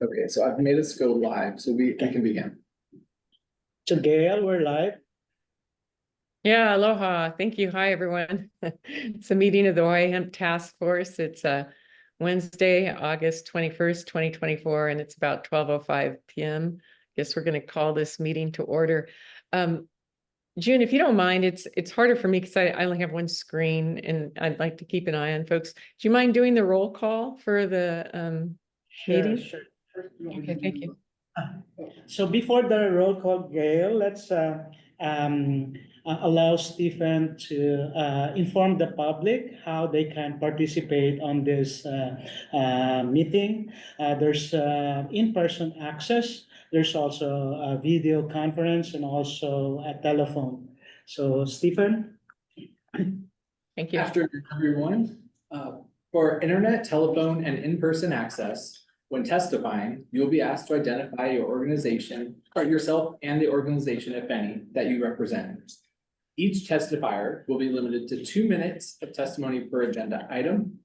Okay, so I've made us go live, so we can begin. So Gail, we're live. Yeah, aloha. Thank you. Hi, everyone. It's a meeting of the Hawaii Hemp Task Force. It's Wednesday, August 21st, 2024, and it's about 12:05 p.m. Guess we're going to call this meeting to order. June, if you don't mind, it's harder for me because I only have one screen and I'd like to keep an eye on folks. Do you mind doing the roll call for the meeting? Sure. Okay, thank you. So before the roll call, Gail, let's allow Stephen to inform the public how they can participate on this meeting. There's in-person access. There's also a video conference and also a telephone. So Stephen? Thank you. Afternoon, everyone. For internet, telephone, and in-person access, when testifying, you'll be asked to identify your organization, or yourself and the organization, if any, that you represent. Each testifier will be limited to 2 minutes of testimony per agenda item.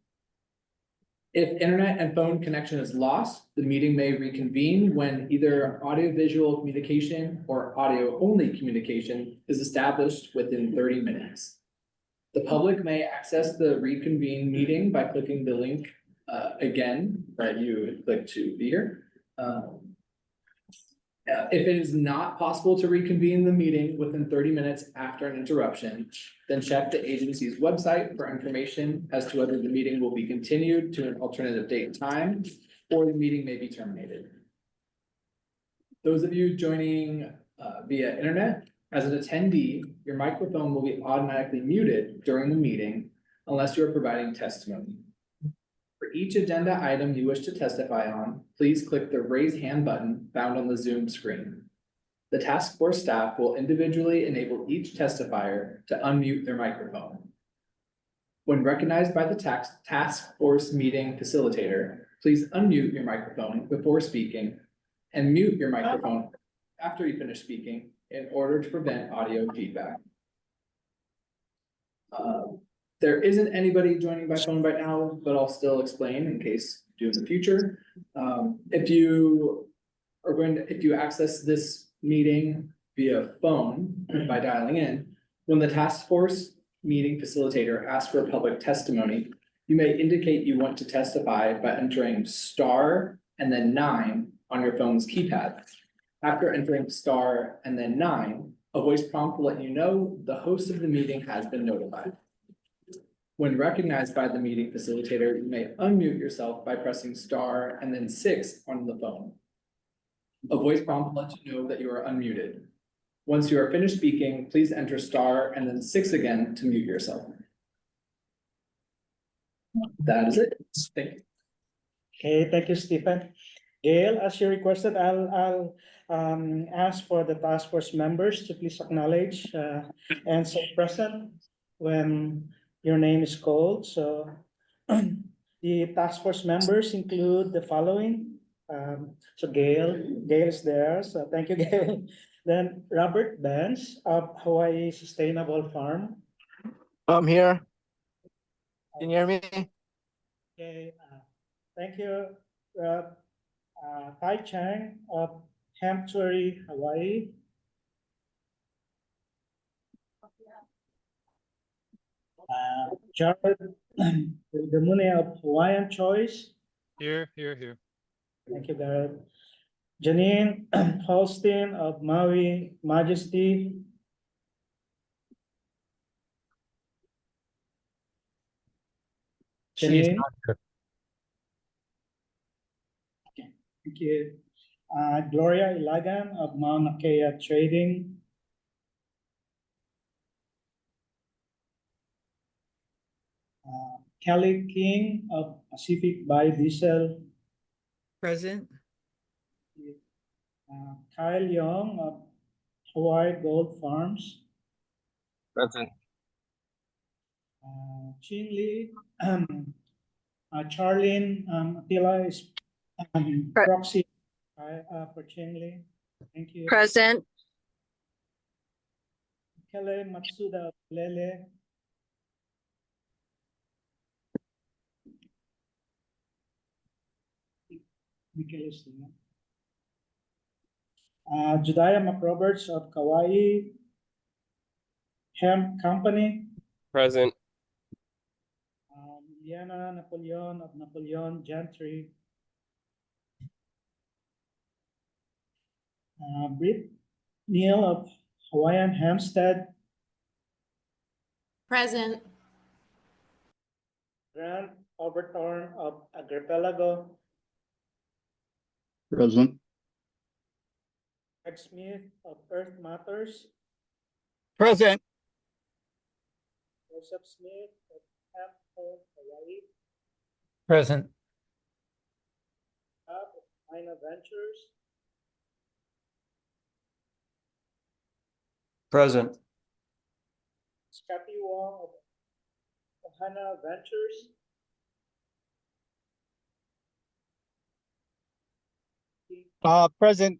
If internet and phone connection is lost, the meeting may reconvene when either audiovisual communication or audio-only communication is established within 30 minutes. The public may access the reconvene meeting by clicking the link again that you click to be here. If it is not possible to reconvene the meeting within 30 minutes after an interruption, then check the agency's website for information as to whether the meeting will be continued to an alternative date and time, or the meeting may be terminated. Those of you joining via internet, as an attendee, your microphone will be automatically muted during the meeting unless you are providing testimony. For each agenda item you wish to testify on, please click the raise hand button found on the Zoom screen. The task force staff will individually enable each testifier to unmute their microphone. When recognized by the task force meeting facilitator, please unmute your microphone before speaking and mute your microphone after you finish speaking in order to prevent audio feedback. There isn't anybody joining by phone right now, but I'll still explain in case you do in the future. If you access this meeting via phone by dialing in, when the task force meeting facilitator asks for public testimony, you may indicate you want to testify by entering star and then 9 on your phone's keypad. After entering star and then 9, a voice prompt will let you know the host of the meeting has been notified. When recognized by the meeting facilitator, you may unmute yourself by pressing star and then 6 on the phone. A voice prompt will let you know that you are unmuted. Once you are finished speaking, please enter star and then 6 again to mute yourself. That is it. Thank you. Okay, thank you, Stephen. Gail, as you requested, I'll ask for the task force members to please acknowledge and say present when your name is called. So the task force members include the following. So Gail is there. So thank you, Gail. Then Robert Benz of Hawaii Sustainable Farm. I'm here. Can you hear me? Okay, thank you, Rob. Tai Chang of Hemp, Hawaii. Jared Demune of Hawaiian Choice. Here. Thank you, Jared. Janine Holstein of Maui Majesty. Janine. Thank you. Gloria Ilagan of Mauna Kea Trading. Kelly King of Pacific Biodiesel. Present. Kyle Young of Hawaii Gold Farms. Present. Chin Lee. Charlene Attila is proxy for Chin Lee. Thank you. Present. Kele Matsuda of Lele. Michaelis din. Jediah McRoberts of Kauai Hemp Company. Present. Liana Napoleon of Napoleon Gentry. Britt Neal of Hawaiian Hampstead. Present. Grant Overthorn of Agripelago. Present. Greg Smith of Earth Matters. Present. Joseph Smith of Hemp Home Hawaii. Present. Of Minor Ventures. Present. Scotty Wong of Ohana Ventures. Present,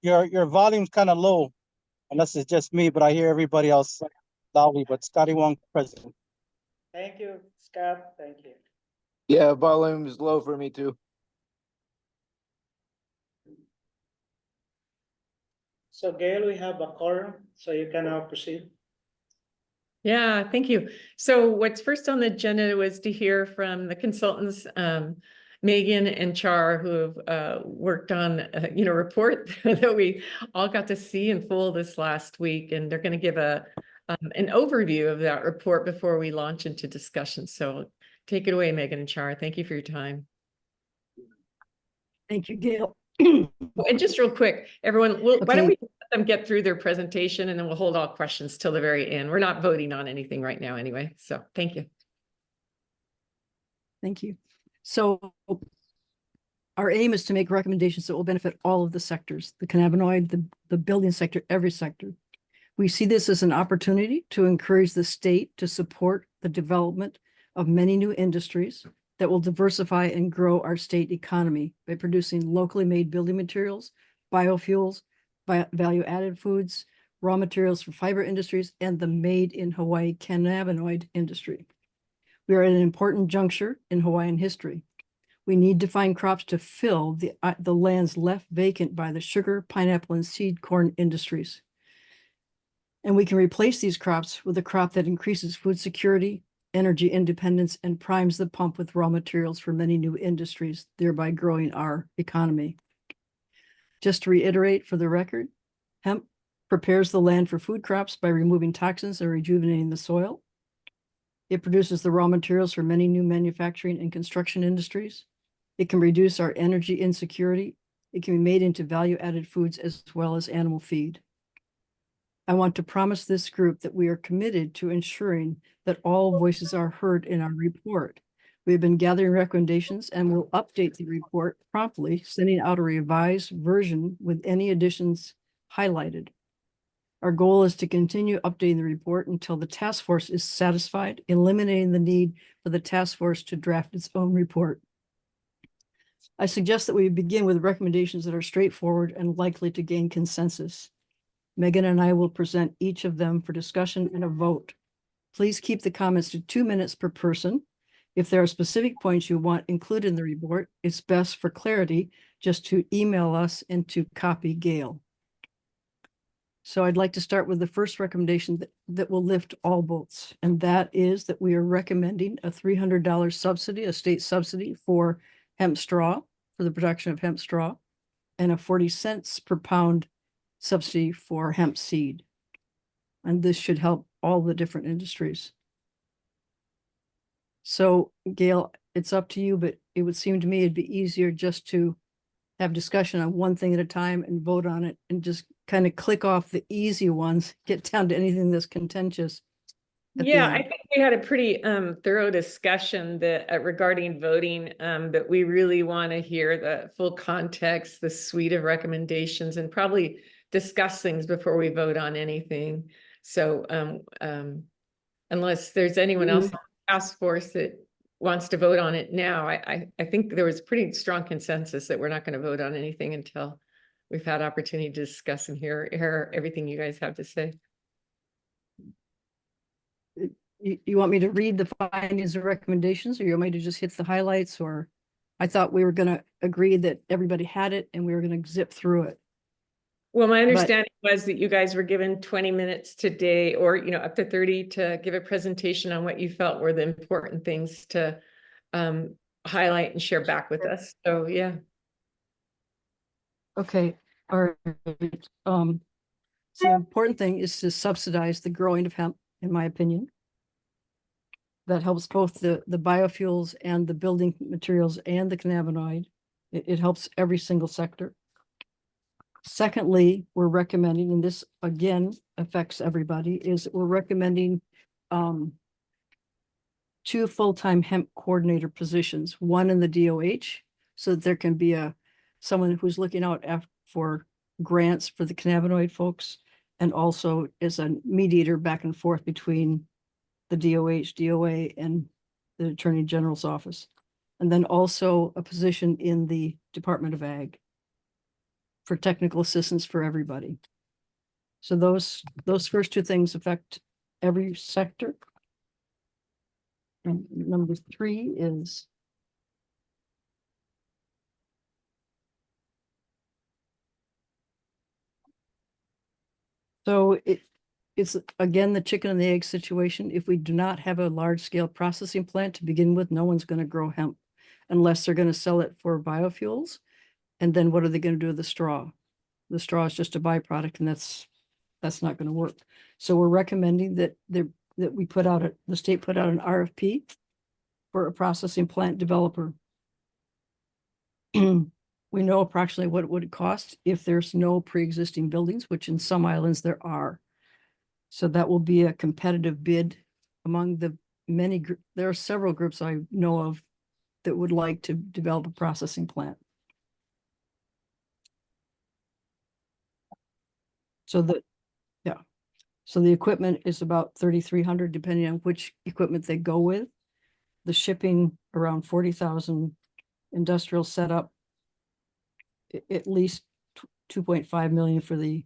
your volume's kind of low, unless it's just me, but I hear everybody else loudly, but Scotty Wong present. Thank you, Scott. Thank you. Yeah, volume is low for me too. So Gail, we have a quorum, so you can now proceed. Yeah, thank you. So what's first on the agenda was to hear from the consultants, Megan and Char, who have worked on, report that we all got to see in full this last week, and they're going to give an overview of that report before we launch into discussion. So take it away, Megan and Char. Thank you for your time. Thank you, Gail. Oh, and just real quick, everyone, why don't Okay. we let them get through their presentation and then we'll hold all questions till the very end. We're not voting on anything right now anyway. So thank you. Thank you. So our aim is to make recommendations that will benefit all of the sectors, the cannabinoid, the building sector, every sector. We see this as an opportunity to encourage the state to support the development of many new industries that will diversify and grow our state economy by producing locally made building materials, biofuels, value-added foods, raw materials for fiber industries, and the made in Hawaii cannabinoid industry. We are at an important juncture in Hawaiian history. We need to find crops to fill the lands left vacant by the sugar, pineapple, and seed corn industries. And we can replace these crops with a crop that increases food security, energy independence, and primes the pump with raw materials for many new industries, thereby growing our economy. Just to reiterate for the record, hemp prepares the land for food crops by removing toxins and rejuvenating the soil. It produces the raw materials for many new manufacturing and construction industries. It can reduce our energy insecurity. It can be made into value-added foods as well as animal feed. I want to promise this group that we are committed to ensuring that all voices are heard in our report. We have been gathering recommendations and will update the report promptly, sending out a revised version with any additions highlighted. Our goal is to continue updating the report until the task force is satisfied, eliminating the need for the task force to draft its own report. I suggest that we begin with recommendations that are straightforward and likely to gain consensus. Megan and I will present each of them for discussion and a vote. Please keep the comments to 2 minutes per person. If there are specific points you want included in the report, it's best for clarity just to email us and to copy Gail. So I'd like to start with the first recommendation that will lift all boats, and that is that we are recommending a $300 subsidy, a state subsidy for hemp straw, for the production of hemp straw, and a 40 cents per pound subsidy for hemp seed. And this should help all the different industries. So Gail, it's up to you, but it would seem to me it'd be easier just to have discussion on one thing at a time and vote on it and just kind of click off the easy ones, get down to anything that's contentious. Yeah, I think we had a pretty thorough discussion that regarding voting, but we really want to hear the full context, the suite of recommendations, and probably discuss things before we vote on anything. So unless there's anyone else on the task force that wants to vote on it now, I think there was pretty strong consensus that we're not going to vote on anything until we've had opportunity to discuss and hear everything you guys have to say. You want me to read the findings and recommendations, or you want me to just hit the highlights, or I thought we were gonna agree that everybody had it and we were gonna zip through it. Well, my understanding was that you guys were given 20 minutes today, or, up to 30, to give a presentation on what you felt were the important things to highlight and share back with us. So, yeah. Okay, all right. So the important thing is to subsidize the growing of hemp, in my opinion. That helps both the biofuels and the building materials and the cannabinoid. It helps every single sector. Secondly, we're recommending, and this again affects everybody, is we're recommending 2 full-time hemp coordinator positions, one in the DOH, so that there can be someone who's looking out for grants for the cannabinoid folks, and also is a mediator back and forth between the DOH, DOA, and the Attorney General's office. And then also a position in the Department of Ag for technical assistance for everybody. So those first 2 things affect every sector. And number 3 is it's again the chicken and the egg situation. If we do not have a large scale processing plant to begin with, no one's going to grow hemp unless they're going to sell it for biofuels. And then what are they going to do with the straw? The straw is just a byproduct, and that's not going to work. So we're recommending that we put out the state put out an RFP for a processing plant developer. We know approximately what it would cost if there's no pre-existing buildings, which in some islands there are. So that will be a competitive bid among the many, there are several groups I know of that would like to develop a processing plant. So the equipment is about 3,300, depending on which equipment they go with. The shipping around 40,000, industrial setup, at least 2.5 million for the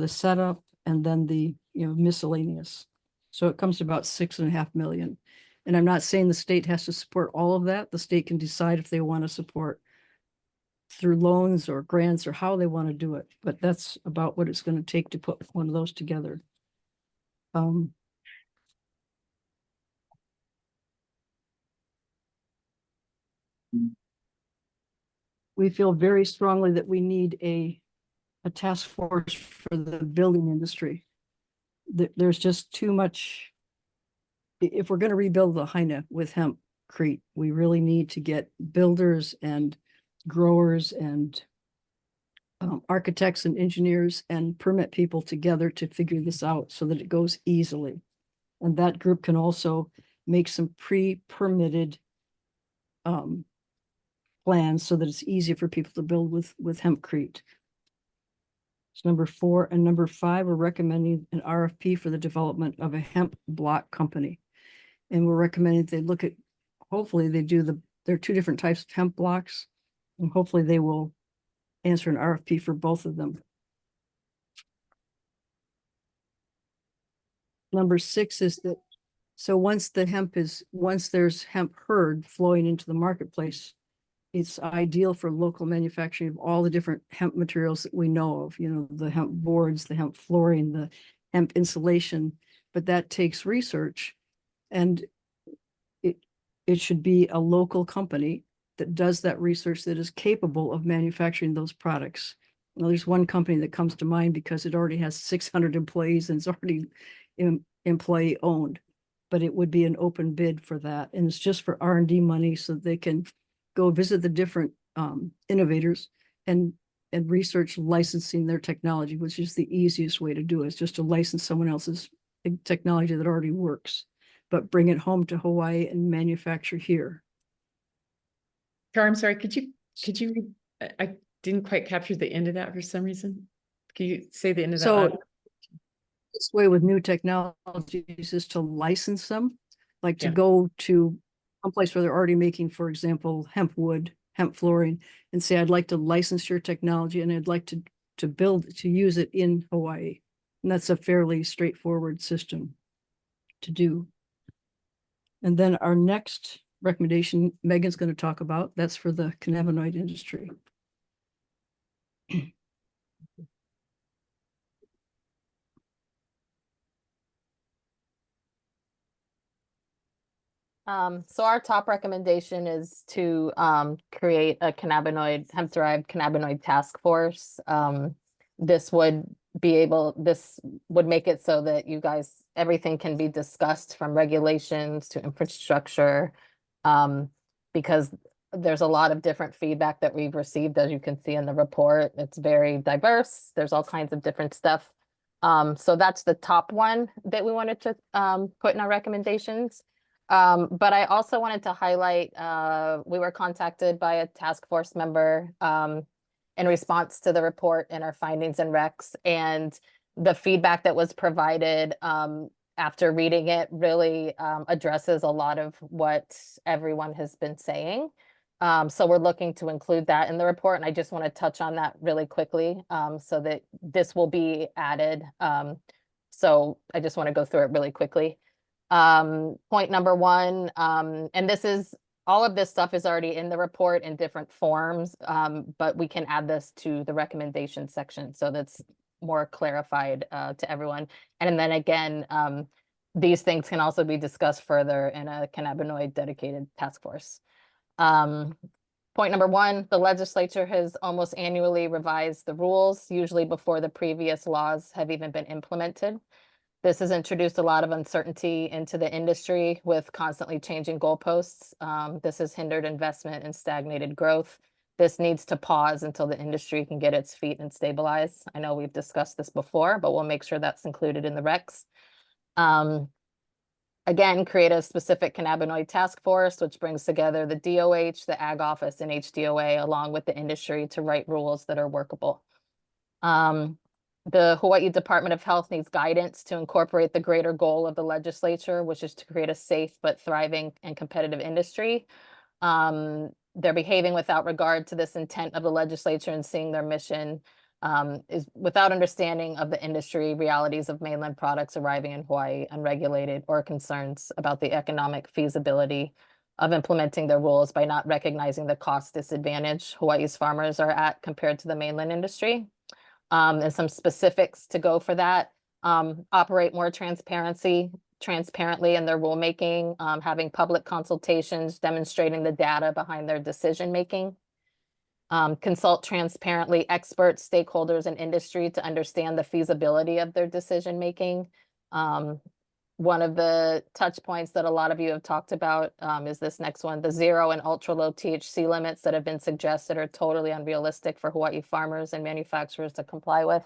setup, and then the miscellaneous. So it comes to about 6.5 million. And I'm not saying the state has to support all of that. The state can decide if they want to support through loans or grants or how they want to do it. But that's about what it's going to take to put one of those together. We feel very strongly that we need a task force for the building industry. There's just too much. If we're going to rebuild the Lahaina with hempcrete, we really need to get builders and growers and architects and engineers and permit people together to figure this out so that it goes easily. And that group can also make some pre-permitted plans so that it's easier for people to build with hempcrete. It's number 4. And number 5, we're recommending an RFP for the development of a hemp block company. And we're recommending they look at, hopefully they do there are 2 different types of hemp blocks, and hopefully they will answer an RFP for both of them. Number 6 is that, so once there's hemp herd flowing into the marketplace, it's ideal for local manufacturing of all the different hemp materials that we know of, the hemp boards, the hemp flooring, the hemp insulation, but that takes research, and it should be a local company that does that research that is capable of manufacturing those products. Well, there's one company that comes to mind because it already has 600 employees and it's already employee owned, but it would be an open bid for that. And it's just for R&D money so they can go visit the different innovators and research licensing their technology, which is the easiest way to do it. It's just to license someone else's technology that already works, but bring it home to Hawaii and manufacture here. Char, I'm sorry, could you I didn't quite capture the end of that for some reason. Can you say the end of that? So this way with new technologies is to license them, like to go to some place where they're already making, for example, hemp wood, hemp flooring, and say, I'd like to license your technology and I'd like to use it in Hawaii. And that's a fairly straightforward system to do. And then our next recommendation Megan's going to talk about. That's for the cannabinoid industry. So our top recommendation is to create a cannabinoid, hemp-derived cannabinoid task force. This would make it so that you guys, everything can be discussed from regulations to infrastructure. Because there's a lot of different feedback that we've received, as you can see in the report. It's very diverse. There's all kinds of different stuff. So that's the top one that we wanted to put in our recommendations. But I also wanted to highlight, we were contacted by a task force member in response to the report and our findings and recs, and the feedback that was provided after reading it really addresses a lot of what everyone has been saying. So we're looking to include that in the report, and I just want to touch on that really quickly so that this will be added. So I just want to go through it really quickly. Point number one, and all of this stuff is already in the report in different forms, but we can add this to the recommendation section so that's more clarified to everyone. And then again, these things can also be discussed further in a cannabinoid dedicated task force. Point number one, the legislature has almost annually revised the rules, usually before the previous laws have even been implemented. This has introduced a lot of uncertainty into the industry with constantly changing goalposts. This has hindered investment and stagnated growth. This needs to pause until the industry can get its feet and stabilize. I know we've discussed this before, but we'll make sure that's included in the recs. Again, create a specific cannabinoid task force, which brings together the DOH, the Ag Office, and HDOA, along with the industry to write rules that are workable. The Hawaii Department of Health needs guidance to incorporate the greater goal of the legislature, which is to create a safe but thriving and competitive industry. They're behaving without regard to this intent of the legislature and seeing their mission is without understanding of the industry realities of mainland products arriving in Hawaii unregulated, or concerns about the economic feasibility of implementing their rules by not recognizing the cost disadvantage Hawaii's farmers are at compared to the mainland industry. And some specifics to go for that. Operate more transparently in their rulemaking, having public consultations, demonstrating the data behind their decision making. Consult transparently experts, stakeholders, and industry to understand the feasibility of their decision making. One of the touch points that a lot of you have talked about is this next one. The 0 and ultra low THC limits that have been suggested are totally unrealistic for Hawaii farmers and manufacturers to comply with.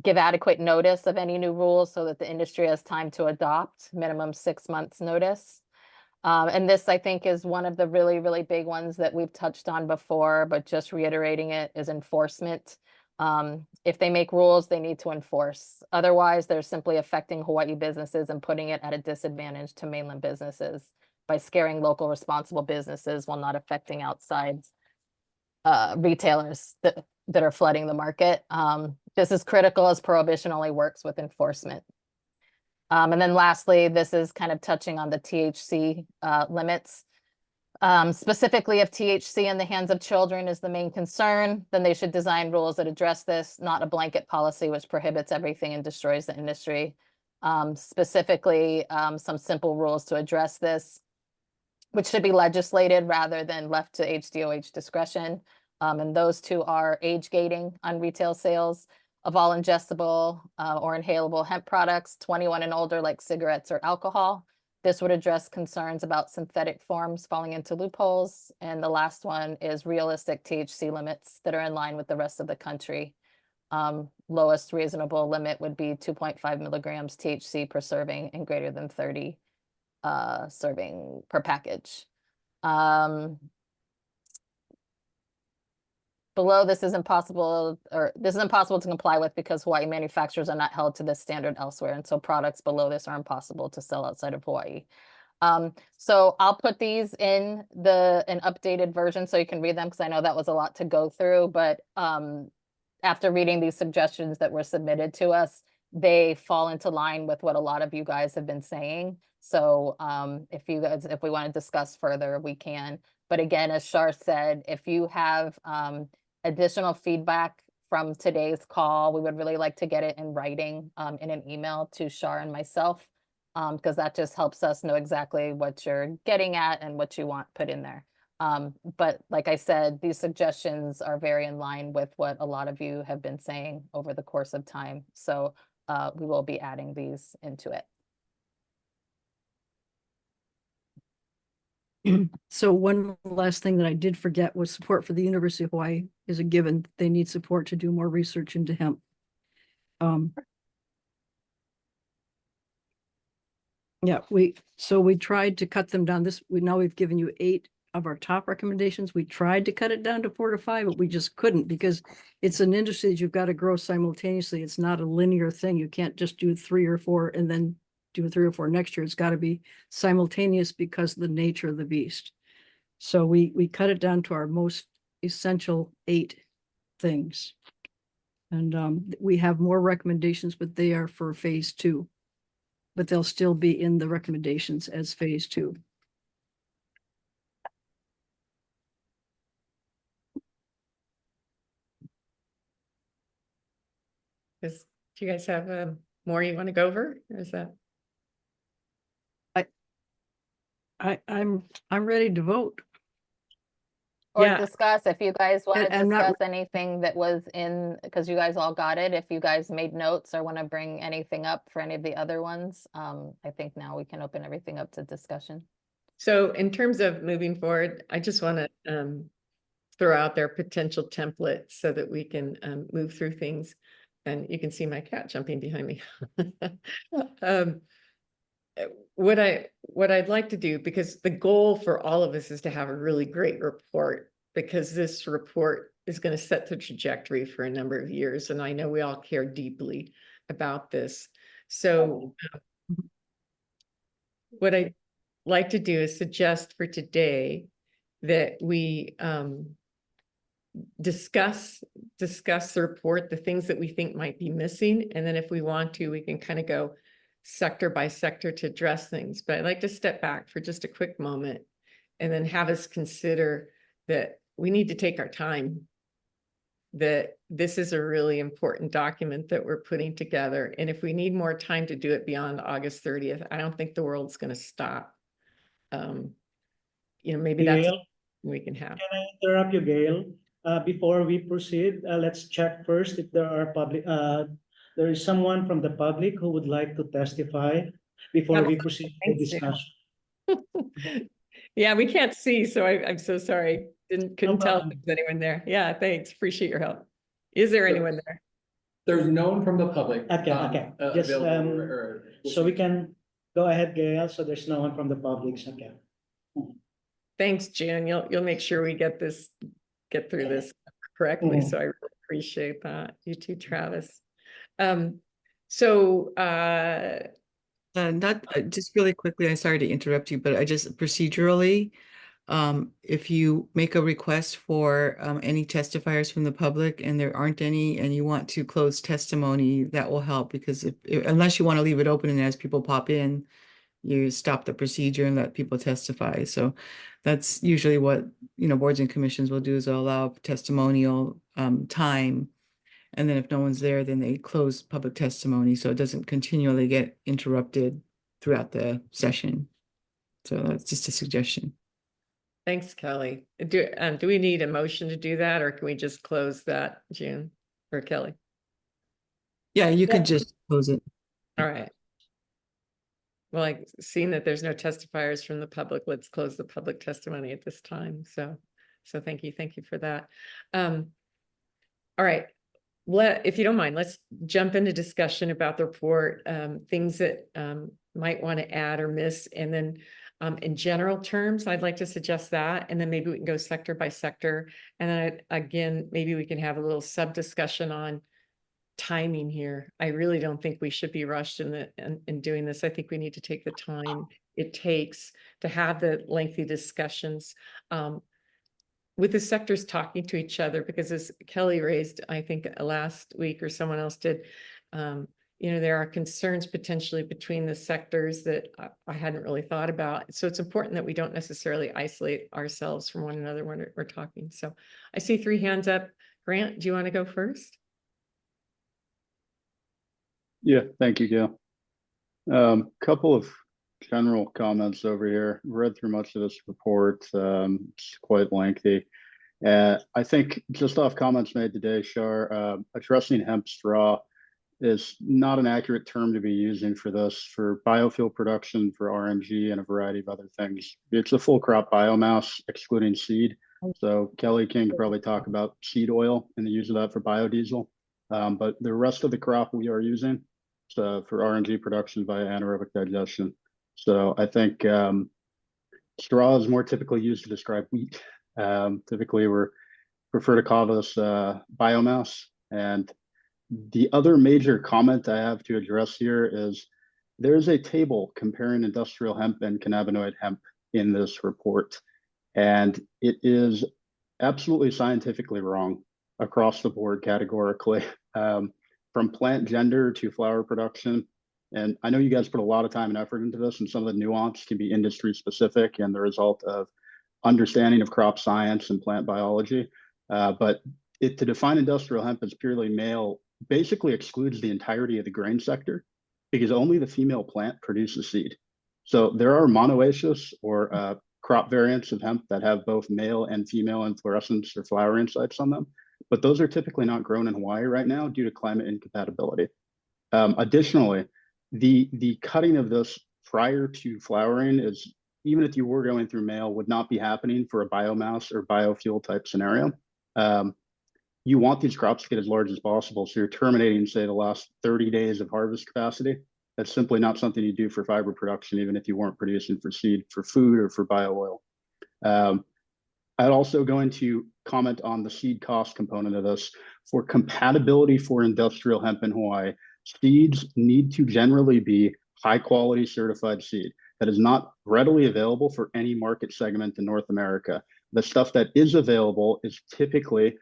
Give adequate notice of any new rules so that the industry has time to adopt, minimum 6 months notice. And this, I think, is one of the really, really big ones that we've touched on before, but just reiterating it, is enforcement. If they make rules, they need to enforce. Otherwise, they're simply affecting Hawaii businesses and putting it at a disadvantage to mainland businesses by scaring local responsible businesses while not affecting outside retailers that are flooding the market. This is critical as prohibition only works with enforcement. And then lastly, this is kind of touching on the THC limits. Specifically, if THC in the hands of children is the main concern, then they should design rules that address this, not a blanket policy which prohibits everything and destroys the industry. Specifically, some simple rules to address this, which should be legislated rather than left to HDOH discretion. And those two are age gating on retail sales of all ingestible or inhalable hemp products, 21 and older, like cigarettes or alcohol. This would address concerns about synthetic forms falling into loopholes. And the last one is realistic THC limits that are in line with the rest of the country. Lowest reasonable limit would be 2.5 milligrams THC per serving and greater than 30 serving per package. Below this is impossible, or this is impossible to comply with because Hawaii manufacturers are not held to this standard elsewhere. And so products below this are impossible to sell outside of Hawaii. So I'll put these in an updated version so you can read them, because I know that was a lot to go through. But after reading these suggestions that were submitted to us, they fall into line with what a lot of you guys have been saying. So if you guys, if we want to discuss further, we can. But again, as Shar said, if you have additional feedback from today's call, we would really like to get it in writing in an email to Shar and myself, because that just helps us know exactly what you're getting at and what you want put in there. But like I said, these suggestions are very in line with what a lot of you have been saying over the course of time. So we will be adding these into it. So one last thing that I did forget was support for the University of Hawaii is a given. They need support to do more research into hemp. Yeah, we tried to cut them down. We've given you 8 of our top recommendations. We tried to cut it down to 4 to 5, but we just couldn't because it's an industry that you've got to grow simultaneously. It's not a linear thing. You can't just do 3 or 4 and then do 3 or 4 next year. It's got to be simultaneous because of the nature of the beast. So we cut it down to our most essential 8 things. And we have more recommendations, but they are for phase 2. But they'll still be in the recommendations as phase 2. Do you guys have more you want to go over? Or is that? I'm ready to vote. Or Yeah. discuss, if you guys want to And I'm not- discuss anything that was in, because you guys all got it, if you guys made notes or want to bring anything up for any of the other ones, I think now we can open everything up to discussion. So in terms of moving forward, I just want to throw out their potential template so that we can move through things. And you can see my cat jumping behind me. What I'd like to do, because the goal for all of us is to have a really great report, because this report is going to set the trajectory for a number of years. And I know we all care deeply about this. So what I'd like to do is suggest for today that we discuss the report, the things that we think might be missing. And then if we want to, we can kind of go sector by sector to address things. But I'd like to step back for just a quick moment and then have us consider that we need to take our time, that this is a really important document that we're putting together. And if we need more time to do it beyond August 30th, I don't think the world's going to stop. Maybe that's Gail, we can have. can I interrupt you, Gail? Before we proceed, let's check first if there is someone from the public who would like to testify before we proceed with the Thanks, discussion. Yeah, we can't see, so I'm so sorry. Couldn't tell if problem. there's anyone there. Yeah, thanks. Appreciate your help. Is there anyone there? There's no one from the public. Okay. Just, available or So we can go ahead, Gail. So there's no one from the public. Okay. Thanks, June. You'll make sure we get through this correctly. Mhm. So I really appreciate that. You too, Travis. Just really quickly, I'm sorry to interrupt you, but I just procedurally, if you make a request for any testifiers from the public and there aren't any, and you want to close testimony, that will help, because unless you want to leave it open and as people pop in, you stop the procedure and let people testify. So that's usually what, boards and commissions will do, is they'll allow testimonial time. And then if no one's there, then they close public testimony, so it doesn't continually get interrupted throughout the session. So that's just a suggestion. Thanks, Kelly. Do we need a motion to do that, or can we just close that, June or Kelly? Yeah, you could just close it. All right. Well, seeing that there's no testifiers from the public, let's close the public testimony at this time. So thank you for that. All right. If you don't mind, let's jump into discussion about the report, things that might want to add or miss. And then in general terms, I'd like to suggest that. And then maybe we can go sector by sector. And then again, maybe we can have a little sub discussion on timing here. I really don't think we should be rushed in doing this. I think we need to take the time it takes to have the lengthy discussions. With the sectors talking to each other, because as Kelly raised, I think last week or someone else did, there are concerns potentially between the sectors that I hadn't really thought about. So it's important that we don't necessarily isolate ourselves from one another when we're talking. So I see 3 hands up. Grant, do you want to go first? Yeah, thank you, Gail. Couple of general comments over here. Read through much of this report. It's quite lengthy. I think just off comments made today, Shar, addressing hemp straw is not an accurate term to be using for this, for biofuel production, for RNG, and a variety of other things. It's a full crop biomass, excluding seed. So Kelly can probably talk about seed oil and the use of that for biodiesel. But the rest of the crop we are using for RNG production via anaerobic digestion. So I think straw is more typically used to describe wheat. Typically, we prefer to call this biomass. And the other major comment I have to address here is there's a table comparing industrial hemp and cannabinoid hemp in this report, and it is absolutely scientifically wrong across the board categorically, from plant gender to flower production. And I know you guys put a lot of time and effort into this, and some of the nuance can be industry specific and the result of understanding of crop science and plant biology. But to define industrial hemp as purely male basically excludes the entirety of the grain sector, because only the female plant produces seed. So there are monoecious or crop variants of hemp that have both male and female inflorescence or flowering sites on them, but those are typically not grown in Hawaii right now due to climate incompatibility. Additionally, the cutting of this prior to flowering is, even if you were going through male, would not be happening for a biomass or biofuel type scenario. You want these crops to get as large as possible. So you're terminating, say, the last 30 days of harvest capacity. That's simply not something you do for fiber production, even if you weren't producing for seed, for food, or for bio oil. I'd also going to comment on the seed cost component of this. For compatibility for industrial hemp in Hawaii, seeds need to generally be high quality certified seed that is not readily available for any market segment in North America. The stuff that is available is typically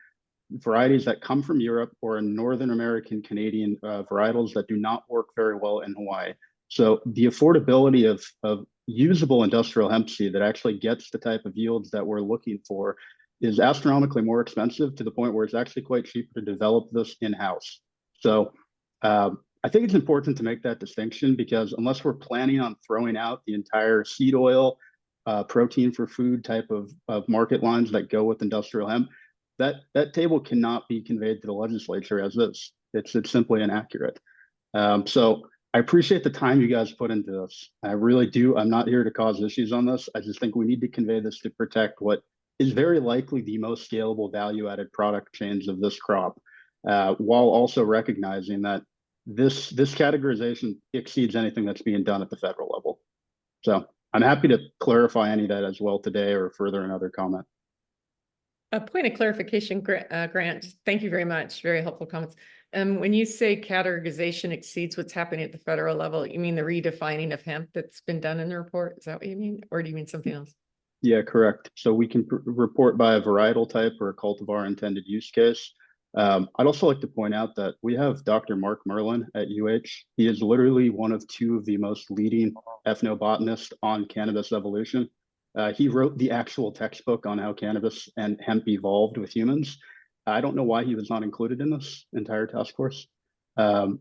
varieties that come from Europe or Northern American Canadian varietals that do not work very well in Hawaii. So the affordability of usable industrial hemp seed that actually gets the type of yields that we're looking for is astronomically more expensive, to the point where it's actually quite cheaper to develop this in-house. So I think it's important to make that distinction, because unless we're planning on throwing out the entire seed oil, protein for food type of market lines that go with industrial hemp, that table cannot be conveyed to the legislature as is. It's simply inaccurate. So I appreciate the time you guys put into this. I really do. I'm not here to cause issues on this. I just think we need to convey this to protect what is very likely the most scalable value-added product chains of this crop, while also recognizing that this categorization exceeds anything that's being done at the federal level. So I'm happy to clarify any of that as well today, or further another comment. A point of clarification, Grant, thank you very much. Very helpful comments. When you say categorization exceeds what's happening at the federal level, you mean the redefining of hemp that's been done in the report? Is that what you mean? Or do you mean something else? Yeah, correct. So we can report by a varietal type or a cultivar intended use case. I'd also like to point out that we have Dr. Mark Merlin at UH. He is literally one of 2 of the most leading ethnobotanists on cannabis evolution. He wrote the actual textbook on how cannabis and hemp evolved with humans. I don't know why he was not included in this entire task force.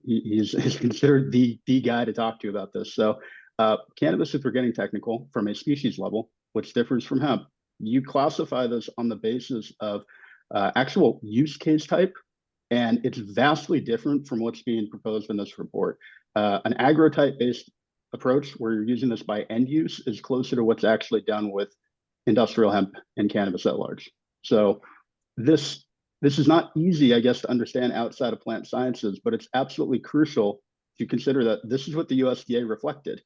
He's considered the guy to talk to about this. So cannabis, if we're getting technical, from a species level, which differs from hemp, you classify this on the basis of actual use case type, and it's vastly different from what's being proposed in this report. An agrotype based approach where you're using this by end use is closer to what's actually done with industrial hemp and cannabis at large. So this is not easy, I guess, to understand outside of plant sciences, but it's absolutely crucial to consider that this is what the USDA reflected.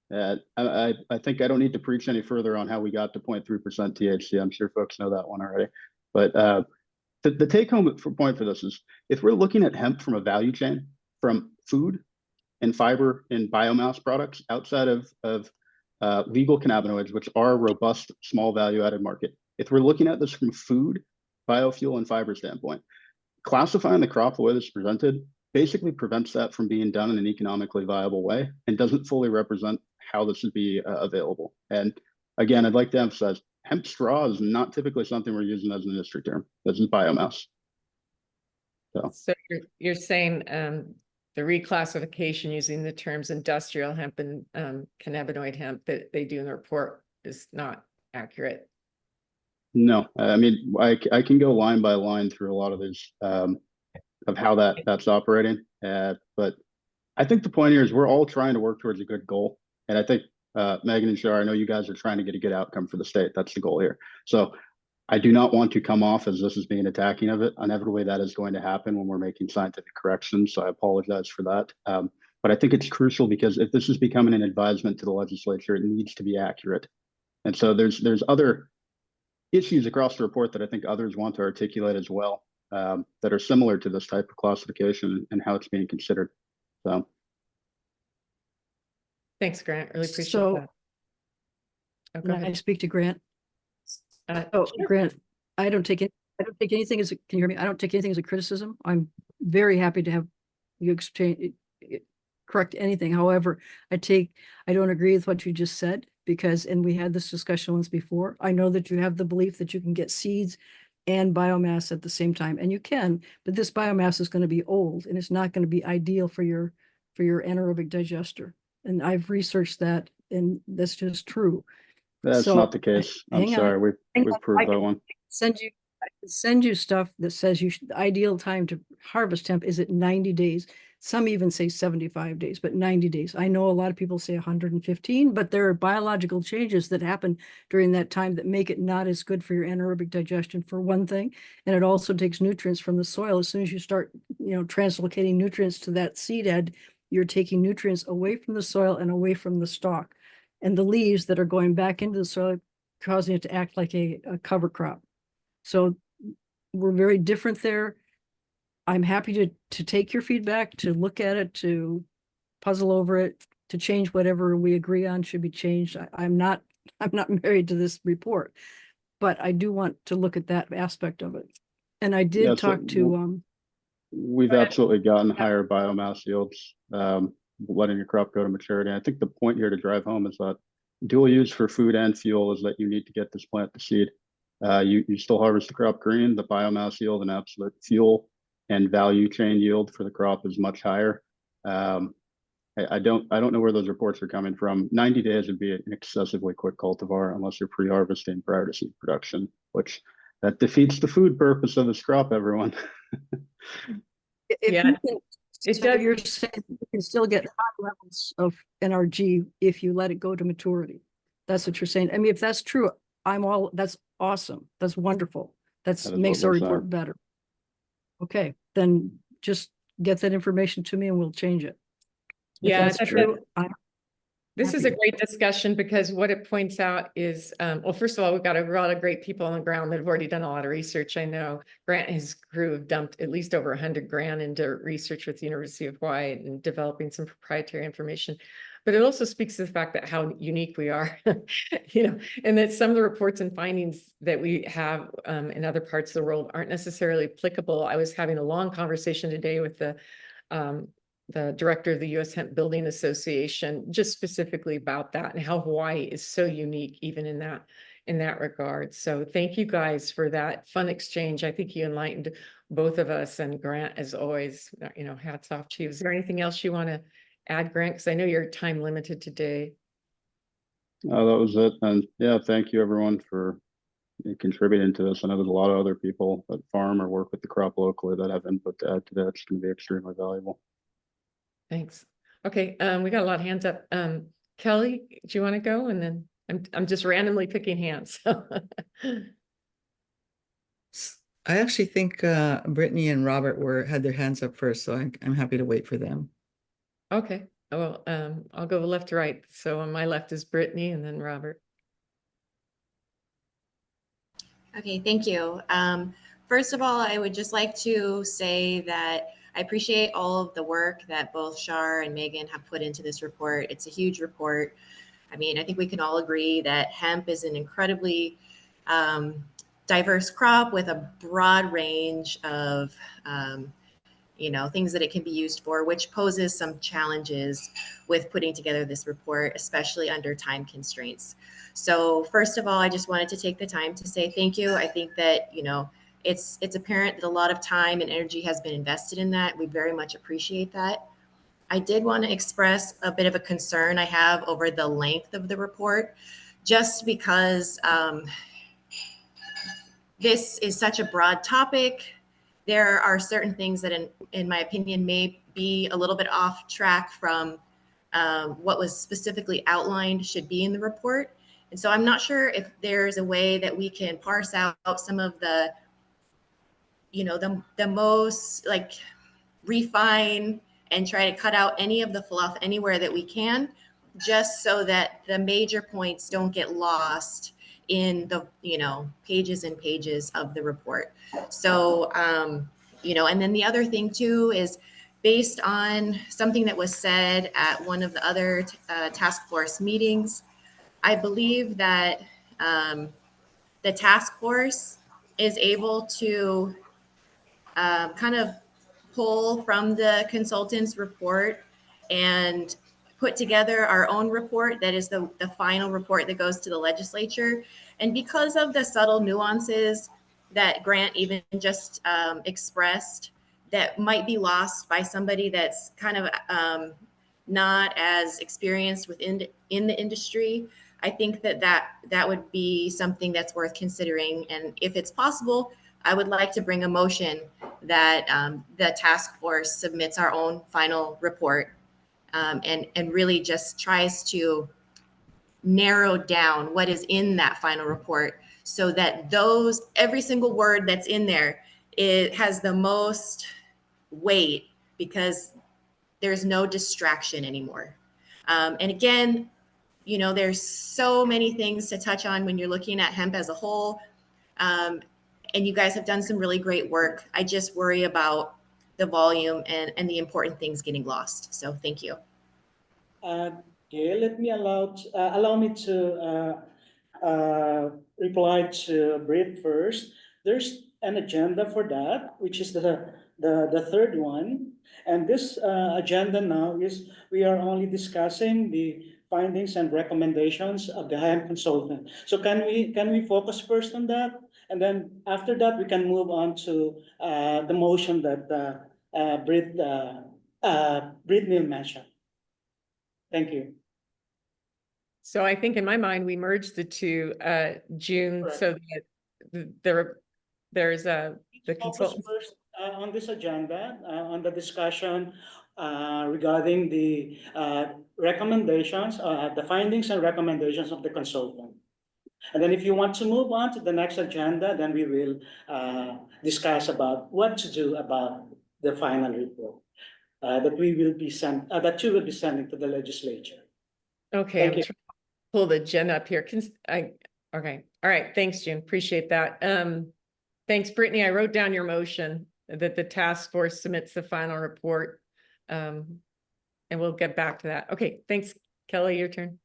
I think I don't need to preach any further on how we got to 0.3% THC. I'm sure folks know that one already. But the take home point for this is, if we're looking at hemp from a value chain, from food and fiber and biomass products outside of legal cannabinoids, which are a robust small value added market, if we're looking at this from food, biofuel, and fiber standpoint, classifying the crop the way this is presented basically prevents that from being done in an economically viable way and doesn't fully represent how this should be available. And again, I'd like to emphasize hemp straw is not typically something we're using as an industry term. This is biomass. So you're saying the reclassification using the terms industrial hemp and cannabinoid hemp that they do in the report is not accurate. No, I mean, I can go line by line through a lot of these of how that's operating. But I think the point here is we're all trying to work towards a good goal. And I think Megan and Shar, I know you guys are trying to get a good outcome for the state. That's the goal here. So I do not want to come off as this is being attacking of it. Inevitably, that is going to happen when we're making scientific corrections. So I apologize for that. But I think it's crucial because if this is becoming an advisement to the legislature, it needs to be accurate. And so there's other issues across the report that I think others want to articulate as well, that are similar to this type of classification and how it's being considered. So. Thanks, Grant. Really appreciate So, that. Oh, go can I ahead. speak to Grant? Sure. Grant, I don't take anything as, can you hear me? I don't take anything as a criticism. I'm very happy to have you exchange, correct anything. However, I don't agree with what you just said because, and we had this discussion once before. I know that you have the belief that you can get seeds and biomass at the same time, and you can, but this biomass is going to be old and it's not going to be ideal for your anaerobic digester. And I've researched that, and that's just true. That's So, not the case. I'm sorry. We've proved that one. I can send you stuff that says the ideal time to harvest hemp is at 90 days. Some even say 75 days, but 90 days. I know a lot of people say 115, but there are biological changes that happen during that time that make it not as good for your anaerobic digestion, for one thing. And it also takes nutrients from the soil. As soon as you start, translocating nutrients to that seed head, you're taking nutrients away from the soil and away from the stalk. And the leaves that are going back into the soil, causing it to act like a cover crop. So we're very different there. I'm happy to take your feedback, to look at it, to puzzle over it, to change whatever we agree on should be changed. I'm not married to this report, but I do want to look at that aspect of it. And I did talk to we've absolutely gotten higher biomass yields, letting your crop go to maturity. I think the point here to drive home is that dual use for food and fuel is that you need to get this plant to seed. You still harvest the crop green, the biomass yield and absolute fuel and value chain yield for the crop is much higher. I don't know where those reports are coming from. 90 days would be an excessively quick cultivar unless you're pre-harvesting prior to seed production, which that defeats the food purpose of this crop, everyone. You're saying you can still get high levels of NRG if you let it go to maturity. That's what you're saying. I mean, if that's true, that's awesome. That's wonderful. That makes our report better. Okay, then just get that information to me and we'll change it. Yeah, that's true. This is a great discussion because what it points out is, well, first of all, we've got a lot of great people on the ground that have already done a lot of research. I know Grant and his crew have dumped at least over 100 grand into research with the University of Hawaii and developing some proprietary information. But it also speaks to the fact that how unique we are, and that some of the reports and findings that we have in other parts of the world aren't necessarily applicable. I was having a long conversation today with the director of the U.S. Hemp Building Association, just specifically about that and how Hawaii is so unique, even in that regard. So thank you guys for that fun exchange. I think you enlightened both of us, and Grant, as always, hats off to you. Is there anything else you want to add, Grant? Because I know you're time limited today. That was it. And yeah, thank you everyone for contributing to this. I know there's a lot of other people that farm or work with the crop locally that have input to add to that. It's going to be extremely valuable. Thanks. Okay, we got a lot of hands up. Kelly, do you want to go? And then I'm just randomly picking hands. I actually think Brittany and Robert had their hands up first, so I'm happy to wait for them. Okay. Well, I'll go left to right. So on my left is Brittany and then Robert. Okay, thank you. First of all, I would just like to say that I appreciate all of the work that both Shar and Megan have put into this report. It's a huge report. I mean, I think we can all agree that hemp is an incredibly diverse crop with a broad range of things that it can be used for, which poses some challenges with putting together this report, especially under time constraints. So first of all, I just wanted to take the time to say thank you. I think that, it's apparent that a lot of time and energy has been invested in that. We very much appreciate that. I did want to express a bit of a concern I have over the length of the report, just because this is such a broad topic. There are certain things that, in my opinion, may be a little bit off track from what was specifically outlined should be in the report. And so I'm not sure if there's a way that we can parse out some of the, the most like refine and try to cut out any of the fluff anywhere that we can, just so that the major points don't get lost in the pages and pages of the report. So and then the other thing too is, based on something that was said at one of the other task force meetings, I believe that the task force is able to kind of pull from the consultant's report and put together our own report that is the final report that goes to the legislature. And because of the subtle nuances that Grant even just expressed, that might be lost by somebody that's kind of not as experienced in the industry, I think that would be something that's worth considering. And if it's possible, I would like to bring a motion that the task force submits our own final report, and really just tries to narrow down what is in that final report, so that every single word that's in there, it has the most weight, because there's no distraction anymore. And again, there's so many things to touch on when you're looking at hemp as a whole. And you guys have done some really great work. I just worry about the volume and the important things getting lost. So thank you. Okay, let me allow me to reply to Brit first. There's an agenda for that, which is the third one. And this agenda now is, we are only discussing the findings and recommendations of the hemp consultant. So can we focus first on that? And then after that, we can move on to the motion that Brittany mentioned. Thank you. So I think in my mind, we merged the two, June, Correct. so that there's the Focus consultant. first on this agenda, on the discussion regarding the recommendations, the findings and recommendations of the consultant. And then if you want to move on to the next agenda, then we will discuss about what to do about the final report that you will be sending to the legislature. Okay, Thank I'm you. trying to pull the agenda up here. Okay, all right, thanks, June, appreciate that. Thanks, Brittany, I wrote down your motion that the task force submits the final report. And we'll get back to that. Okay, thanks, Kelly, your turn.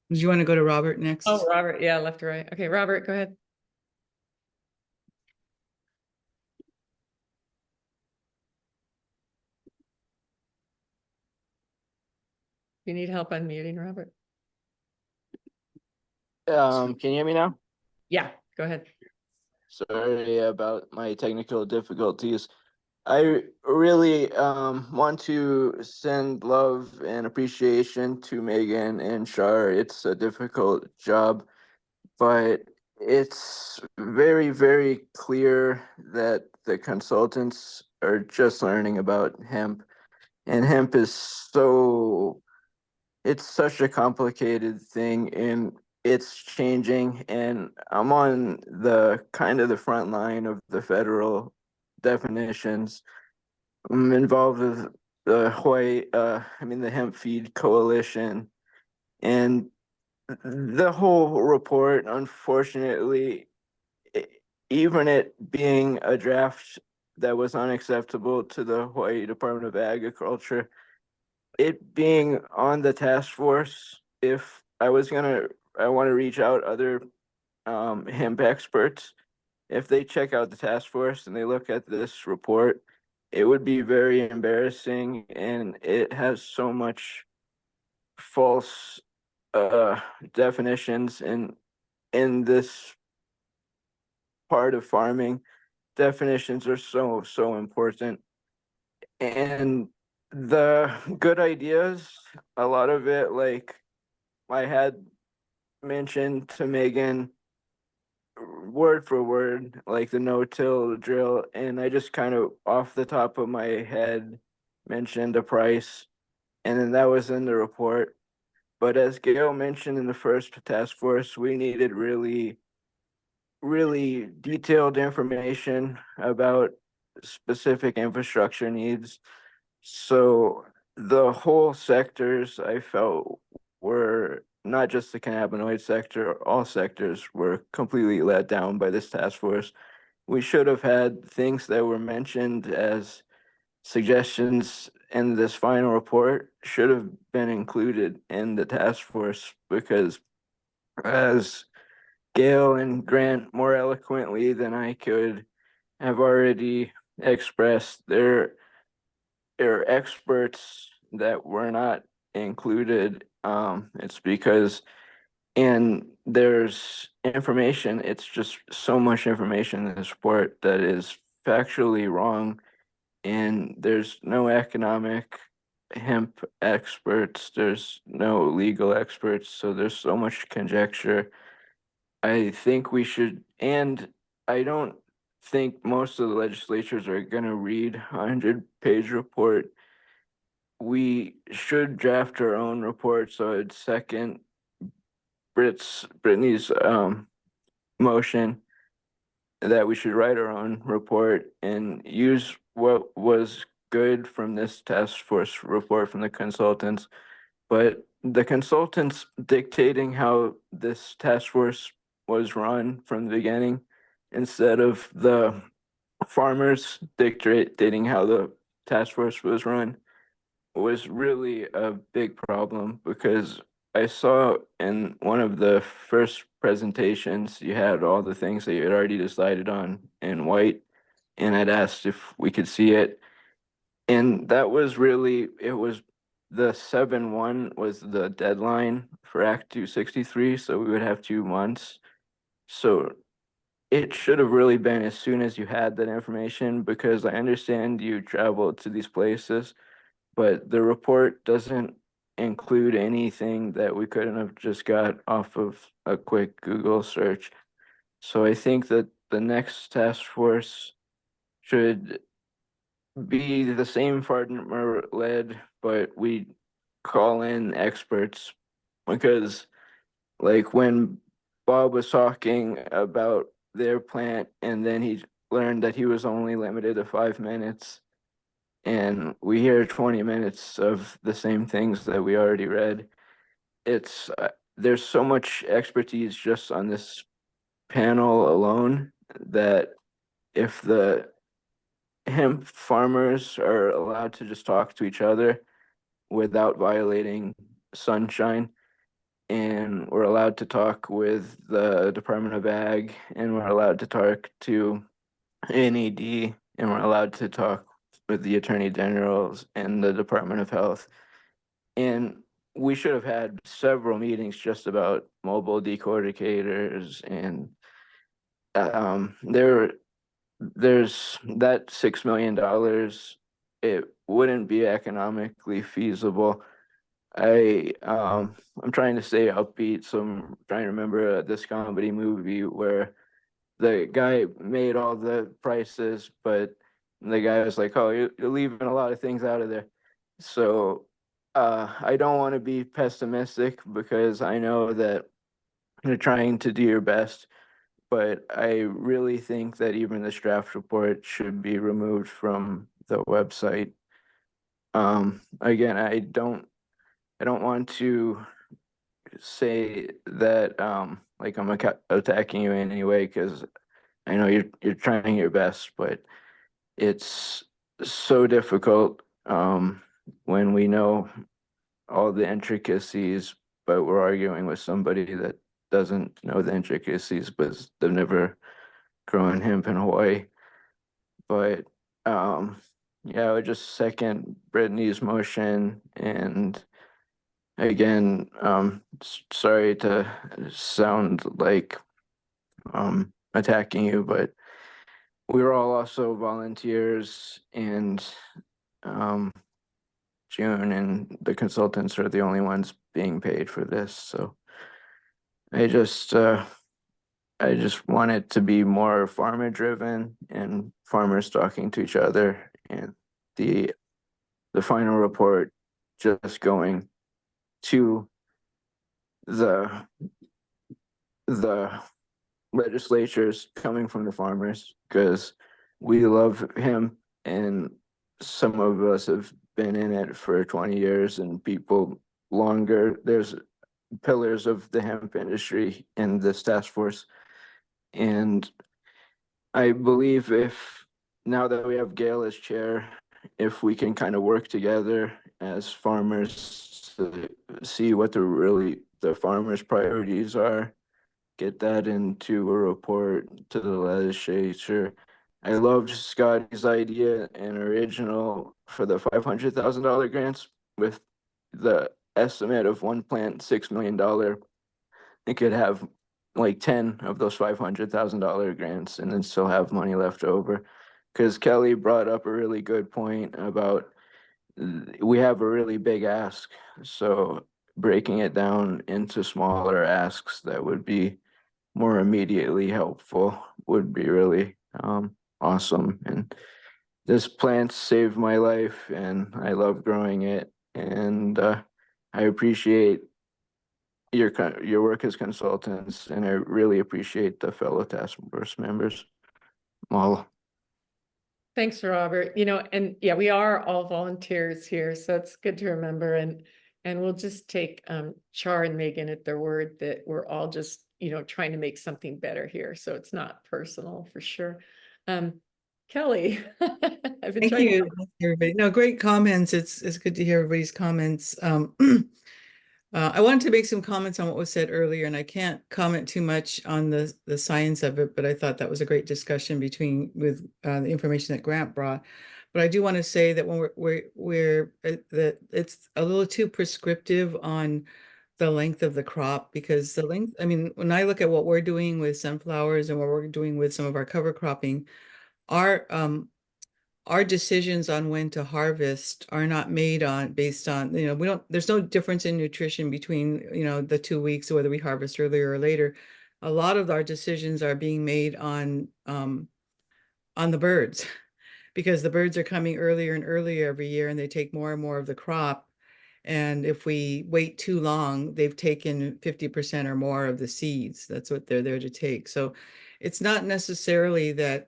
Do you want to go to Robert next? Oh, Robert, yeah, left to right. Okay, Robert, go ahead. You need help unmuting, Robert? Can you hear me now? Yeah, go ahead. Sorry about my technical difficulties. I really want to send love and appreciation to Megan and Shar. It's a difficult job, but it's very, very clear that the consultants are just learning about hemp, and hemp is it's such a complicated thing, and it's changing, and I'm on the kind of the front line of the federal definitions. I'm involved with the the Hemp Feed Coalition, and the whole report, unfortunately, even it being a draft that was unacceptable to the Hawaii Department of Agriculture, it being on the task force, if I want to reach out other hemp experts, if they check out the task force and they look at this report, it would be very embarrassing, and it has so much false definitions in this part of farming. Definitions are so important, and the good ideas, a lot of it, like I had mentioned to Megan word for word, like the no-till drill, and I just kind of off the top of my head mentioned a price, and then that was in the report. But as Gail mentioned in the first task force, we needed really detailed information about specific infrastructure needs. So the whole sectors, I felt, were not just the cannabinoid sector, all sectors were completely let down by this task force. We should have had things that were mentioned as suggestions in this final report should have been included in the task force, because as Gail and Grant more eloquently than I could have already expressed, there are experts that were not included. It's because, and there's information, it's just so much information in this report that is factually wrong, and there's no economic hemp experts, there's no legal experts, so there's so much conjecture. I think we should, and I don't think most of the legislatures are gonna read a 100-page report. We should draft our own report, so I'd second Brittany's motion that we should write our own report and use what was good from this task force report from the consultants. But the consultants dictating how this task force was run from the beginning, instead of the farmers dictating how the task force was run, was really a big problem, because I saw in one of the first presentations, you had all the things that you had already decided on in white, and I'd asked if we could see it. And that was really, it was the 7/1 was the deadline for Act 263, so we would have 2 months. So it should have really been as soon as you had that information, because I understand you traveled to these places, but the report doesn't include anything that we couldn't have just got off of a quick Google search. So I think that the next task force should be the same farmer led, but we call in experts, because like when Bob was talking about their plant and then he learned that he was only limited to 5 minutes, and we hear 20 minutes of the same things that we already read. It's there's so much expertise just on this panel alone, that if the hemp farmers are allowed to just talk to each other without violating sunshine, and we're allowed to talk with the Department of Ag, and we're allowed to talk to NED, and we're allowed to talk with the Attorney Generals and the Department of Health. And we should have had several meetings just about mobile decorticators, and there's that $6 million. It wouldn't be economically feasible. I'm trying to stay upbeat, so I'm trying to remember this comedy movie where the guy made all the prices, but the guy was like, "Oh, you're leaving a lot of things out of there." So I don't want to be pessimistic, because I know that you're trying to do your best, but I really think that even this draft report should be removed from the website. Again, I don't want to say that like I'm attacking you in any way, because I know you're trying your best, but it's so difficult when we know all the intricacies, but we're arguing with somebody that doesn't know the intricacies, but they've never growing hemp in Hawaii. But yeah, I would just second Brittany's motion. And again, sorry to sound like attacking you, but we were all also volunteers, and June and the consultants are the only ones being paid for this. So I just want it to be more farmer driven and farmers talking to each other, and the final report just going to the legislatures coming from the farmers, because we love him and some of us have been in it for 20 years and people longer. There's pillars of the hemp industry in this task force. And I believe if now that we have Gail as chair, if we can kind of work together as farmers to see what the farmers' priorities are, get that into a report to the legislature. I loved Scotty's idea and original for the $500,000 grants with the estimate of one plant, $6 million. It could have like 10 of those $500,000 grants and then still have money left over. Because Kelly brought up a really good point about we have a really big ask. So breaking it down into smaller asks that would be more immediately helpful would be really awesome. And this plant saved my life and I love growing it. And I appreciate your work as consultants, and I really appreciate the fellow task force members. Well, Thanks, Robert. You know, and yeah, we are all volunteers here, so it's good to remember. And we'll just take Char and Megan at their word that we're all just, you know, trying to make something better here. So it's not personal for sure. Kelly, I've been Thank trying you, to. everybody. No, great comments. It's good to hear everybody's comments. I wanted to make some comments on what was said earlier, and I can't comment too much on the science of it, but I thought that was a great discussion with the information that Grant brought. But I do want to say that when we're that it's a little too prescriptive on the length of the crop, because the length, I mean, when I look at what we're doing with sunflowers and what we're doing with some of our cover cropping, our our decisions on when to harvest are not made based on, you know, there's no difference in nutrition between, you know, the 2 weeks, whether we harvest earlier or later. A lot of our decisions are being made on the birds because the birds are coming earlier and earlier every year and they take more and more of the crop. And if we wait too long, they've taken 50% or more of the seeds. That's what they're there to take. So it's not necessarily that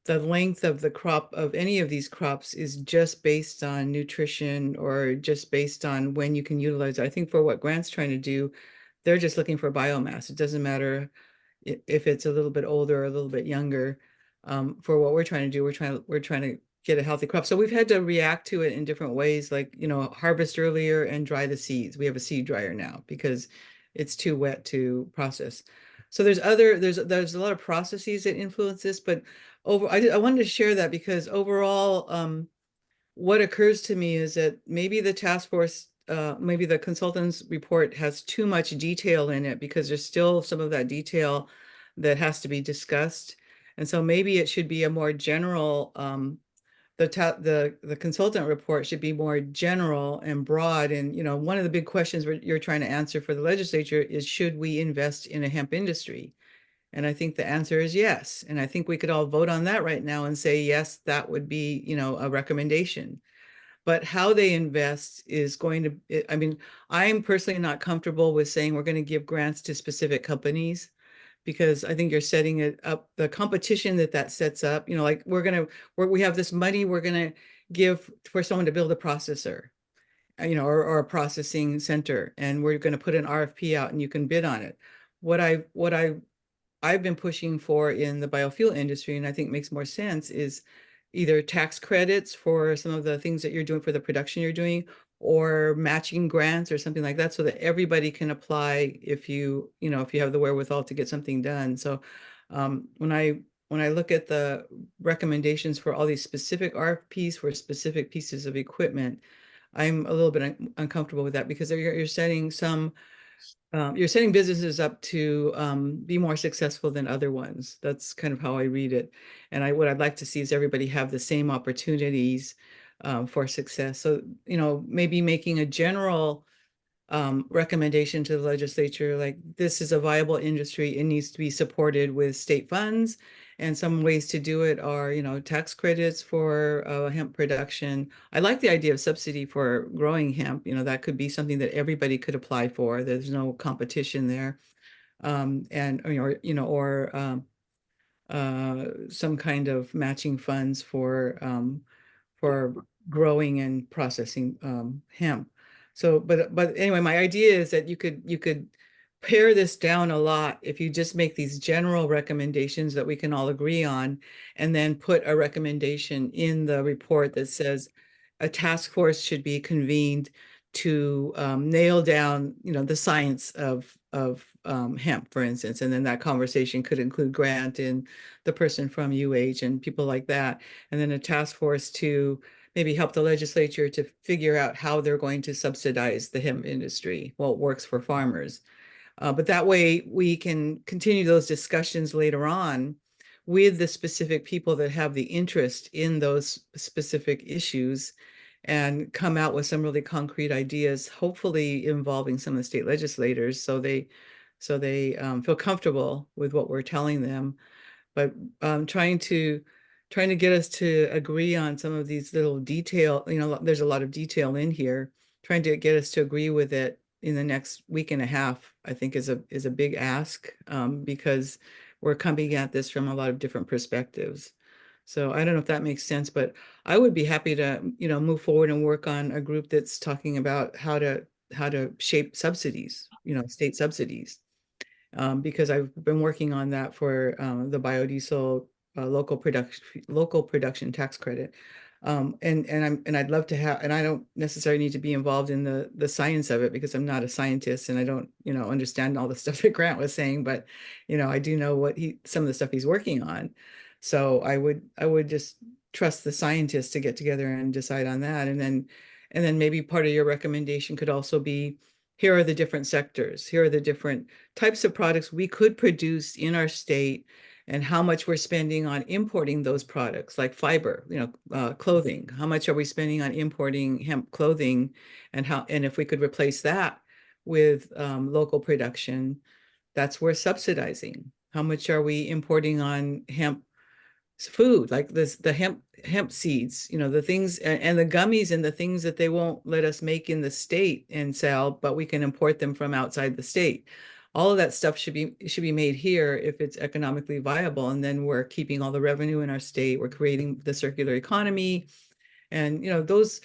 the length of the crop of any of these crops is just based on nutrition or just based on when you can utilize it. I think for what Grant's trying to do, they're just looking for biomass. It doesn't matter if it's a little bit older or a little bit younger. For what we're trying to do, we're trying to get a healthy crop. So we've had to react to it in different ways, like, you know, harvest earlier and dry the seeds. We have a seed dryer now because it's too wet to process. So there's a lot of processes that influence this, but I wanted to share that because overall, what occurs to me is that maybe the task force, maybe the consultant's report has too much detail in it because there's still some of that detail that has to be discussed. And so maybe it should be a more general, the consultant report should be more general and broad. And, you know, one of the big questions you're trying to answer for the legislature is, should we invest in a hemp industry? And I think the answer is yes. And I think we could all vote on that right now and say, yes, that would be, you know, a recommendation. But how they invest is going to, I mean, I'm personally not comfortable with saying we're going to give grants to specific companies because I think you're setting it up, the competition that sets up, you know, like we have this money we're going to give for someone to build a processor, you know, or a processing center, and we're going to put an RFP out and you can bid on it. What I've been pushing for in the biofuel industry, and I think makes more sense, is either tax credits for some of the things that you're doing for the production you're doing, or matching grants or something like that, so that everybody can apply if you have the wherewithal to get something done. So When I look at the recommendations for all these specific RFPs for specific pieces of equipment, I'm a little bit uncomfortable with that because you're setting you're setting businesses up to be more successful than other ones. That's kind of how I read it. And what I'd like to see is everybody have the same opportunities for success. So, maybe making a general recommendation to the legislature, like this is a viable industry, it needs to be supported with state funds. And some ways to do it are, tax credits for hemp production. I like the idea of subsidy for growing hemp. That could be something that everybody could apply for. There's no competition there. And, some kind of matching funds for growing and processing hemp. So, but anyway, my idea is that you could pare this down a lot if you just make these general recommendations that we can all agree on, and then put a recommendation in the report that says a task force should be convened to nail down, the science of hemp, for instance, and then that conversation could include Grant and the person from UH and people like that, and then a task force to maybe help the legislature to figure out how they're going to subsidize the hemp industry. Well, it works for farmers. But that way we can continue those discussions later on with the specific people that have the interest in those specific issues and come out with some really concrete ideas, hopefully involving some of the state legislators so they feel comfortable with what we're telling them. But trying to get us to agree on some of these little detail, there's a lot of detail in here. Trying to get us to agree with it in the next week and a half, I think is a big ask, because we're coming at this from a lot of different perspectives. So I don't know if that makes sense, but I would be happy to, move forward and work on a group that's talking about how to shape subsidies, state subsidies. Because I've been working on that for the biodiesel local production tax credit. And I'd love to have, and I don't necessarily need to be involved in the science of it because I'm not a scientist and I don't, understand all the stuff that Grant was saying, but, I do know some of the stuff he's working on. So I would just trust the scientists to get together and decide on that. And then maybe part of your recommendation could also be, here are the different sectors, here are the different types of products we could produce in our state and how much we're spending on importing those products, like fiber, clothing. How much are we spending on importing hemp clothing, and if we could replace that with local production, that's worth subsidizing. How much are we importing on hemp food, like the hemp seeds, the things and the gummies and the things that they won't let us make in the state and sell, but we can import them from outside the state. All of that stuff should be made here if it's economically viable, and then we're keeping all the revenue in our state. We're creating the circular economy, and those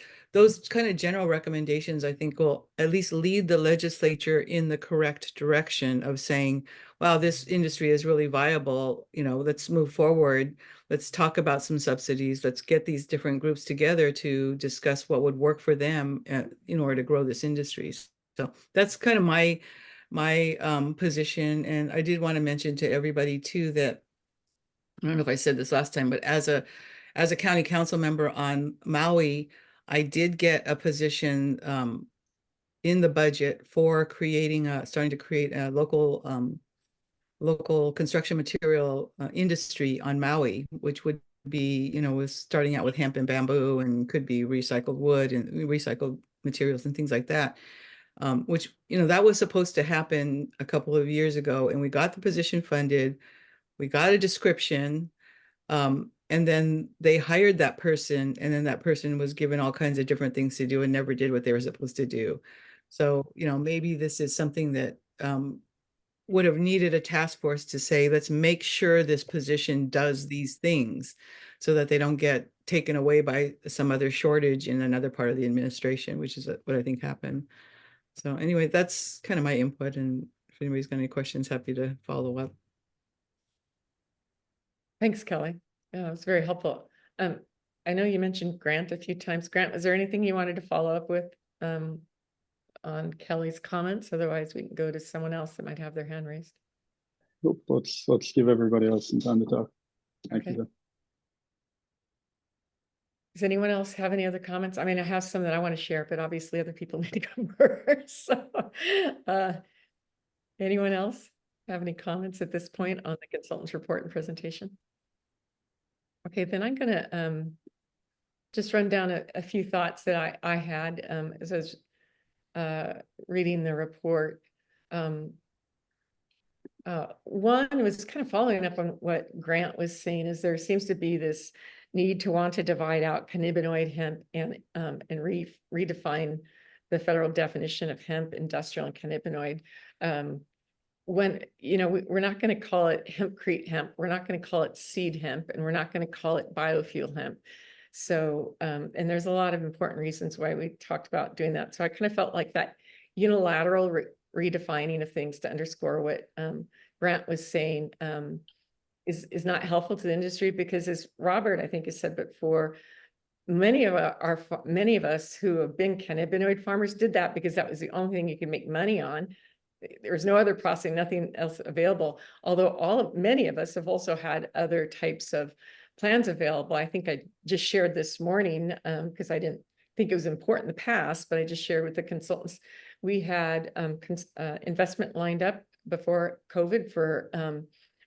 kind of general recommendations, I think, will at least lead the legislature in the correct direction of saying, wow, this industry is really viable. Let's move forward. Let's talk about some subsidies. Let's get these different groups together to discuss what would work for them in order to grow this industry. So that's kind of my position. And I did want to mention to everybody too that, I don't know if I said this last time, but as a county council member on Maui, I did get a position in the budget for starting to create a local construction material industry on Maui, which would be, was starting out with hemp and bamboo and could be recycled wood and recycled materials and things like that. Which, that was supposed to happen a couple of years ago, and we got the position funded. We got a description. And then they hired that person, and then that person was given all kinds of different things to do and never did what they were supposed to do. So, maybe this is something that would have needed a task force to say, let's make sure this position does these things so that they don't get taken away by some other shortage in another part of the administration, which is what I think happened. So anyway, that's kind of my input, and if anybody's got any questions, happy to follow up. Thanks, Kelly. Yeah, it was very helpful. I know you mentioned Grant a few times. Grant, was there anything you wanted to follow up with on Kelly's comments? Otherwise, we can go to someone else that might have their hand raised. let's give everybody else some time to talk. Thank Okay. you. Does anyone else have any other comments? I mean, I have some that I want to share, but obviously other people need to go first. So, anyone else have any comments at this point on the consultant's report and presentation? Okay, then I'm gonna just run down a few thoughts that I had as I was reading the report. One was kind of following up on what Grant was saying, is there seems to be this need to want to divide out cannabinoid hemp and redefine the federal definition of hemp, industrial and cannabinoid. When, you know, we're not going to call it hempcrete hemp, we're not going to call it seed hemp, and we're not going to call it biofuel hemp. So, and there's a lot of important reasons why we talked about doing that. So I kind of felt like that unilateral redefining of things to underscore what Grant was saying is not helpful to the industry, because as Robert, I think, has said before, many of us who have been cannabinoid farmers did that because that was the only thing you could make money on. There was no other processing, nothing else available. Although many of us have also had other types of plans available. I think I just shared this morning because I didn't think it was important in the past, but I just shared with the consultants. We had investment lined up before COVID for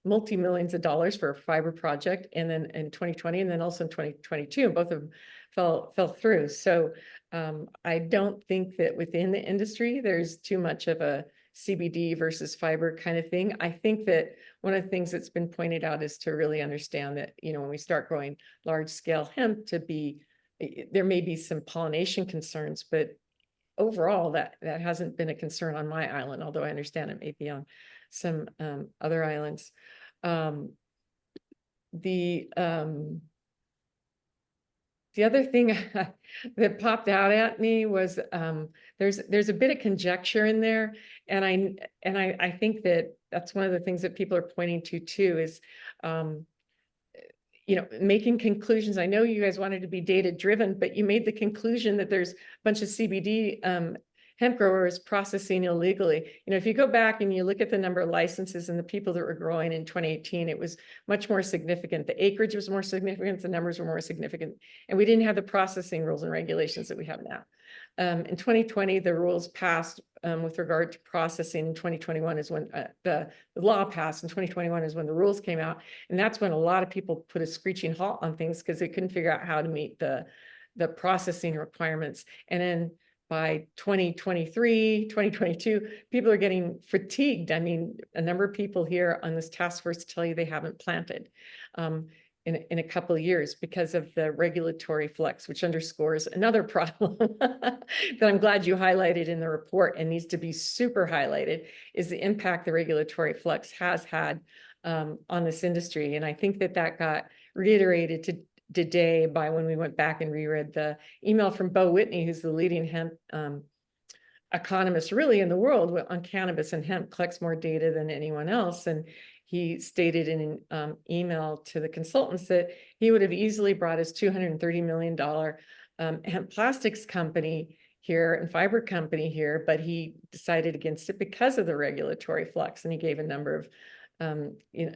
multi-millions of dollars for a fiber project, and then in 2020, and then also in 2022, both of them fell through. So I don't think that within the industry there's too much of a CBD versus fiber kind of thing. I think that one of the things that's been pointed out is to really understand that, you know, when we start growing large scale hemp, there may be some pollination concerns, but overall that hasn't been a concern on my island, although I understand it may be on some other islands. The other thing that popped out at me was there's a bit of conjecture in there, and I think that that's one of the things that people are pointing to too, is you know, making conclusions. I know you guys wanted to be data driven, but you made the conclusion that there's a bunch of CBD hemp growers processing illegally. You know, if you go back and you look at the number of licenses and the people that were growing in 2018, it was much more significant. The acreage was more significant, the numbers were more significant, and we didn't have the processing rules and regulations that we have now. In 2020, the rules passed with regard to processing. In 2021 is when the law passed. In 2021 is when the rules came out. And that's when a lot of people put a screeching halt on things because they couldn't figure out how to meet the processing requirements. And then by 2023, 2022, people are getting fatigued. I mean, a number of people here on this task force tell you they haven't planted in a couple of years because of the regulatory flux, which underscores another problem that I'm glad you highlighted in the report and needs to be super highlighted, is the impact the regulatory flux has had on this industry. And I think that got reiterated today by when we went back and reread the email from Bo Whitney, who's the leading hemp economist really in the world on cannabis, and hemp collects more data than anyone else. And he stated in an email to the consultants that he would have easily brought his $230 million hemp plastics company here and fiber company here, but he decided against it because of the regulatory flux. And he gave a number of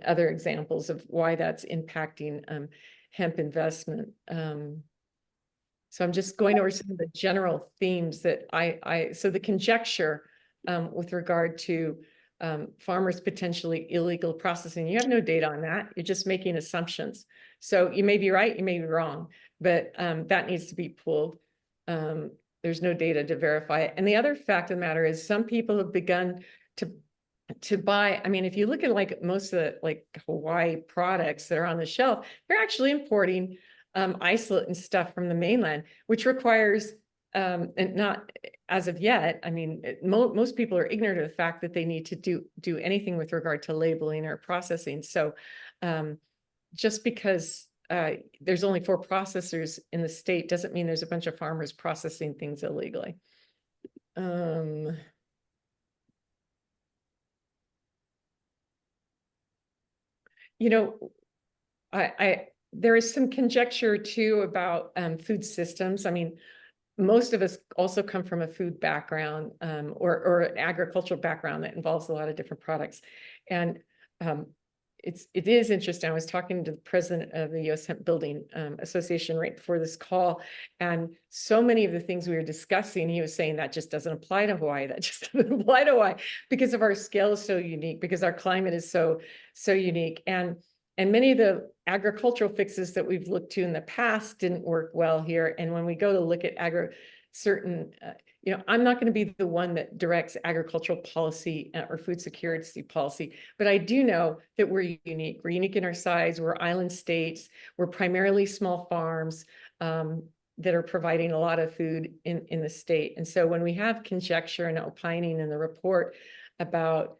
other examples of why that's impacting hemp investment. So I'm just going over some of the general themes that so the conjecture with regard to farmers potentially illegal processing, you have no data on that. You're just making assumptions. So you may be right, you may be wrong, but that needs to be pulled. There's no data to verify it. And the other fact of the matter is some people have begun to buy. I mean, if you look at like most of the like Hawaii products that are on the shelf, they're actually importing isolate and stuff from the mainland, which requires and not as of yet. I mean, most people are ignorant of the fact that they need to do anything with regard to labeling or processing. So just because there's only 4 processors in the state doesn't mean there's a bunch of farmers processing things illegally. You know, there is some conjecture too about food systems. I mean, most of us also come from a food background or an agricultural background that involves a lot of different products. And it is interesting. I was talking to the president of the US Hemp Building Association right before this call, and so many of the things we were discussing, he was saying that just doesn't apply to Hawaii. That just doesn't apply to Hawaii because of our scale is so unique, because our climate is so unique, and many of the agricultural fixes that we've looked to in the past didn't work well here. And when we go to look at certain, I'm not going to be the one that directs agricultural policy or food security policy, but I do know that we're unique. We're unique in our size. We're island states. We're primarily small farms that are providing a lot of food in the state. And so when we have conjecture and opining in the report about,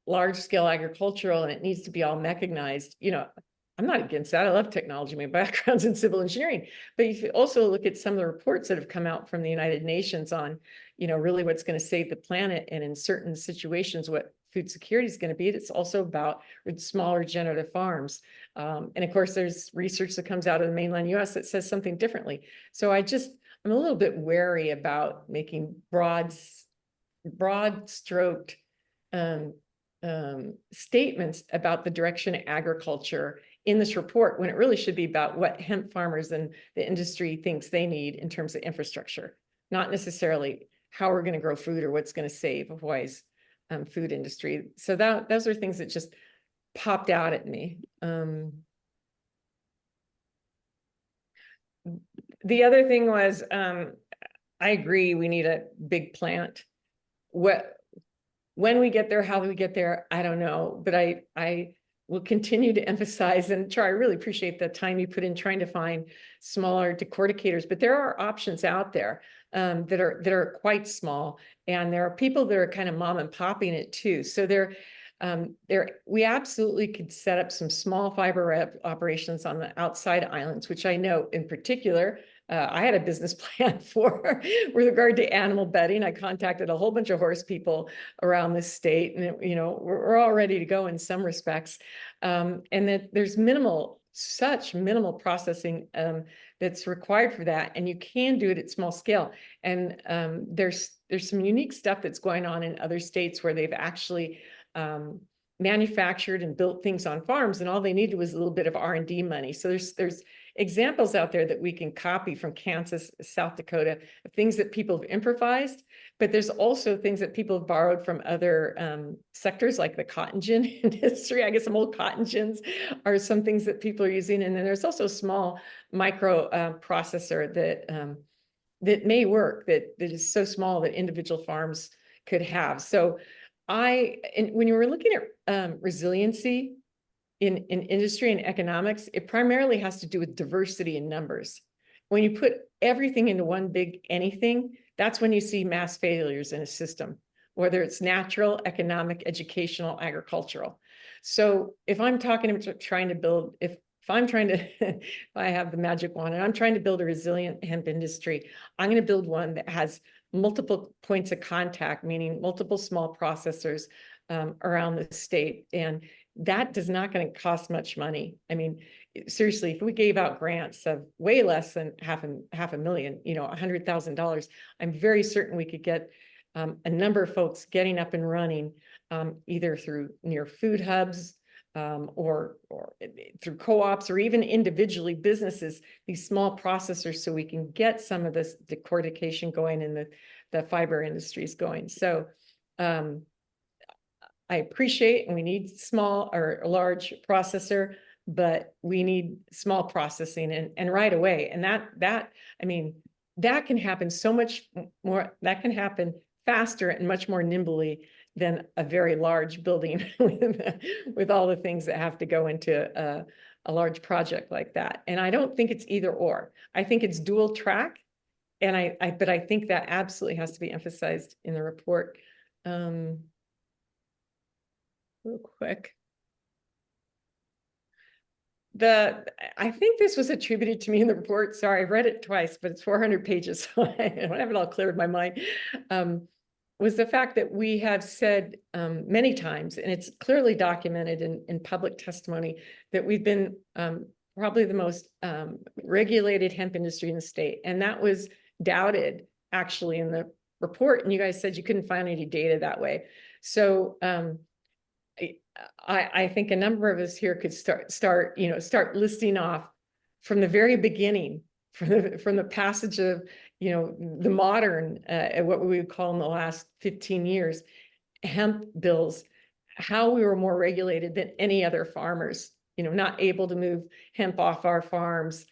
large scale agricultural and it needs to be all mechanized, I'm not against that. I love technology. My background's in civil engineering. But if you also look at some of the reports that have come out from the United Nations on, really what's going to save the planet, and in certain situations, what food security is going to be, it's also about small regenerative farms. And of course, there's research that comes out of the mainland US that says something differently. So I'm a little bit wary about making broad stroked statements about the direction of agriculture in this report, when it really should be about what hemp farmers and the industry thinks they need in terms of infrastructure, not necessarily how we're going to grow food or what's going to save Hawaii's food industry. So those are things that just popped out at me. The other thing was, I agree, we need a big plant. When we get there, how do we get there? I don't know, but I will continue to emphasize, and Char, I really appreciate the time you put in trying to find smaller decorticators, but there are options out there that are quite small, and there are people that are kind of mom and popping it too. So we absolutely could set up some small fiber operations on the outside islands, which I know in particular, I had a business plan for with regard to animal bedding. I contacted a whole bunch of horse people around the state, and we're all ready to go in some respects. And that there's such minimal processing that's required for that, and you can do it at small scale. And there's some unique stuff that's going on in other states where they've actually manufactured and built things on farms, and all they needed was a little bit of R&D money. So there's examples out there that we can copy from Kansas, South Dakota, of things that people have improvised, but there's also things that people have borrowed from other sectors, like the cotton gin industry. I guess some old cotton gins are some things that people are using. And then there's also a small micro processor that may work, that is so small that individual farms could have. So when you were looking at resiliency in industry and economics, it primarily has to do with diversity in numbers. When you put everything into one big anything, that's when you see mass failures in a system, whether it's natural, economic, educational, agricultural. So if I'm trying to build, if I have the magic wand and I'm trying to build a resilient hemp industry, I'm going to build one that has multiple points of contact, meaning multiple small processors around the state. And that does not going to cost much money. I mean, seriously, if we gave out grants of way less than half a million, $100,000, I'm very certain we could get a number of folks getting up and running, either through near food hubs or through co-ops, or even individually businesses, these small processors, so we can get some of this decortication going and the fiber industries going. So I appreciate, and we need small or large processor, but we need small processing and right away. And that can happen so much more, that can happen faster and much more nimbly than a very large building with all the things that have to go into a large project like that. And I don't think it's either or. I think it's dual track. And but I think that absolutely has to be emphasized in the report. Real quick. I think this was attributed to me in the report. Sorry, I read it twice, but it's 400 pages, so I don't have it all clear in my mind. Was the fact that we have said many times, and it's clearly documented in public testimony, that we've been probably the most regulated hemp industry in the state. And that was doubted actually in the report. And you guys said you couldn't find any data that way. So I think a number of us here could start listing off from the very beginning, from the passage of, the modern, what we would call in the last 15 years, hemp bills, how we were more regulated than any other farmers, not able to move hemp off our farms,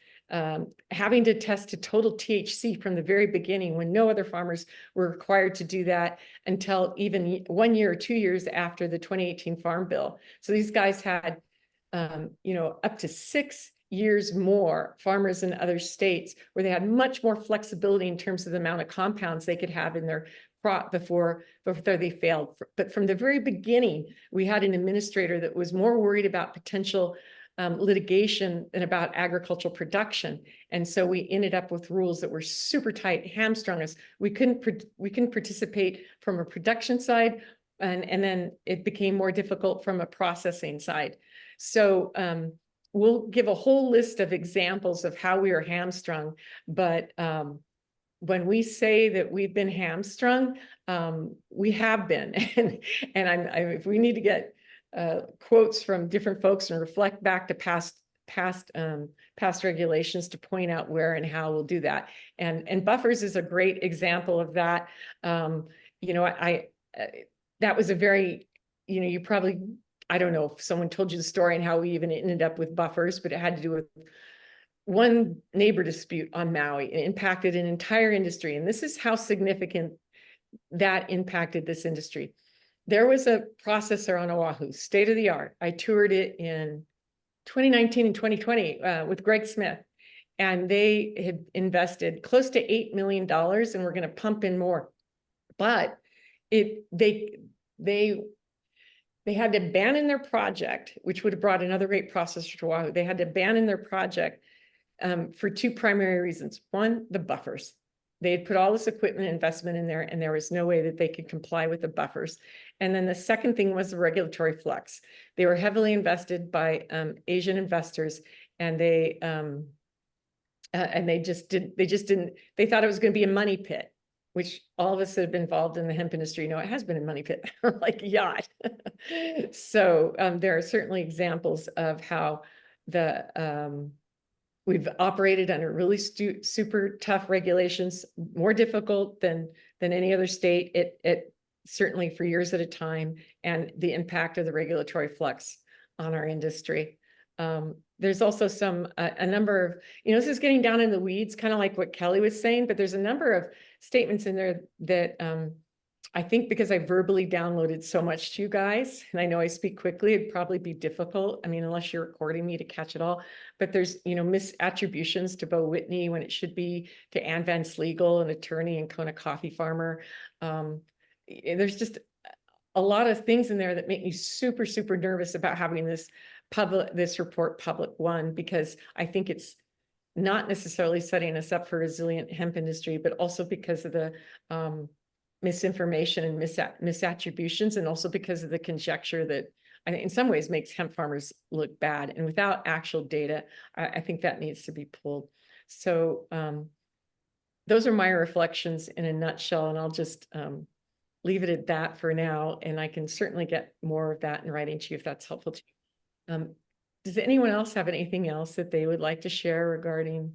having to test to total THC from the very beginning when no other farmers were required to do that until even 1 year or 2 years after the 2018 Farm Bill. So these guys had, up to 6 years more, farmers in other states, where they had much more flexibility in terms of the amount of compounds they could have in their crop before they failed. But from the very beginning, we had an administrator that was more worried about potential litigation than about agricultural production. And so we ended up with rules that were super tight, hamstrung us. We couldn't participate from a production side, and then it became more difficult from a processing side. So we'll give a whole list of examples of how we are hamstrung, but when we say that we've been hamstrung, we have been. And if we need to get quotes from different folks and reflect back to past regulations to point out where and how we'll do that. And buffers is a great example of that. That was a very, you probably, I don't know if someone told you the story and how we even ended up with buffers, but it had to do with one neighbor dispute on Maui. It impacted an entire industry. And this is how significant that impacted this industry. There was a processor on Oahu, state of the art. I toured it in 2019 and 2020 with Greg Smith, and they had invested close to $8 million and we're going to pump in more. But they had to abandon their project, which would have brought another great processor to Oahu. They had to abandon their project for two primary reasons. One, the buffers. They had put all this equipment investment in there, and there was no way that they could comply with the buffers. And then the second thing was the regulatory flux. They were heavily invested by Asian investors, and they just didn't. They thought it was going to be a money pit, which all of us that have been involved in the hemp industry know it has been a money pit, like a yacht. So there are certainly examples of how we've operated under really super tough regulations, more difficult than any other state. It certainly for years at a time, and the impact of the regulatory flux on our industry. There's also a number of, this is getting down in the weeds, kind of like what Kelly was saying, but there's a number of statements in there that I think because I verbally downloaded so much to you guys, and I know I speak quickly, it'd probably be difficult. I mean, unless you're recording me to catch it all, but there's, misattributions to Bo Whitney when it should be to Ann Van Slegel, an attorney and Kona coffee farmer. There's just a lot of things in there that make me super, super nervous about having this report public one, because I think it's not necessarily setting us up for a resilient hemp industry, but also because of the misinformation and misattributions, and also because of the conjecture that I think in some ways makes hemp farmers look bad. And without actual data, I think that needs to be pulled. So those are my reflections in a nutshell, and I'll just leave it at that for now. And I can certainly get more of that in writing to you if that's helpful to you. Does anyone else have anything else that they would like to share regarding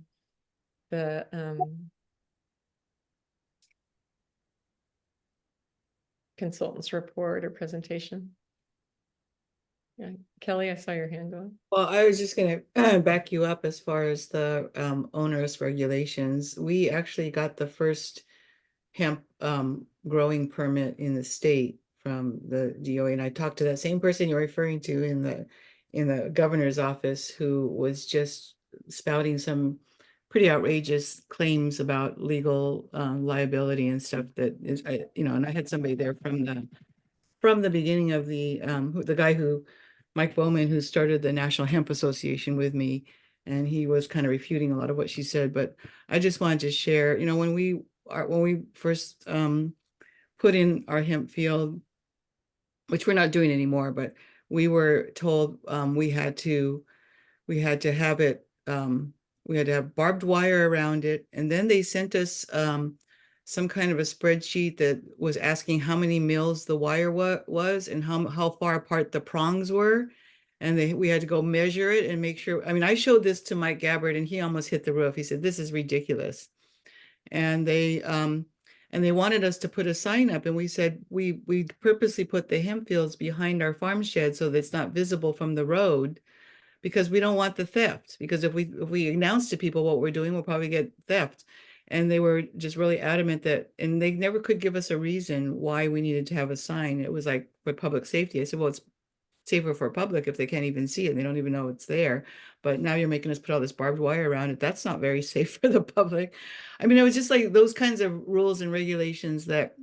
the consultant's report or presentation? Yeah, Kelly, I saw your hand going. Well, I was just going to back you up as far as the onerous regulations. We actually got the first hemp growing permit in the state from the DOE, and I talked to that same person you're referring to in the governor's office, who was just spouting some pretty outrageous claims about legal liability and stuff that is, and I had somebody there from the beginning of the guy Mike Bowman, who started the National Hemp Association with me, and he was kind of refuting a lot of what she said. But I just wanted to share, when we first put in our hemp field, which we're not doing anymore, but we were told we had to have it, we had to have barbed wire around it. And then they sent us some kind of a spreadsheet that was asking how many mils the wire was and how far apart the prongs were. And we had to go measure it and make sure. I mean, I showed this to Mike Gabbard and he almost hit the roof. He said, "This is ridiculous." And they wanted us to put a sign up, and we said we purposely put the hemp fields behind our farm shed so that it's not visible from the road, because we don't want the theft. Because if we announce to people what we're doing, we'll probably get theft. And they were just really adamant that, and they never could give us a reason why we needed to have a sign. It was like for public safety. I said, well, it's safer for public if they can't even see it. They don't even know it's there. But now you're making us put all this barbed wire around it. That's not very safe for the public. I mean, it was just like those kinds of rules and regulations that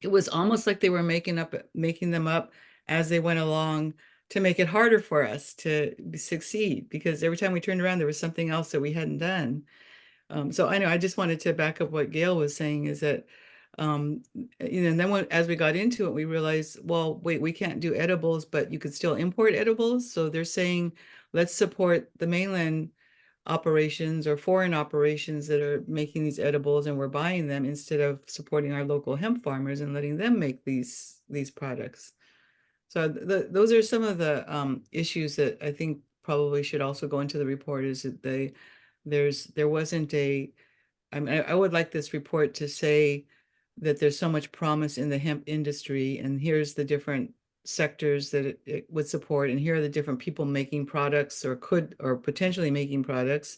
it was almost like they were making them up as they went along to make it harder for us to succeed, because every time we turned around, there was something else that we hadn't done. So I know I just wanted to back up what Gail was saying, is that, and then as we got into it, we realized, well, wait, we can't do edibles, but you could still import edibles. So they're saying, let's support the mainland operations or foreign operations that are making these edibles, and we're buying them instead of supporting our local hemp farmers and letting them make these products. So those are some of the issues that I think probably should also go into the report, is that there wasn't I mean, I would like this report to say that there's so much promise in the hemp industry, and here's the different sectors that it would support, and here are the different people making products or potentially making products.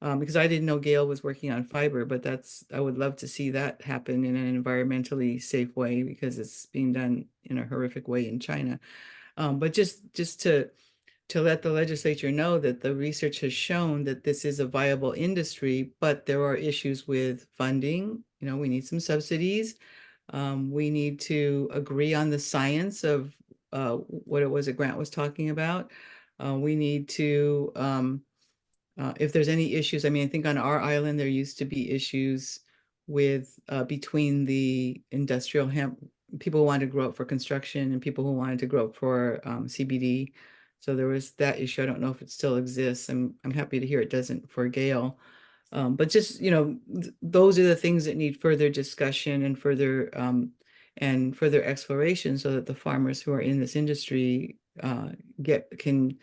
Because I didn't know Gail was working on fiber, but I would love to see that happen in an environmentally safe way, because it's being done in a horrific way in China. But just to let the legislature know that the research has shown that this is a viable industry, but there are issues with funding. We need some subsidies. We need to agree on the science of what it was that Grant was talking about. We need to, if there's any issues, I mean, I think on our island, there used to be issues with between the industrial hemp, people who wanted to grow up for construction and people who wanted to grow up for CBD. So there was that issue. I don't know if it still exists. I'm happy to hear it doesn't for Gail. But just, those are the things that need further discussion and further exploration, so that the farmers who are in this industry can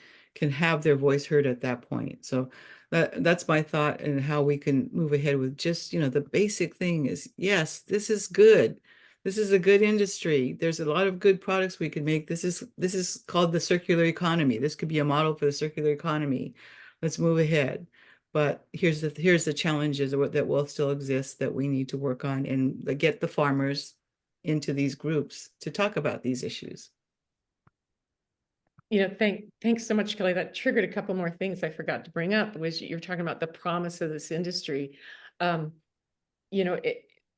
have their voice heard at that point. So that's my thought, and how we can move ahead with just, the basic thing is, yes, this is good. This is a good industry. There's a lot of good products we can make. This is called the circular economy. This could be a model for the circular economy. Let's move ahead. But here's the challenges that will still exist that we need to work on, and get the farmers into these groups to talk about these issues. Thanks so much, Kelly. That triggered a couple more things I forgot to bring up, was you're talking about the promise of this industry. The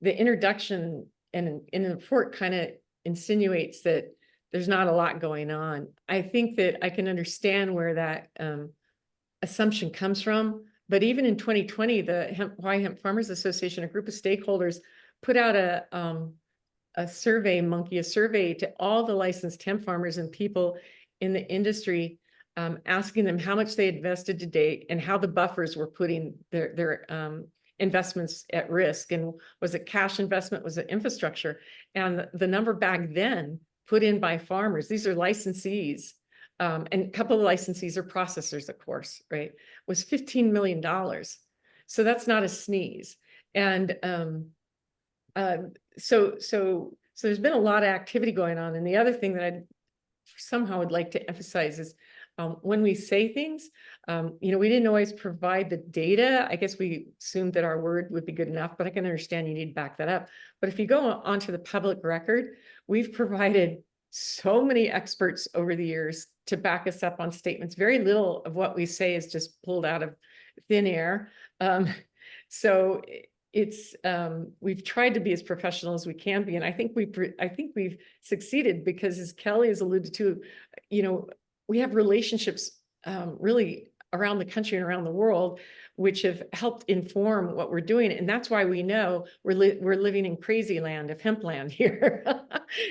introduction and in the report kind of insinuates that there's not a lot going on. I think that I can understand where that assumption comes from. But even in 2020, the Hawaii Hemp Farmers Association, a group of stakeholders, put out a survey to all the licensed hemp farmers and people in the industry, asking them how much they invested to date and how the buffers were putting their investments at risk. And was it cash investment? Was it infrastructure? And the number back then put in by farmers, these are licensees, and a couple of licensees are processors, of course, right, was $15 million. So that's not a sneeze. And so there's been a lot of activity going on. And the other thing that I somehow would like to emphasize is, when we say things, we didn't always provide the data. I guess we assumed that our word would be good enough, but I can understand you need to back that up. But if you go onto the public record, we've provided so many experts over the years to back us up on statements. Very little of what we say is just pulled out of thin air. So it's we've tried to be as professional as we can be, and I think we've succeeded, because, as Kelly has alluded to, we have relationships really around the country and around the world, which have helped inform what we're doing. And that's why we know we're living in crazy land of hemp land here.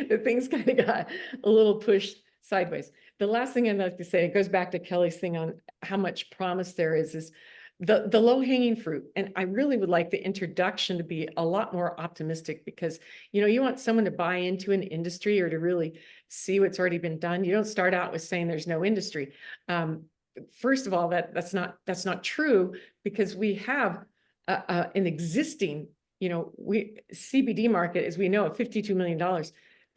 The things kind of got a little pushed sideways. The last thing I'd like to say, it goes back to Kelly's thing on how much promise there is the low hanging fruit. And I really would like the introduction to be a lot more optimistic because, you know, you want someone to buy into an industry or to really see what's already been done. You don't start out with saying there's no industry. First of all, that's not true because we have an existing, you know, CBD market, as we know, of $52 million.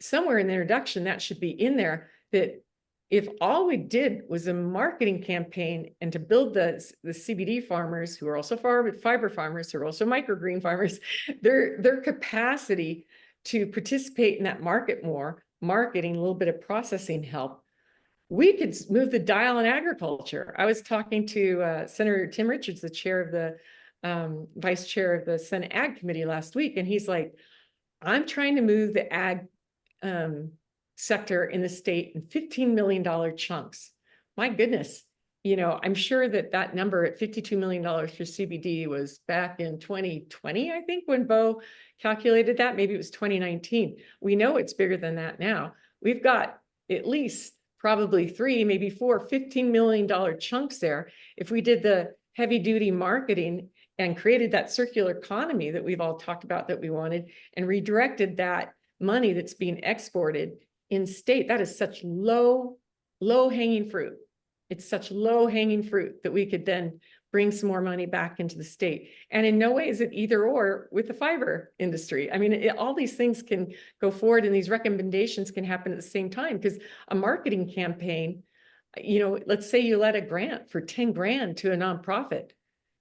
Somewhere in the introduction, that should be in there, that if all we did was a marketing campaign and to build the CBD farmers who are also fiber farmers, who are also microgreen farmers, their capacity to participate in that market more, marketing, a little bit of processing help, we could move the dial in agriculture. I was talking to Senator Tim Richards, the chair of the vice chair of the Senate Ag Committee last week, and he's like, I'm trying to move the ag sector in the state in $15 million chunks. My goodness, you know, I'm sure that number at $52 million for CBD was back in 2020, I think, when Bo calculated that. Maybe it was 2019. We know it's bigger than that now. We've got at least probably 3, maybe 4, $15 million chunks there. If we did the heavy duty marketing and created that circular economy that we've all talked about that we wanted and redirected that money that's being exported in state, that is such low hanging fruit. It's such low hanging fruit that we could then bring some more money back into the state. And in no way is it either or with the fiber industry. I mean, all these things can go forward and these recommendations can happen at the same time, because a marketing campaign, you know, let's say you let a grant for 10 grand to a nonprofit,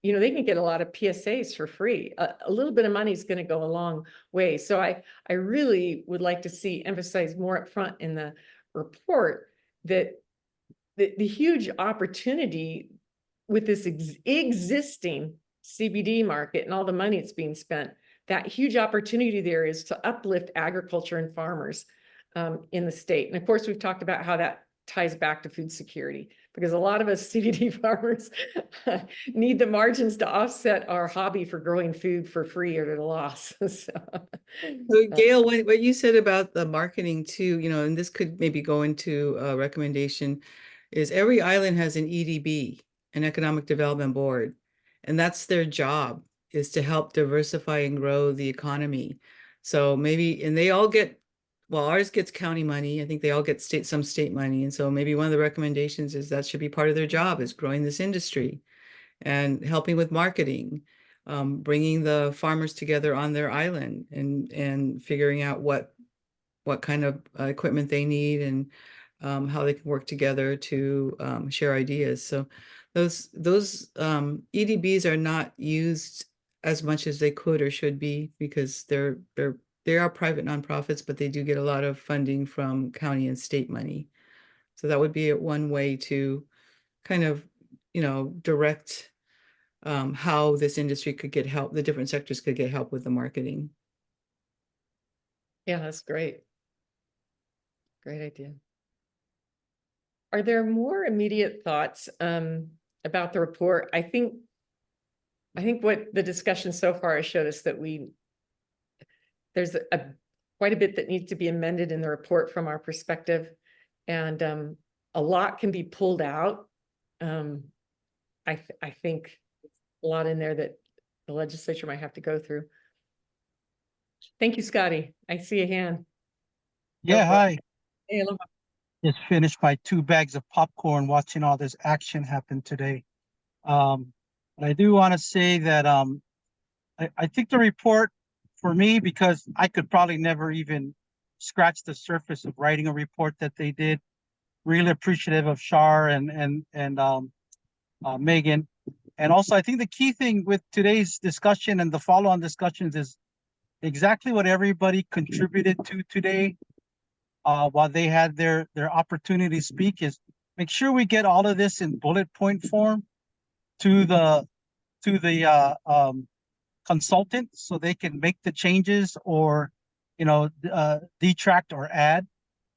you know, they can get a lot of PSAs for free. A little bit of money is going to go a long way. So I really would like to see emphasized more up front in the report that the huge opportunity with this existing CBD market and all the money it's being spent, that huge opportunity there is to uplift agriculture and farmers in the state. And of course, we've talked about how that ties back to food security, because a lot of us CBD farmers need the margins to offset our hobby for growing food for free or at a loss. So Gail, what you said about the marketing too, you know, and this could maybe go into a recommendation, is every island has an EDB, an Economic Development Board, and that's their job, is to help diversify and grow the economy. So maybe, and they all get, well, ours gets county money. I think they all get some state money. And so maybe one of the recommendations is that should be part of their job, is growing this industry and helping with marketing, bringing the farmers together on their island and figuring out what kind of equipment they need and how they can work together to share ideas. So those EDBs are not used as much as they could or should be, because they are private nonprofits, but they do get a lot of funding from county and state money. So that would be one way to kind of, you know, direct how this industry could get help, the different sectors could get help with the marketing. yeah, that's great. Great idea. Are there more immediate thoughts about the report? I think what the discussion so far has showed us that there's quite a bit that needs to be amended in the report from our perspective, and a lot can be pulled out. I think a lot in there that the legislature might have to go through. Thank you, Scotty. I see a hand. Yeah, hi. Hey, aloha. Just finished my 2 bags of popcorn watching all this action happen today. And I do want to say that I think the report, for me, because I could probably never even scratch the surface of writing a report that they did. Really appreciative of Shar and Megan. And also, I think the key thing with today's discussion and the follow-on discussions is exactly what everybody contributed to today while they had their opportunity to speak, is make sure we get all of this in bullet point form to the consultant, so they can make the changes or, you know, detract or add,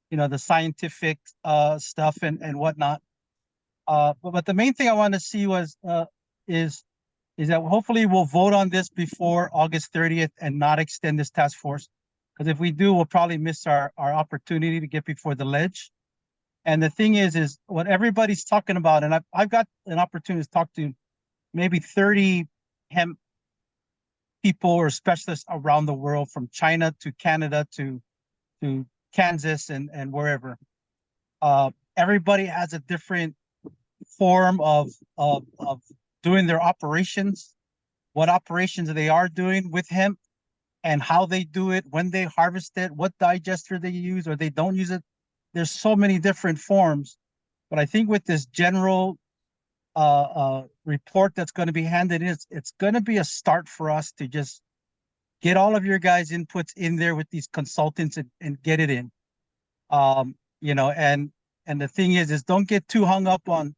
you know, the scientific stuff and whatnot. But the main thing I want to see is that hopefully we'll vote on this before August 30th and not extend this task force. Because if we do, we'll probably miss our opportunity to get before the ledge. And the thing is what everybody's talking about, and I've got an opportunity to talk to, you maybe 30 hemp people or specialists around the world, from China to Canada to Kansas and wherever. Everybody has a different form of doing their operations, what operations they are doing with hemp, and how they do it, when they harvest it, what digester they use or they don't use it. There's so many different forms, but I think with this general report that's going to be handed in, it's going to be a start for us to just get all of your guys' inputs in there with these consultants and get it in. You know, and the thing is don't get too hung up on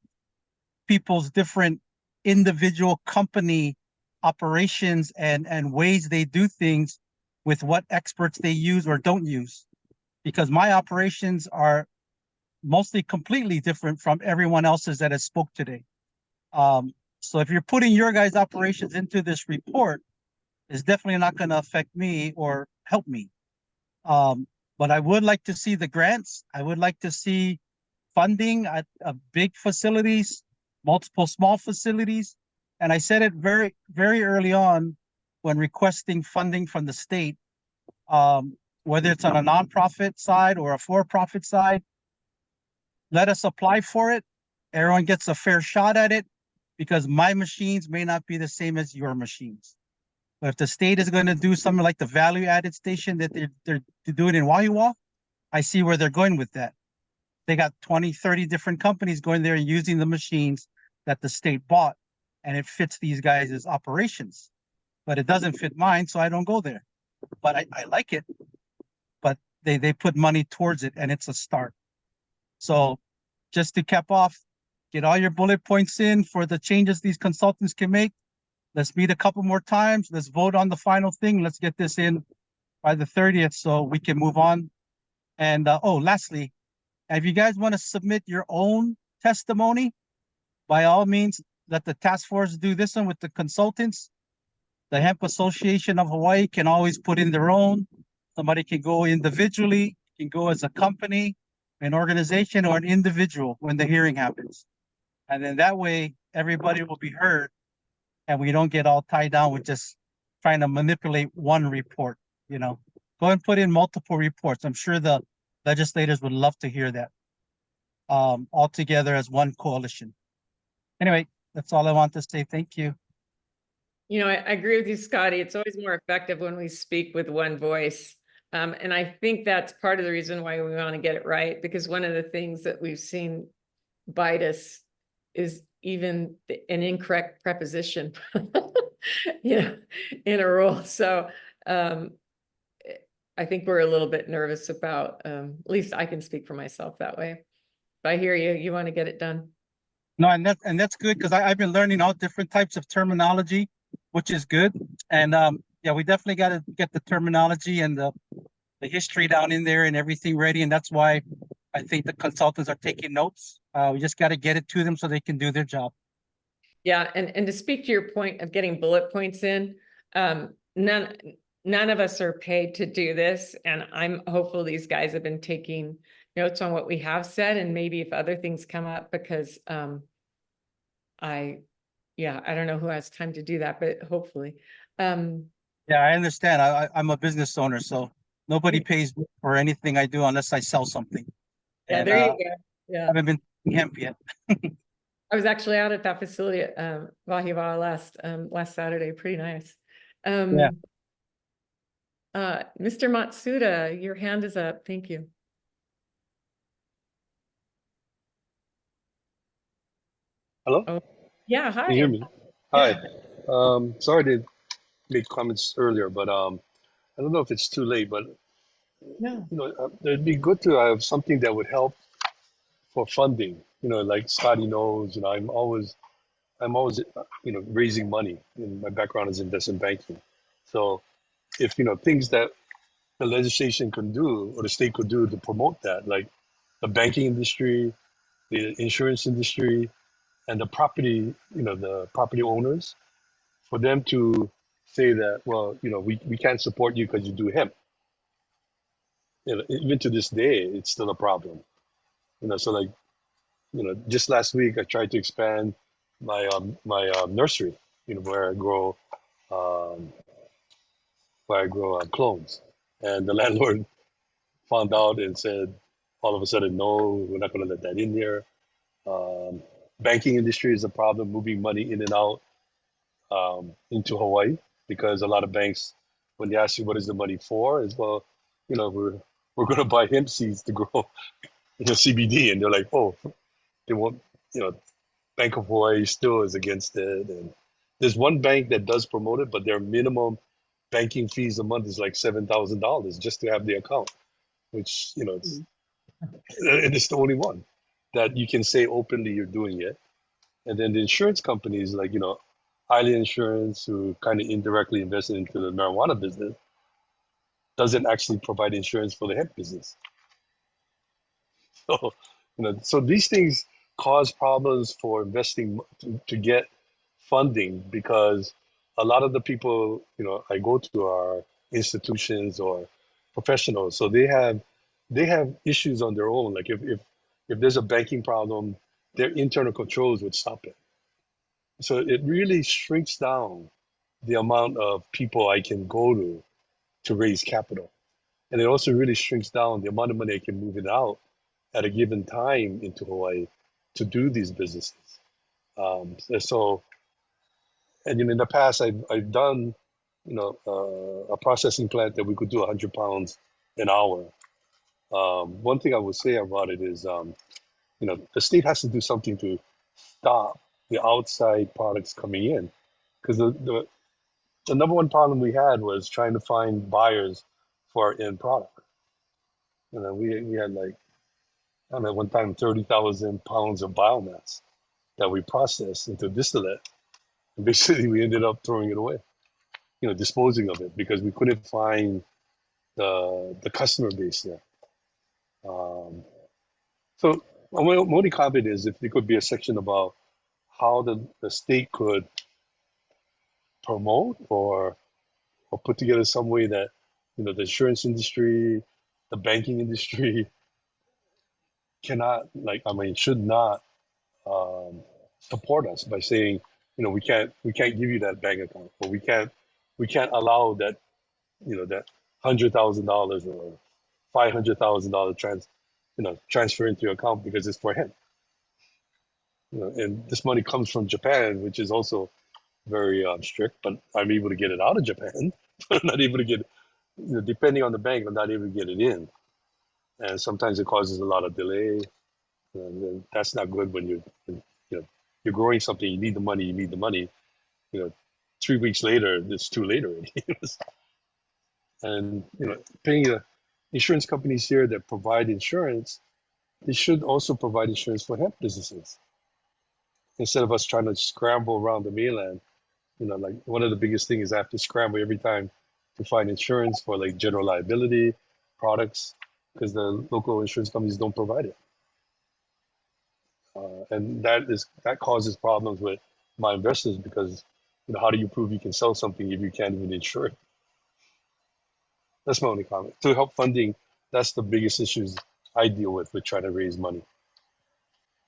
people's different individual company operations and ways they do things with what experts they use or don't use, because my operations are mostly completely different from everyone else's that has spoke today. So if you're putting your guys' operations into this report, it's definitely not going to affect me or help me. But I would like to see the grants. I would like to see funding at big facilities, multiple small facilities. And I said it very, very early on when requesting funding from the state, whether it's on a nonprofit side or a for-profit side, let us apply for it. Everyone gets a fair shot at it, because my machines may not be the same as your machines. But if the state is going to do something like the value-added station that they're doing in Wahiawa, I see where they're going with that. They got 20, 30 different companies going there and using the machines that the state bought, and it fits these guys' operations. But it doesn't fit mine, so I don't go there. But I like it. But they put money towards it, and it's a start. So just to cap off, get all your bullet points in for the changes these consultants can make. Let's meet a couple more times. Let's vote on the final thing. Let's get this in by the 30th so we can move on. And lastly, if you guys want to submit your own testimony, by all means, let the task force do this one with the consultants. The Hemp Association of Hawaii can always put in their own. Somebody can go individually, can go as a company, an organization, or an individual when the hearing happens. And then that way, everybody will be heard, and we don't get all tied down with just trying to manipulate one report. You know, go and put in multiple reports. I'm sure the legislators would love to hear that, all together as one coalition. Anyway, that's all I want to say. Thank you. You know, I agree with you, Scotty. It's always more effective when we speak with one voice. And I think that's part of the reason why we want to get it right, because one of the things that we've seen bite us is even an incorrect preposition, you know, in a rule. So I think we're a little bit nervous about, at least I can speak for myself that way. But I hear you, you want to get it done. No, and that's good, because I've been learning all different types of terminology, which is good. And yeah, we definitely got to get the terminology and the history down in there and everything ready. And that's why I think the consultants are taking notes. We just got to get it to them so they can do their job. Yeah, and to speak to your point of getting bullet points in, none of us are paid to do this, and I'm hopeful these guys have been taking notes on what we have said, and maybe if other things come up, because I don't know who has time to do that, but hopefully. Yeah, I understand. I'm a business owner, so nobody pays me for anything I do unless I sell something. Yeah, And, there you go. Yeah, I haven't been to hemp yet. I was actually out at that facility at Wahiawa last Saturday. Pretty nice. Yeah. Mr. Matsuda, your hand is up. Thank you. Hello? Oh, yeah, hi. Can you hear me? Hi. Sorry to make comments earlier, but I don't know if it's too late, but No. it'd be good to have something that would help for funding. Like Scotty knows, I'm always raising money, and my background is investment banking. So if things that the legislation can do or the state could do to promote that, like the banking industry, the insurance industry, and the property owners, for them to say that, well, we can't support you because you do hemp. Even to this day, it's still a problem. So like, just last week I tried to expand nursery, where um, I grow clones, and the landlord found out and said, all of a sudden, no, we're not going to let that in here. Banking industry is a problem, moving money in and out into Hawaii, because a lot of banks, when they ask you what is the money for, is, well, we're going to buy hemp seeds to grow CBD, and they're like, oh, they won't, Bank of Hawaii still is against it. And there's one bank that does promote it, but their minimum banking fees a month is like $7,000 just to have the account, which, it's the only one that you can say openly you're doing it. And then the insurance companies like, Island Insurance, who kind of indirectly invested into the marijuana business, doesn't actually provide insurance for the hemp business. So, so these things cause problems for investing to get funding, because a lot of the people, I go to are institutions or professionals. So they have issues on their own. Like if there's a banking problem, their internal controls would stop it. So it really shrinks down the amount of people I can go to raise capital. And it also really shrinks down the amount of money I can move it out at a given time into Hawaii to do these businesses. And in the past, I've done, a processing plant that we could do 100 pounds an hour. One thing I would say about it is, the state has to do something to stop the outside products coming in, because the number one problem we had was trying to find buyers for our end product. We had like, I don't know, one time 30,000 pounds of biomass that we processed into distillate. And basically, we ended up throwing it away, disposing of it, because we couldn't find the customer base there. So my only comment is, if there could be a section about how the state could promote or put together some way that, the insurance industry, the banking industry should not support us by saying, we can't give you that bank account, or we can't allow that, that $100,000 or $500,000 transfer into your account because it's for him. And this money comes from Japan, which is also very strict, but I'm able to get it out of Japan. I'm not able to get, depending on the bank, I'm not able to get it in. And sometimes it causes a lot of delay. And that's not good when you're growing something, you need the money. 3 weeks later, it's too late already. And, paying the insurance companies here that provide insurance, they should also provide insurance for hemp businesses. Instead of us trying to scramble around the mainland, like one of the biggest things is I have to scramble every time to find insurance for like general liability products, because the local insurance companies don't provide it. And that causes problems with my investors, because how do you prove you can sell something if you can't even insure it? That's my only comment. To help funding, that's the biggest issues I deal with trying to raise money.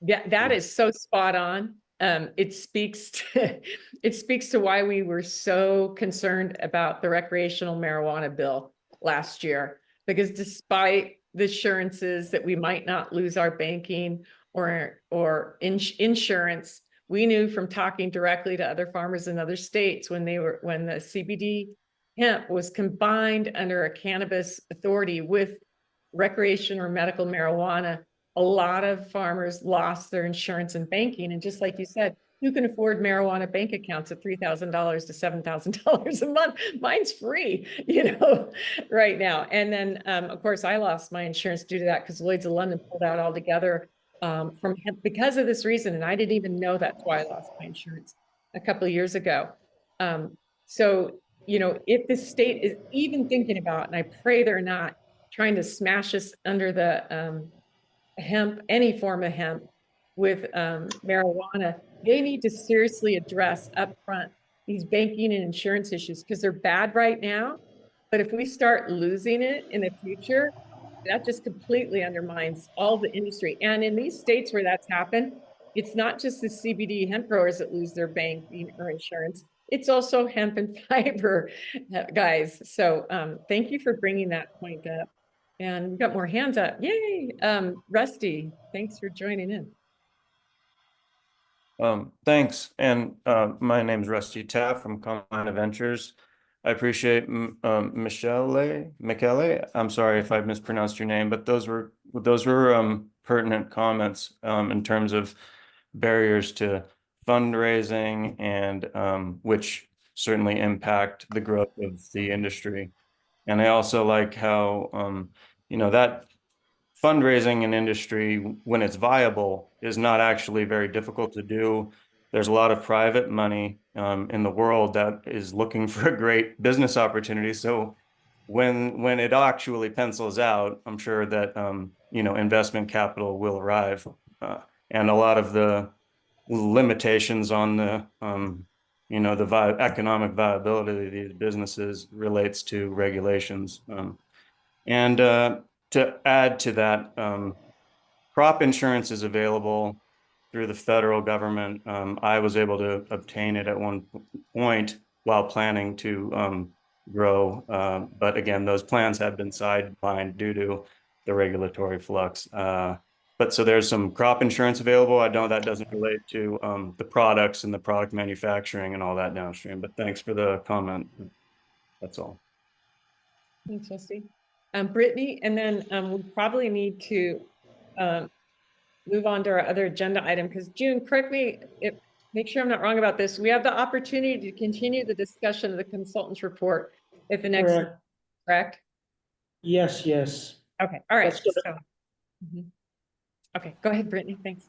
Yeah, that is so spot on. It speaks to why we were so concerned about the recreational marijuana bill last year, because despite the assurances that we might not lose our banking or insurance, we knew from talking directly to other farmers in other states, when the CBD hemp was combined under a cannabis authority with recreation or medical marijuana, a lot of farmers lost their insurance and banking. And just like you said, who can afford marijuana bank accounts at $3,000 to $7,000 a month? Mine's free, right now. And then, of course, I lost my insurance due to that, because Lloyd's of London pulled out altogether from hemp because of this reason. And I didn't even know that's why I lost my insurance a couple of years ago. So, if the state is even thinking about, and I pray they're not, trying to smash us under the hemp, any form of hemp with marijuana, they need to seriously address upfront these banking and insurance issues, because they're bad right now. But if we start losing it in the future, that just completely undermines all the industry. And in these states where that's happened, it's not just the CBD hemp growers that lose their banking or insurance. It's also hemp and fiber guys. So thank you for bringing that point up. And we've got more hands up. Yay. Rusty, thanks for joining in. Thanks. And my name's Rusty Taff from Carolina Ventures. I appreciate Michele. I'm sorry if I mispronounced your name, but those were pertinent comments in terms of barriers to fundraising and which certainly impact the growth of the industry. And I also like how that fundraising in industry, when it's viable, is not actually very difficult to do. There's a lot of private money in the world that is looking for a great business opportunity. So when it actually pencils out, I'm sure that investment capital will arrive, and a lot of the limitations on the economic viability of these businesses relates to regulations. And to add to that, crop insurance is available through the federal government. I was able to obtain it at one point while planning to grow. But again, those plans have been sidelined due to the regulatory flux. But so there's some crop insurance available. I know that doesn't relate to the products and the product manufacturing and all that downstream, but thanks for the comment. That's all. Thanks, Rusty. Brittany, and then we probably need to move on to our other agenda item, because June, correct me, make sure I'm not wrong about this. We have the opportunity to continue the discussion of the consultant's report at the next, correct? Yes, yes. Okay, all right. That's good. So, okay, go ahead, Brittany, thanks.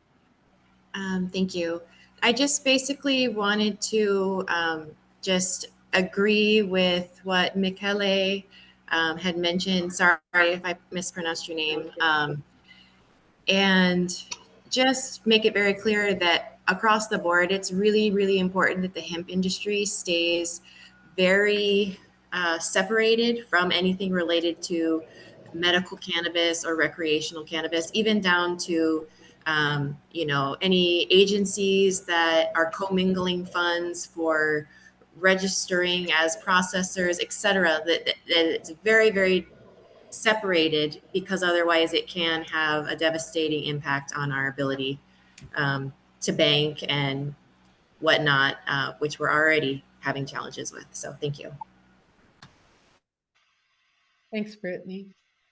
Thank you. I just basically wanted to just agree with what Michele had mentioned. Sorry if I mispronounced your name. And just make it very clear that across the board, it's really, really important that the hemp industry stays very separated from anything related to medical cannabis or recreational cannabis, even down to any agencies that are commingling funds for registering as processors, et cetera, that it's very, very separated, because otherwise it can have a devastating impact on our ability to bank and whatnot, which we're already having challenges with. So thank you. Thanks, Brittany.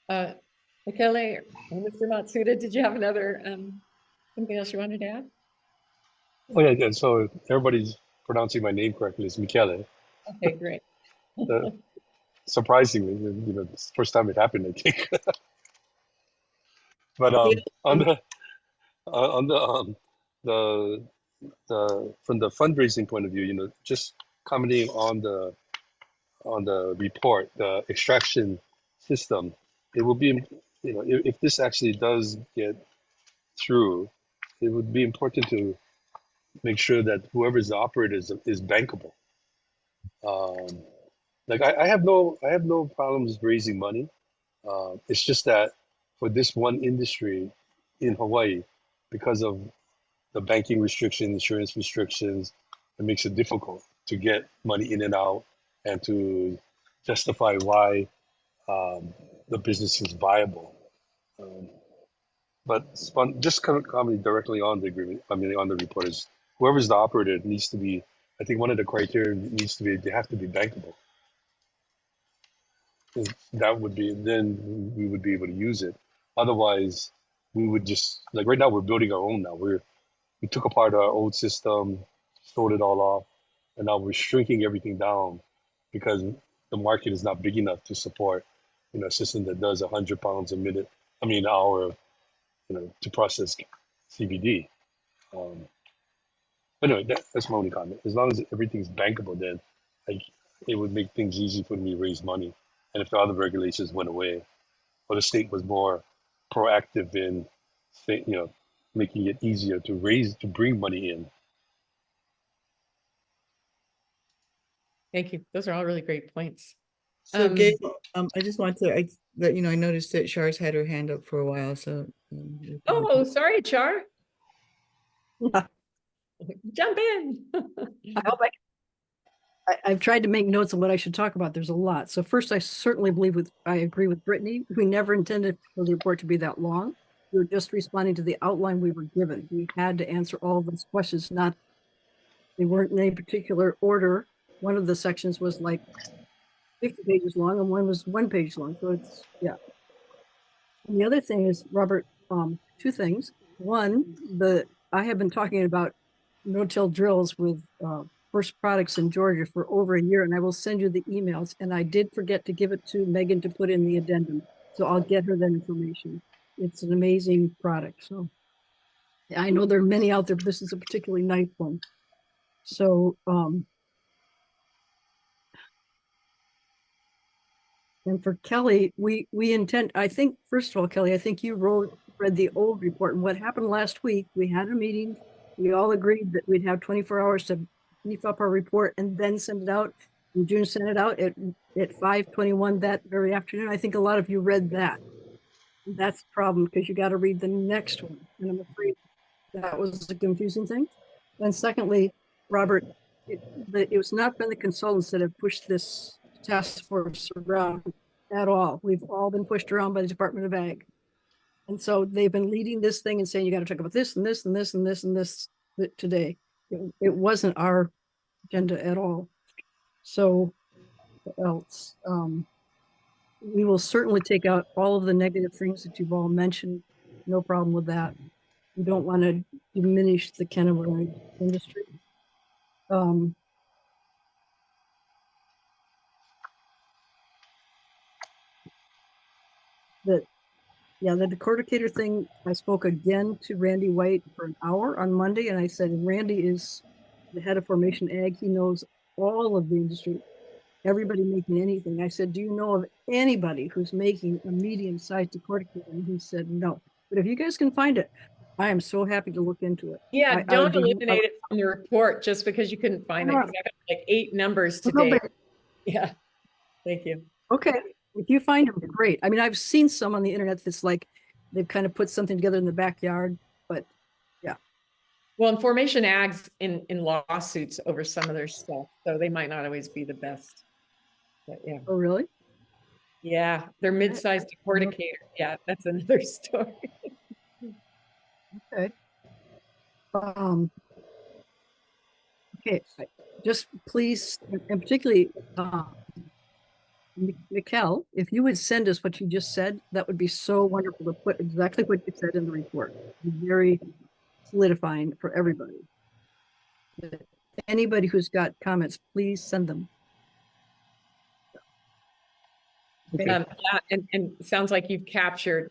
Michele or Mr. Matsuda, did you have another something else you wanted to add? Oh yeah, and so everybody's pronouncing my name correctly. It's Michele. Okay, great. Surprisingly, it's the first time it happened, I think. But on the from the fundraising point of view, just commenting on the report, the extraction system, it will be, if this actually does get through, it would be important to make sure that whoever's the operator is bankable. Like I have no problems raising money. It's just that for this one industry in Hawaii, because of the banking restrictions, insurance restrictions, it makes it difficult to get money in and out and to justify why the business is viable. But just kind of commenting directly on the agreement, on the report, is whoever's the operator needs to be, I think one of the criteria needs to be, they have to be bankable. That would be, then we would be able to use it. Otherwise, we would just, like right now, we're building our own now. We took apart our old system, sold it all off, and now we're shrinking everything down because the market is not big enough to support, a system that does 100 pounds an hour, to process CBD. But anyway, that's my only comment. As long as everything's bankable, then it would make things easy for me to raise money. And if the other regulations went away, or the state was more proactive in, making it easier to bring money in. Thank you. Those are all really great points. So Gail, I just want to let you know, I noticed that Char's had her hand up for a while, so. Oh, sorry, Char. Jump in. I hope I've tried to make notes on what I should talk about. There's a lot. So first, I certainly I agree with Brittany. We never intended for the report to be that long. We were just responding to the outline we were given. We had to answer all of those questions, they weren't in any particular order. One of the sections was like 50 pages long and one was 1 page long. So it's, yeah. And the other thing is, Robert, two things. One, I have been talking about no-till drills with First Products in Georgia for over a year, and I will send you the emails. And I did forget to give it to Megan to put in the addendum, so I'll get her that information. It's an amazing product. So I know there are many out there, but this is a particularly nice one. So and for Kelly, we intend, I think, first of all, Kelly, I think you read the old report, and what happened last week, we had a meeting. We all agreed that we'd have 24 hours to beef up our report and then send it out. And June sent it out at 5:21 that very afternoon. I think a lot of you read that. That's the problem, because you got to read the next one. And I'm afraid that was a confusing thing. And secondly, Robert, it was not been the consultants that have pushed this task force around at all. We've all been pushed around by the Department of Ag. And so they've been leading this thing and saying, you got to talk about this and this and this and this and this today. It wasn't our agenda at all. So what else? We will certainly take out all of the negative things that you've all mentioned. No problem with that. We don't want to diminish the cannabinoid industry. The decorticator thing, I spoke again to Randy White for an hour on Monday, and I said, Randy is the head of Formation Ag. He knows all of the industry, everybody making anything. I said, do you know of anybody who's making a medium-sized decorticator? And he said, no. But if you guys can find it, I am so happy to look into it. Yeah, don't eliminate it from the report just because you couldn't find it. 'Cause I got like 8 numbers today. Yeah, thank you. Okay, if you find them, great. I mean, I've seen some on the internet that's like, they've kind of put something together in the backyard, but yeah. Well, and Formation Ag's in lawsuits over some of their stuff, so they might not always be the best. But yeah. Oh, really? Yeah, they're mid-sized decorticator. Yeah, that's another story. Okay. Okay, just please, and particularly, Mikkel, if you would send us what you just said, that would be so wonderful to put exactly what you said in the report. Very solidifying for everybody. Anybody who's got comments, please send them. Okay. Yeah, and it sounds like you've captured,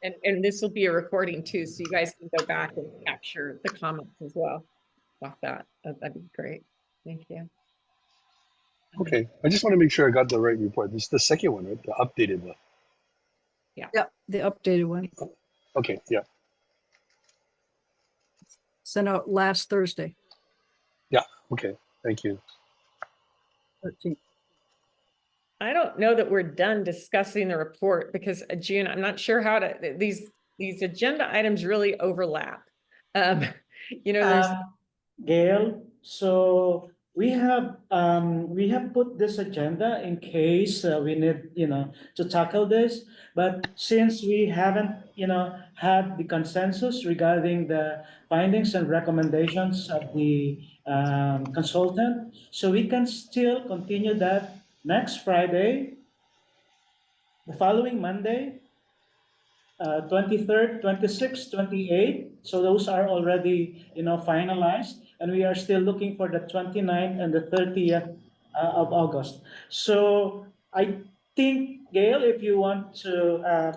and this will be a recording too, so you guys can go back and capture the comments as well about that. That'd be great. Thank you. Okay, I just want to make sure I got the right report. This is the second one, right? The updated one. Yeah. Yeah, the updated one. Okay, yeah. Sent out last Thursday. Yeah, okay, thank you. 13th. I don't know that we're done discussing the report because June, I'm not sure how to, these agenda items really overlap. You know, there's Gail, so we have put this agenda in case we need, to tackle this. But since we haven't, had the consensus regarding the findings and recommendations of the consultant, so we can still continue that next Friday, the following Monday, 23rd, 26th, 28th. So those are already, finalized. And we are still looking for the 29th and the 30th of August. So I think, Gail, if you want to,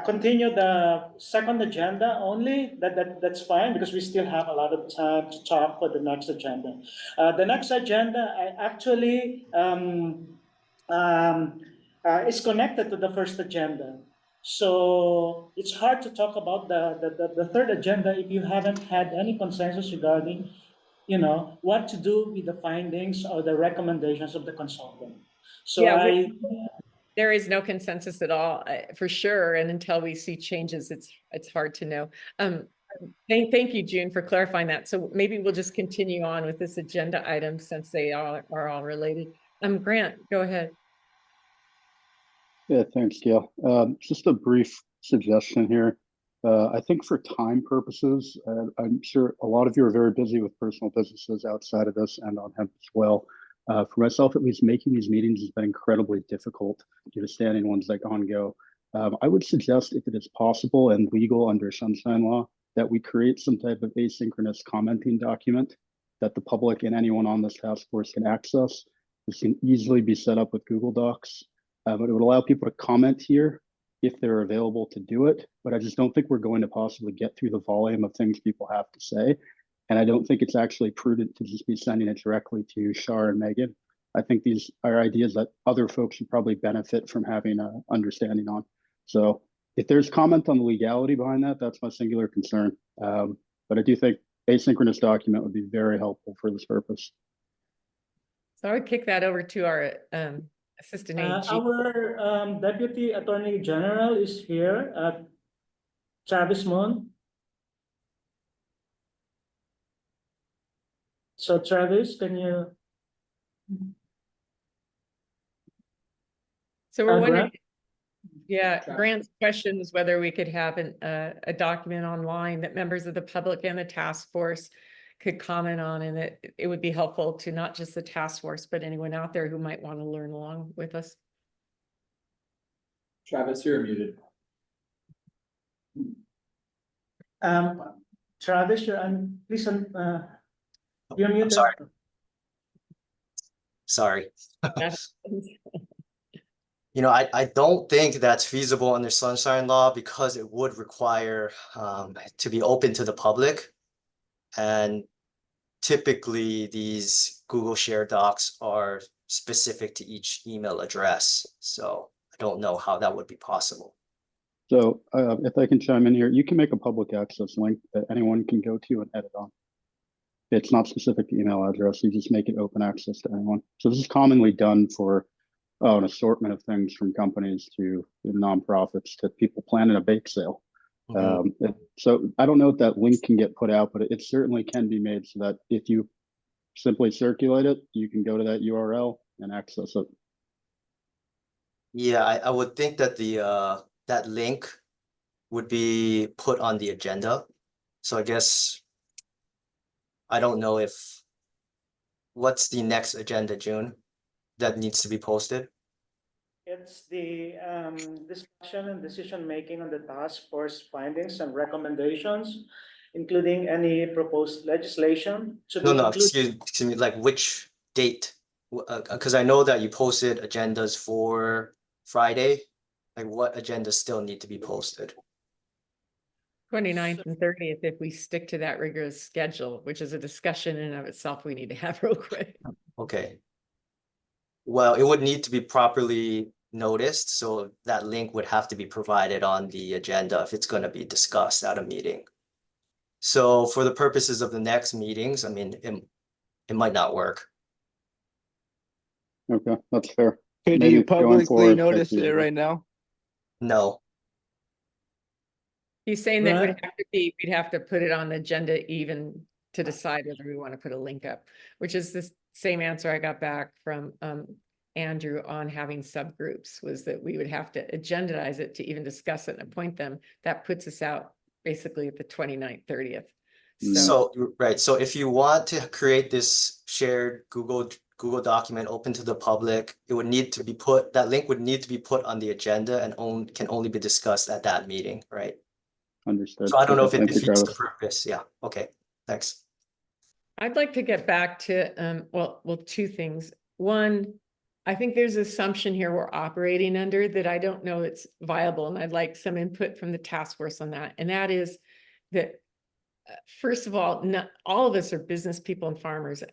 continue the second agenda only, that's fine, because we still have a lot of time to talk for the next agenda. The next agenda, I actually, is connected to the first agenda. So it's hard to talk about the third agenda if you haven't had any consensus regarding, what to do with the findings or the recommendations of the consultant. So yeah, There is no consensus at all, for sure, and until we see changes, it's hard to know. Thank you, June, for clarifying that. So maybe we'll just continue on with this agenda item since they are all related. Grant, go ahead. Yeah, thanks, Gail. Just a brief suggestion here. I think for time purposes, I'm sure a lot of you are very busy with personal businesses outside of this and on Hemp as well. For myself, at least, making these meetings has been incredibly difficult due to standing ones like on go. I would suggest, if it is possible and legal under Sunshine Law, that we create some type of asynchronous commenting document that the public and anyone on this task force can access. This can easily be set up with Google Docs, but it would allow people to comment here if they're available to do it. But I just don't think we're going to possibly get through the volume of things people have to say. And I don't think it's actually prudent to just be sending it directly to Shar and Megan. I think these are ideas that other folks should probably benefit from having an understanding on. So if there's comment on the legality behind that, that's my singular concern. But I do think asynchronous document would be very helpful for this purpose. So I would kick that over to our Assistant AG. Our Deputy Attorney General is here, Travis Moon. So Travis, can you? So we're wondering, Grant? yeah, Travis. Grant's question is whether we could have a document online that members of the public and the task force could comment on, and it would be helpful to not just the task force, but anyone out there who might want to learn along with us. Travis, you're muted. Travis, please, you're muted. Sorry. Yeah. You know, I don't think that's feasible under Sunshine Law because it would require to be open to the public. And typically these Google Share Docs are specific to each email address. So I don't know how that would be possible. So if I can chime in here, you can make a public access link that anyone can go to and edit on. It's not specific to email address. You just make it open access to anyone. So this is commonly done for an assortment of things, from companies to nonprofits to people planning a bake sale. So I don't know if that link can get put out, but it certainly can be made so that if you simply circulate it, you can go to that URL and access it. Yeah, I would think that the that link would be put on the agenda. So I guess I don't know if what's the next agenda, June, that needs to be posted. It's the discussion and decision making on the task force findings and recommendations, including any proposed legislation. No, excuse me, like which date? Because I know that you posted agendas for Friday. Like what agendas still need to be posted? 29th and 30th, if we stick to that rigorous schedule, which is a discussion in and of itself we need to have real quick. Okay. Well, it would need to be properly noticed, so that link would have to be provided on the agenda if it's going to be discussed at a meeting. So for the purposes of the next meetings, I mean, it might not work. Okay, that's fair. Could Maybe you going publicly forward, notice that's it right now? No. He's saying that would Right. have to be, we'd have to put it on the agenda even to decide whether we want to put a link up, which is the same answer I got back from Andrew on having subgroups, was that we would have to agendize it to even discuss it and appoint them. That puts us out basically at the 29th, 30th. So, right. So if you want to create this shared Google document open to the public, it would need to be put, that link would need to be put on the agenda and can only be discussed at that meeting, right? Understood. So I don't know if it Thank you, defeats the Travis. purpose. Yeah. Okay. Thanks. I'd like to get back to, well, two things. One, I think there's an assumption here we're operating under that I don't know it's viable, and I'd like some input from the task force on that. And that is that, first of all, not all of us are business people and farmers.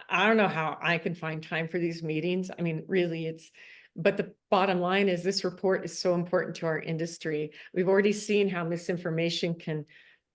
I don't know how I can find time for these meetings. I mean, really, but the bottom line is this report is so important to our industry. We've already seen how misinformation can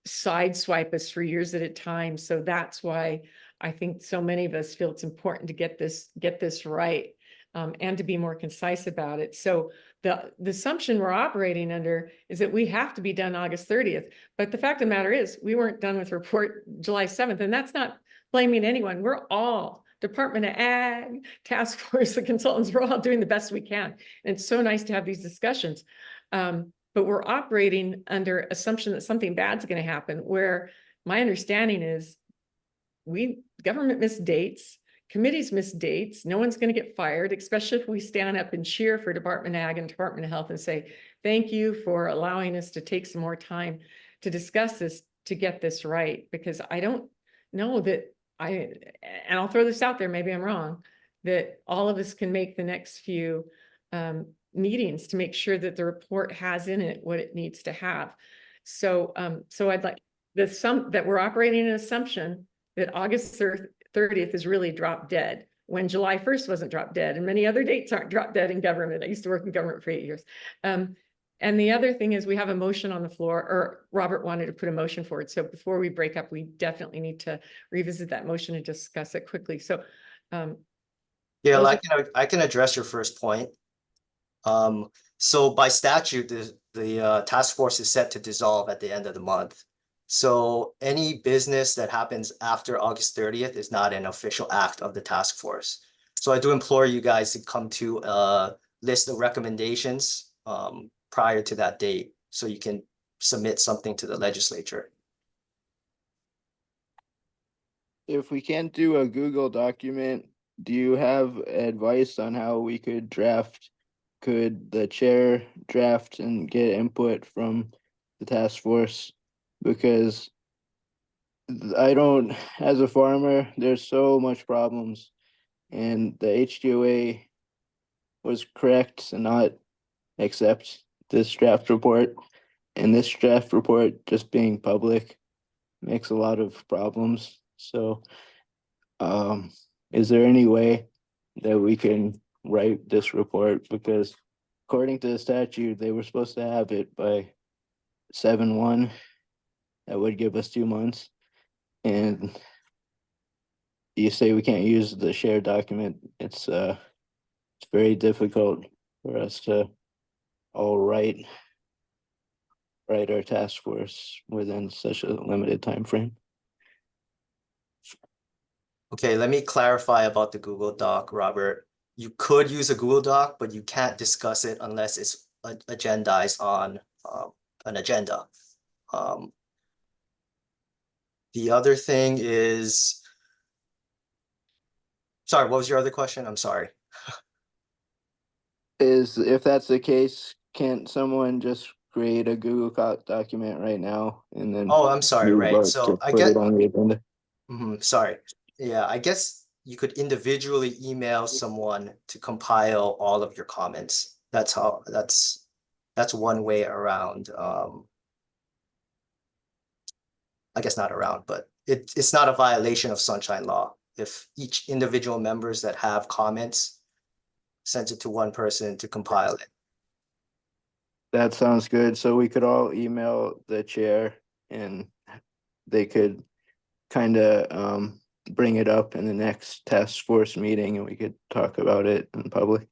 sideswipe us for years at a time. So that's why I think so many of us feel it's important to get this right. and to be more concise about it. So the assumption we're operating under is that we have to be done August 30th. But the fact of the matter is, we weren't done with report July 7th, and that's not blaming anyone. We're all Department of Ag, task force, the consultants, we're all doing the best we can. And it's so nice to have these discussions. But we're operating under assumption that something bad's going to happen, where my understanding is government missed dates. Committees miss dates. No one's going to get fired, especially if we stand up and cheer for Department of Ag and Department of Health and say, thank you for allowing us to take some more time to discuss this, to get this right. Because I don't know that and I'll throw this out there, maybe I'm wrong, that all of us can make the next few meetings to make sure that the report has in it what it needs to have. So, so I'd like that we're operating an assumption that August 30th is really drop dead, when July 1st wasn't drop dead, and many other dates aren't drop dead in government. I used to work in government for 8 years. And the other thing is, we have a motion on the floor, or Robert wanted to put a motion forward. So before we break up, we definitely need to revisit that motion and discuss it quickly. So Yeah, I can address your first point. So by statute, the task force is set to dissolve at the end of the month. So any business that happens after August 30th is not an official act of the task force. So I do implore you guys to come to a list of recommendations prior to that date, so you can submit something to the legislature. If we can't do a Google document, do you have advice on how we could draft? Could the chair draft and get input from the task force? Because as a farmer, there's so much problems, and the HDOA was correct to not accept this draft report, and this draft report just being public makes a lot of problems. So is there any way that we can write this report? Because according to the statute, they were supposed to have it by 7/1. That would give us 2 months. And you say we can't use the shared document. It's very difficult for us to all write our task force within such a limited time frame. Okay, let me clarify about the Google Doc, Robert. You could use a Google Doc, but you can't discuss it unless it's agendized on an agenda. The other thing is, sorry, what was your other question? I'm sorry. If that's the case, can't someone just create a Google document right now and then Oh, I'm sorry, move right. on So to I put get, it on the agenda? sorry. Yeah, I guess you could individually email someone to compile all of your comments. That's one way around. I guess not around, but it's not a violation of sunshine law if each individual members that have comments sends it to one person to compile it. That sounds good. So we could all email the chair and they could kind of bring it up in the next task force meeting and we could talk about it in public.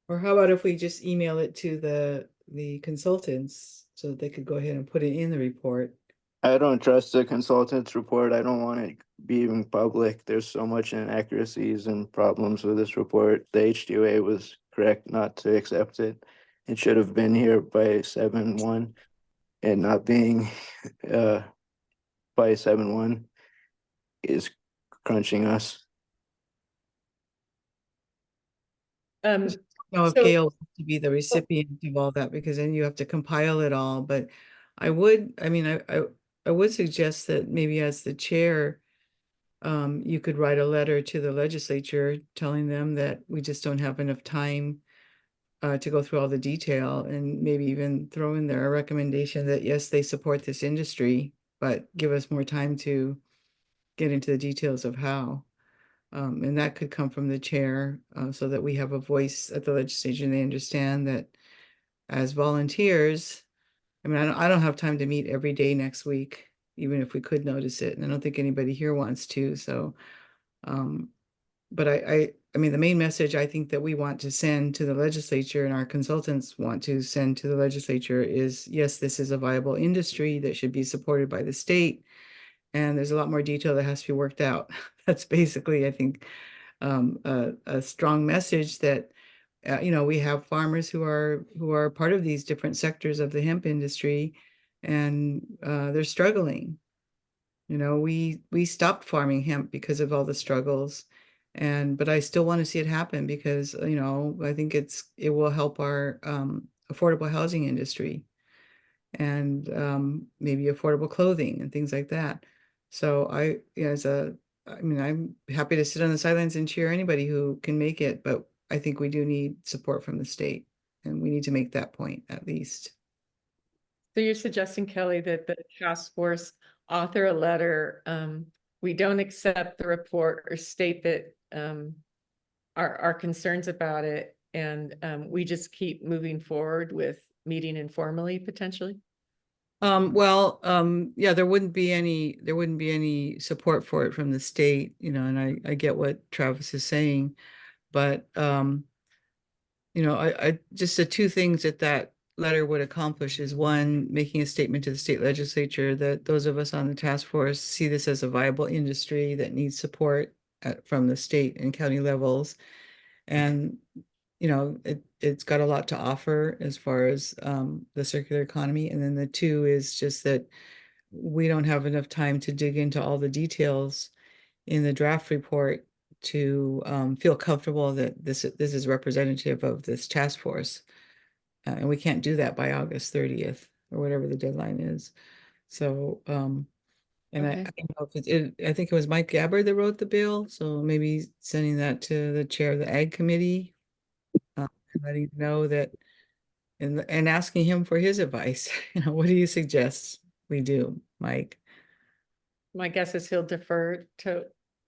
Or how about if we just email it to the consultants so that they could go ahead and put it in the report? I don't trust the consultant's report. I don't want it being public. There's so much inaccuracies and problems with this report. The HDOA was correct not to accept it. It should have been here by 7/1, and not being by 7/1 is crunching us. Know if So- Gail wants to be the recipient of all that, because then you have to compile it all. But I would suggest that maybe as the chair, you could write a letter to the legislature telling them that we just don't have enough time to go through all the detail, and maybe even throw in there a recommendation that yes, they support this industry, but give us more time to get into the details of how. And that could come from the chair, so that we have a voice at the legislature and they understand that as volunteers, I mean, I don't have time to meet every day next week, even if we could notice it. And I don't think anybody here wants to. So, but I mean, the main message I think that we want to send to the legislature and our consultants want to send to the legislature is, yes, this is a viable industry that should be supported by the state. And there's a lot more detail that has to be worked out. That's basically, I think, a strong message that, we have farmers who are part of these different sectors of the hemp industry, and they're struggling. We stopped farming hemp because of all the struggles, but I still want to see it happen because, I think it will help our affordable housing industry and maybe affordable clothing and things like that. So I'm happy to sit on the sidelines and cheer anybody who can make it, but I think we do need support from the state, and we need to make that point at least. So you're suggesting, Kelly, that the task force author a letter, we don't accept the report or state that our concerns about it, and we just keep moving forward with meeting informally potentially? Yeah, there wouldn't be any support for it from the state, and I get what Travis is saying, but I just the two things that letter would accomplish is, one, making a statement to the state legislature that those of us on the task force see this as a viable industry that needs support from the state and county levels. And, it's got a lot to offer as far as the circular economy. And then the two is just that we don't have enough time to dig into all the details in the draft report to feel comfortable that this is representative of this task force. And we can't do that by August 30th or whatever the deadline is. So, and I Okay. don't know if I think it was Mike Gabbard that wrote the bill, so maybe sending that to the chair of the Ag Committee, and letting him know that, and asking him for his advice. What do you suggest we do, Mike? My guess is he'll defer to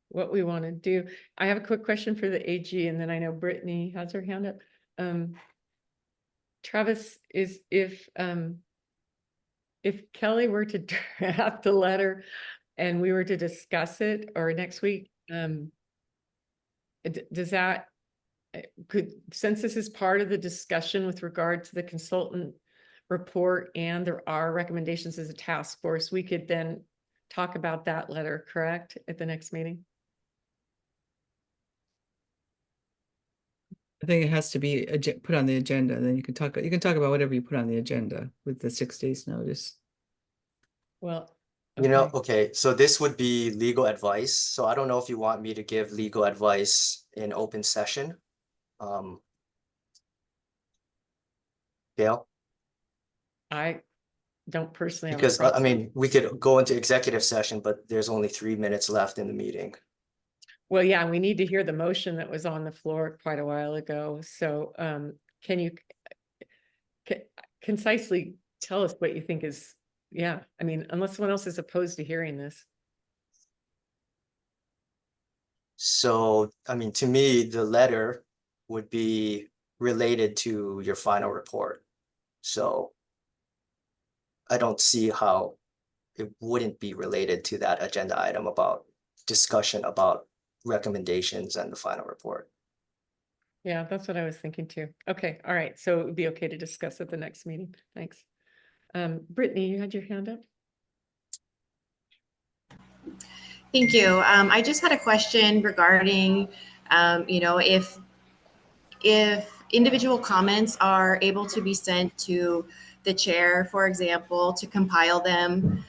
what we want to do. I have a quick question for the AG, and then I know Brittany has her hand up. Travis, if Kelly were to draft a letter and we were to discuss it, or next week, does that, since this is part of the discussion with regard to the consultant report and there are recommendations as a task force, we could then talk about that letter, correct, at the next meeting? I think it has to be put on the agenda, then you can talk about whatever you put on the agenda with the 6 days notice. Well, Okay, so this would be legal advice. So I don't know if you want me to give legal advice in open session. Gail? I don't personally have a Because I problem. mean, we could go into executive session, but there's only 3 minutes left in the meeting. Well, yeah, we need to hear the motion that was on the floor quite a while ago. So can you concisely tell us what you think is, yeah, I mean, unless someone else is opposed to hearing this. So, I mean, to me, the letter would be related to your final report. So I don't see how it wouldn't be related to that agenda item about discussion about recommendations and the final report. Yeah, that's what I was thinking too. Okay, all right. So it would be okay to discuss at the next meeting. Thanks. Brittany, you had your hand up. Thank you. I just had a question regarding, if individual comments are able to be sent to the chair, for example, to compile them,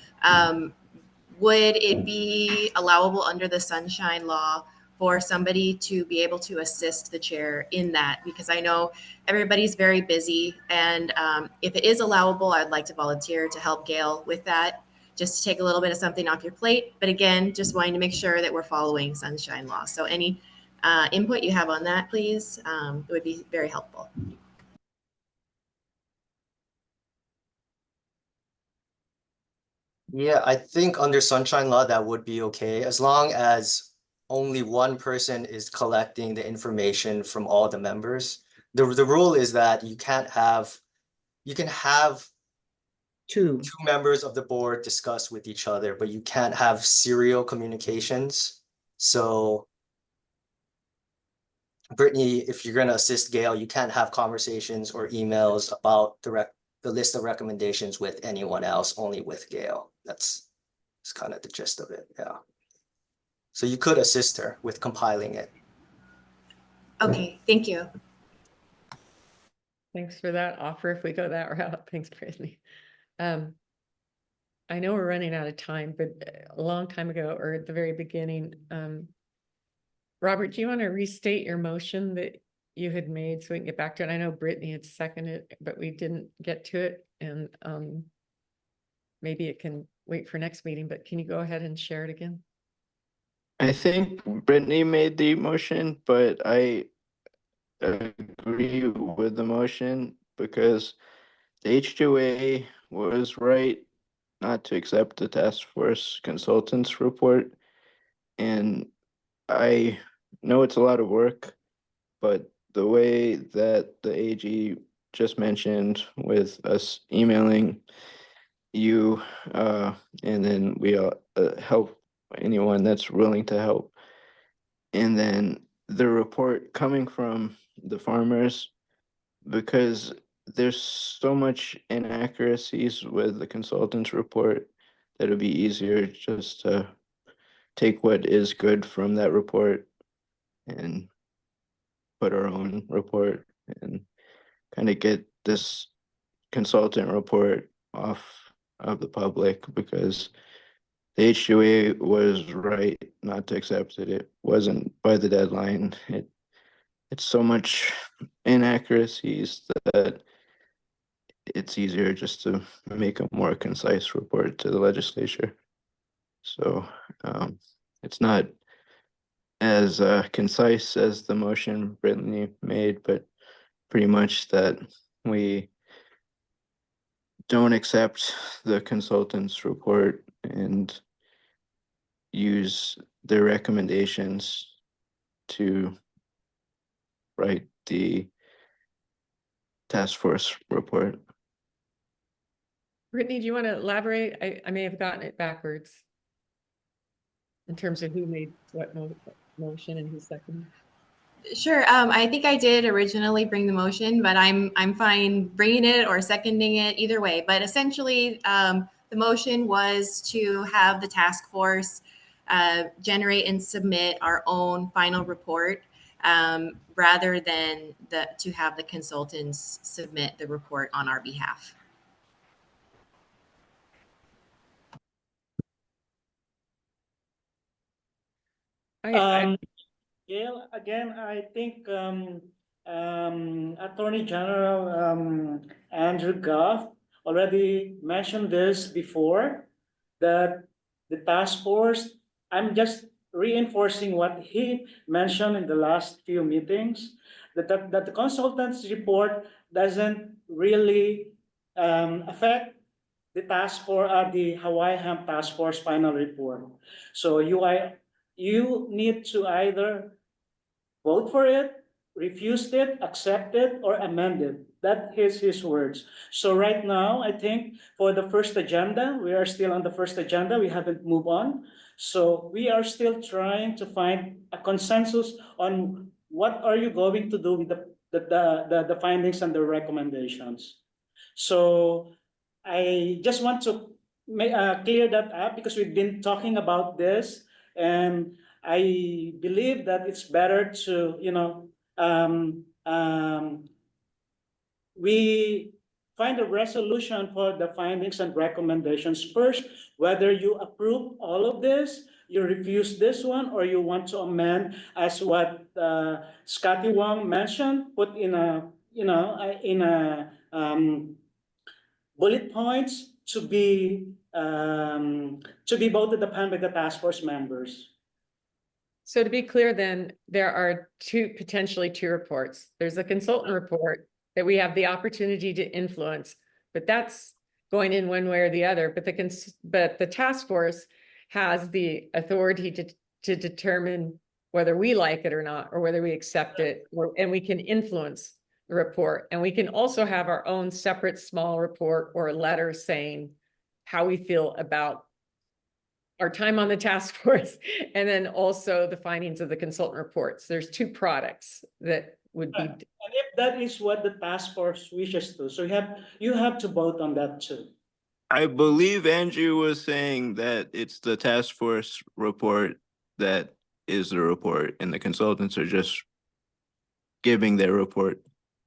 would it be allowable under the Sunshine Law for somebody to be able to assist the chair in that? Because I know everybody's very busy, and if it is allowable, I'd like to volunteer to help Gail with that, just to take a little bit of something off your plate. But again, just wanting to make sure that we're following Sunshine Law. So any input you have on that, please, it would be very helpful. Yeah, I think under Sunshine Law, that would be okay, as long as only one person is collecting the information from all the members. The rule is that you can have Two. 2 members of the board discuss with each other, but you can't have serial communications. So Brittany, if you're gonna assist Gail, you can't have conversations or emails about the list of recommendations with anyone else, only with Gail. That's kind of the gist of it, yeah. So you could assist her with compiling it. Okay, thank you. Thanks for that offer if we go that route. Thanks, Brittany. I know we're running out of time, but a long time ago or at the very beginning, Robert, do you want to restate your motion that you had made so we can get back to it? I know Brittany had seconded, but we didn't get to it, and maybe it can wait for next meeting, but can you go ahead and share it again? I think Brittany made the motion, but I agree with the motion because the H2A was right not to accept the task force consultants report. And I know it's a lot of work, but the way that the AG just mentioned with us emailing you, and then we help anyone that's willing to help. And then the report coming from the farmers, because there's so much inaccuracies with the consultant's report that it'd be easier just to take what is good from that report and put our own report and kind of get this consultant report off of the public, because the HUA was right not to accept it. It wasn't by the deadline. It's so much inaccuracies that it's easier just to make a more concise report to the legislature. So it's not as concise as the motion Brittany made, but pretty much that we don't accept the consultant's report and use their recommendations to write the task force report. Brittany, do you want to elaborate? I may have gotten it backwards in terms of who made what motion and who seconded. Sure. I think I did originally bring the motion, but I'm fine bringing it or seconding it either way. But essentially, the motion was to have the task force generate and submit our own final report, rather than to have the consultants submit the report on our behalf. Gail, again, I think Attorney General Andrew Goff already mentioned this before, that the task force, I'm just reinforcing what he mentioned in the last few meetings, that the consultant's report doesn't really affect the task force, the Hawaii Hemp Task Force final report. So you need to either vote for it, refuse it, accept it, or amend it. That is his words. So right now, I think for the first agenda, we are still on the first agenda. We haven't moved on. So we are still trying to find a consensus on what are you going to do with the findings and the recommendations. So I just want to clear that up, because we've been talking about this, and I believe that it's better to, we find a resolution for the findings and recommendations first, whether you approve all of this, you refuse this one, or you want to amend as what Scotty Wong mentioned, put in a, bullet points to be voted upon by the task force members. So to be clear, then there are potentially two reports. There's a consultant report that we have the opportunity to influence, but that's going in one way or the other. But the task force has the authority to determine whether we like it or not, or whether we accept it, and we can influence the report. And we can also have our own separate small report or a letter saying how we feel about our time on the task force, and then also the findings of the consultant reports. There's two products that would be, And if that is what the task force wishes to, so you have to vote on that too. I believe Andrew was saying that it's the task force report that is the report, and the consultants are just giving their report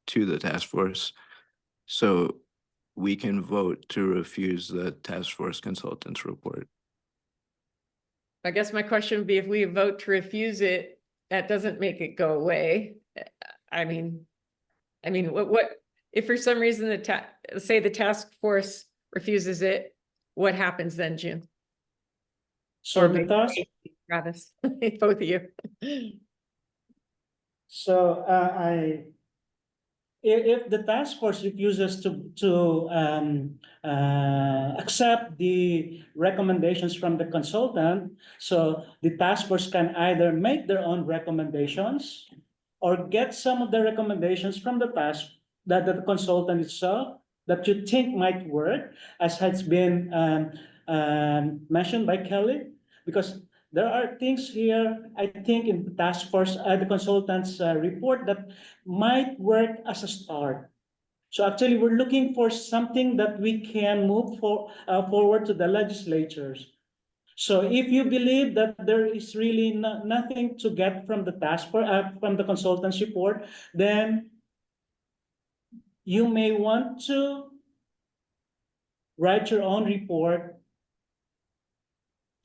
to the task force. So we can vote to refuse the task force consultants report. I guess my question would be, if we vote to refuse it, that doesn't make it go away. I mean, what, if for some reason say the task force refuses it, what happens then, June? So Or the maybe task, Travis, both of you. so if the task force refuses to accept the recommendations from the consultant, so the task force can either make their own recommendations or get some of the recommendations from the task that the consultant itself that you think might work, as has been mentioned by Kelly, because there are things here, I think, in the task force, the consultant's report that might work as a start. So actually, we're looking for something that we can move forward to the legislatures. So if you believe that there is really nothing to get from the task force, from the consultant's report, then you may want to write your own report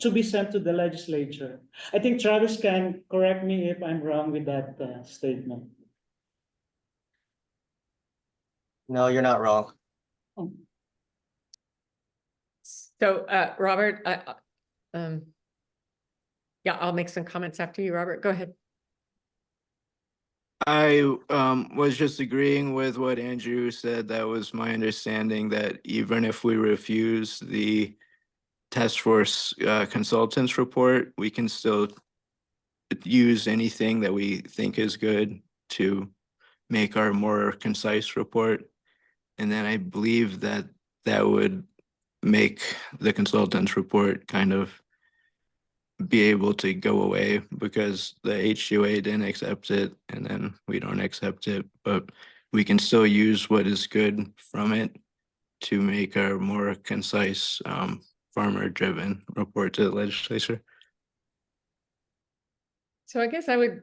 to be sent to the legislature. I think Travis can correct me if I'm wrong with that statement. No, you're not wrong. So, Robert, yeah, I'll make some comments after you, Robert. Go ahead. I was just agreeing with what Andrew said. That was my understanding, that even if we refuse the task force consultants report, we can still use anything that we think is good to make our more concise report. And then I believe that that would make the consultants report kind of be able to go away, because the HUA didn't accept it and then we don't accept it, but we can still use what is good from it to make our more concise farmer driven report to the legislature. So I guess I would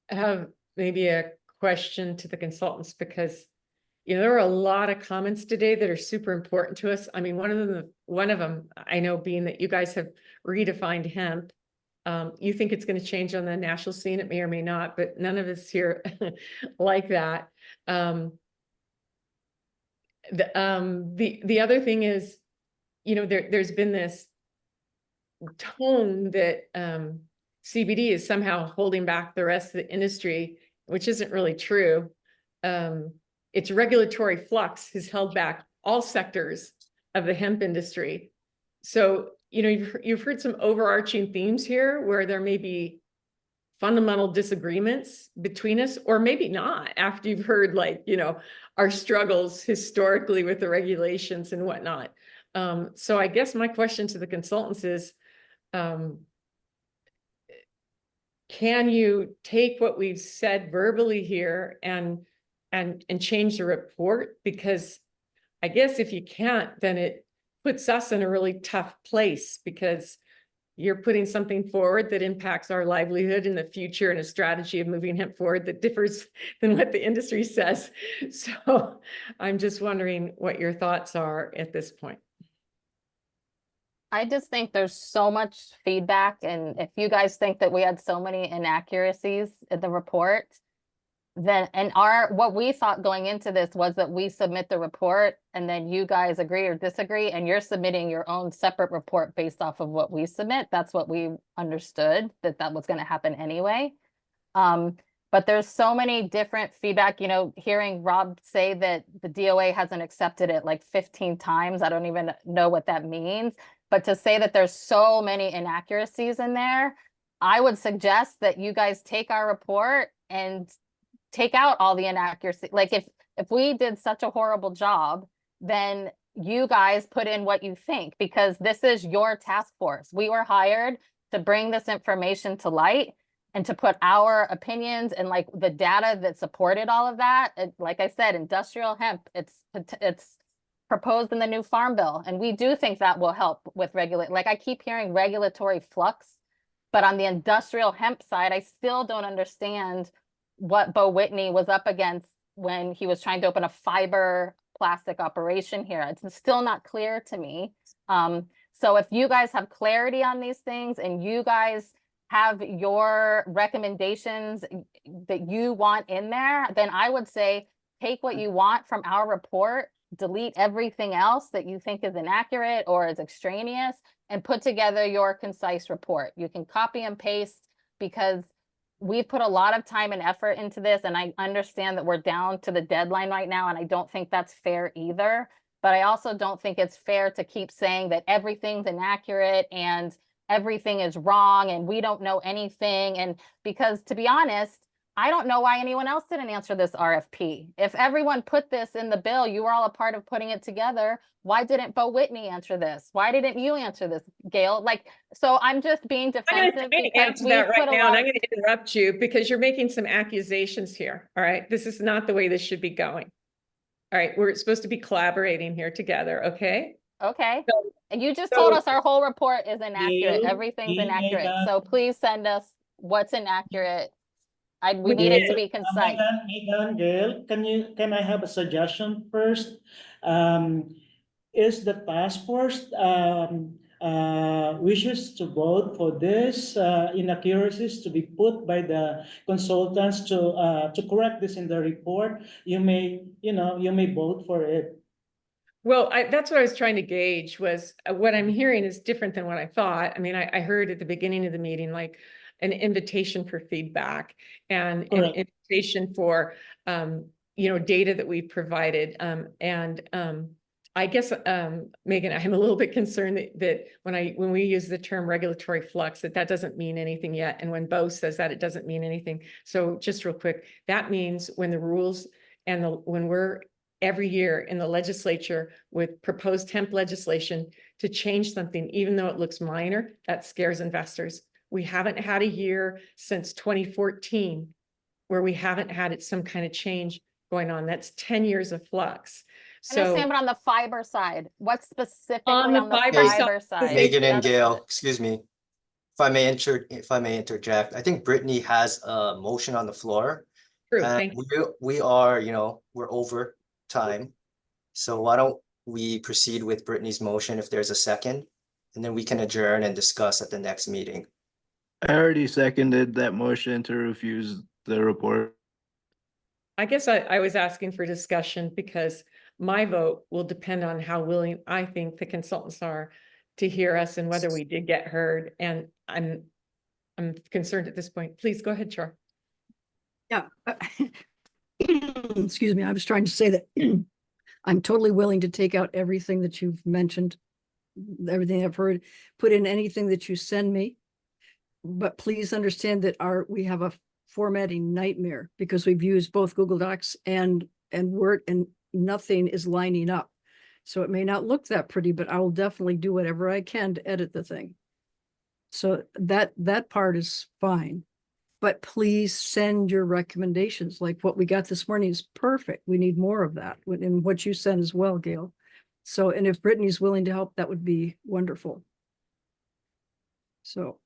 have maybe a question to the consultants, because there are a lot of comments today that are super important to us. I mean, one of them I know, being that you guys have redefined hemp. You think it's going to change on the national scene. It may or may not, but none of us here like that. The other thing is, there's been this tone that CBD is somehow holding back the rest of the industry, which isn't really true. Its regulatory flux has held back all sectors of the hemp industry. So, you've heard some overarching themes here where there may be fundamental disagreements between us, or maybe not, after you've heard our struggles historically with the regulations and whatnot. So I guess my question to the consultants is, can you take what we've said verbally here and change the report? Because I guess if you can't, then it puts us in a really tough place, because you're putting something forward that impacts our livelihood in the future and a strategy of moving hemp forward that differs than what the industry says. So I'm just wondering what your thoughts are at this point. I just think there's so much feedback, and if you guys think that we had so many inaccuracies in the report, then, and what we thought going into this was that we submit the report and then you guys agree or disagree, and you're submitting your own separate report based off of what we submit. That's what we understood, that was going to happen anyway. But there's so many different feedback, hearing Rob say that the DOA hasn't accepted it like 15 times. I don't even know what that means. But to say that there's so many inaccuracies in there, I would suggest that you guys take our report and take out all the inaccuracy. Like if we did such a horrible job, then you guys put in what you think, because this is your task force. We were hired to bring this information to light and to put our opinions and like the data that supported all of that. Like I said, industrial hemp, it's proposed in the new farm bill. And we do think that will help with like I keep hearing regulatory flux, but on the industrial hemp side, I still don't understand what Bo Whitney was up against when he was trying to open a fiber plastic operation here. It's still not clear to me. So if you guys have clarity on these things and you guys have your recommendations that you want in there, then I would say take what you want from our report, delete everything else that you think is inaccurate or is extraneous, and put together your concise report. You can copy and paste, because we've put a lot of time and effort into this, and I understand that we're down to the deadline right now, and I don't think that's fair either. But I also don't think it's fair to keep saying that everything's inaccurate and everything is wrong and we don't know anything. And because, to be honest, I don't know why anyone else didn't answer this RFP. If everyone put this in the bill, you were all a part of putting it together. Why didn't Bo Whitney answer this? Why didn't you answer this, Gail? Like, so I'm just being defensive I'm going to because answer we've that right put a now, and lot I'm going to interrupt you because you're making some accusations here. All right, this is not the way this should be going. All right, we're supposed to be collaborating here together. Okay. Okay. So, And you just told so us our whole report is inaccurate. Gail, Everything's Gail, inaccurate. Megan. So please send us what's inaccurate. We We need it to did. be concise. Megan, Gail, can I have a suggestion first? Is the task force wishes to vote for this inaccuracies to be put by the consultants to correct this in the report? You may vote for it. Well, that's what I was trying to gauge was what I'm hearing is different than what I thought. I mean, I heard at the beginning of the meeting, like an invitation for feedback and an Correct. invitation for, data that we provided. I guess, Megan, I'm a little bit concerned that when we use the term regulatory flux, that doesn't mean anything yet. And when Bo says that, it doesn't mean anything. So just real quick, that means when the rules and when we're every year in the legislature with proposed hemp legislation to change something, even though it looks minor, that scares investors. We haven't had a year since 2014 where we haven't had some kind of change going on. That's 10 years of flux. I understand, So but on the fiber side, what's specifically on the fiber side, Megan and Gail, excuse me. If I may interject, I think Brittany has a motion on the floor. true, And thank you. we are, we're over time. So why don't we proceed with Brittany's motion if there's a second, and then we can adjourn and discuss at the next meeting. I already seconded that motion to refuse the report. I guess I was asking for discussion because my vote will depend on how willing I think the consultants are to hear us and whether we did get heard. And I'm concerned at this point. Please go ahead, Char. Yeah. Excuse me, I was trying to say that I'm totally willing to take out everything that you've mentioned, everything I've heard, put in anything that you send me. But please understand that we have a formatting nightmare because we've used both Google Docs and Word, and nothing is lining up. So it may not look that pretty, but I will definitely do whatever I can to edit the thing. So that part is fine. But please send your recommendations. Like what we got this morning is perfect. We need more of that. And what you sent as well, Gail. So, and if Brittany's willing to help, that would be wonderful. So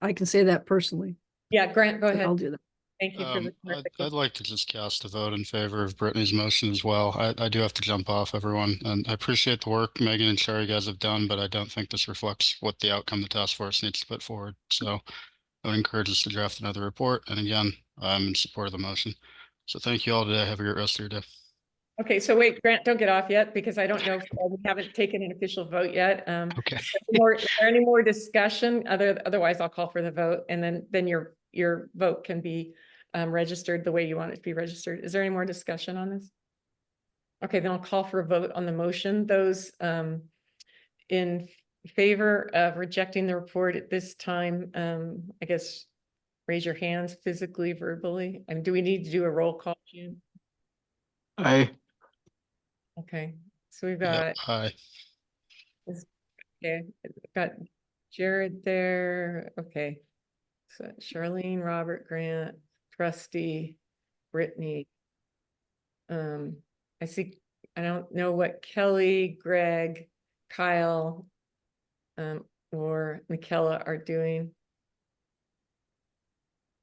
I can say that personally. Yeah, Grant, go ahead. I'll do that. Thank you for the I'd like to just cast a vote in favor of Brittany's motion as well. I do have to jump off, everyone, and I appreciate the work Megan and Sherry guys have done, but I don't think this reflects what the outcome the task force needs to put forward. So I would encourage us to draft another report. And again, I'm in support of the motion. So thank you all today. Have a great rest of your day. Okay, so wait, Grant, don't get off yet because I don't know if we haven't taken an official vote yet. Okay. Is there any more discussion? Otherwise, I'll call for the vote, and then your vote can be registered the way you want it to be registered. Is there any more discussion on this? Okay, then I'll call for a vote on the motion. Those in favor of rejecting the report at this time, I guess raise your hands physically, verbally. And do we need to do a roll call, June? Aye. Okay, So we've Yeah, got, aye. okay, got Jared there. Okay. So Charlene, Robert, Grant, Trustee, Brittany. I see, I don't know what Kelly, Greg, Kyle, or Michaela are doing.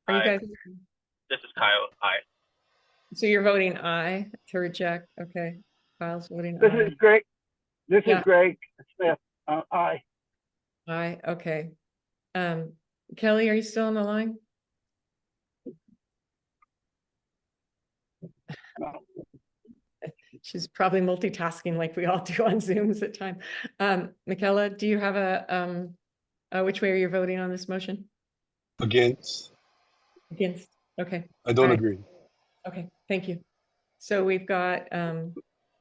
Are you guys, This is Kyle. Aye. so you're voting aye to reject? Okay. Kyle's voting This aye. is Greg. This Yeah. is Greg Smith. Aye. Aye, okay. Kelly, are you still on the line? No. She's probably multitasking like we all do on Zooms at time. Michaela, do you have which way are you voting on this motion? Against, Against, okay. I don't All right. agree. Okay, thank you. So we've got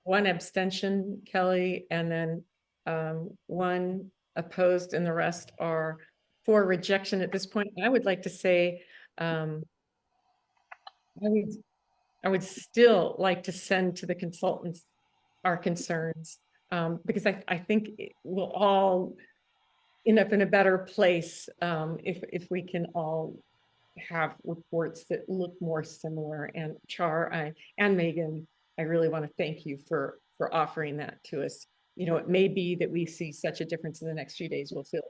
one abstention, Kelly, and then one opposed, and the rest are for rejection at this point. I would like to say I would still like to send to the consultants our concerns, because I think we'll all end up in a better place if we can all have reports that look more similar. And Char and Megan, I really want to thank you for offering that to us. You know, it may be that we see such a difference in the next few days. We'll feel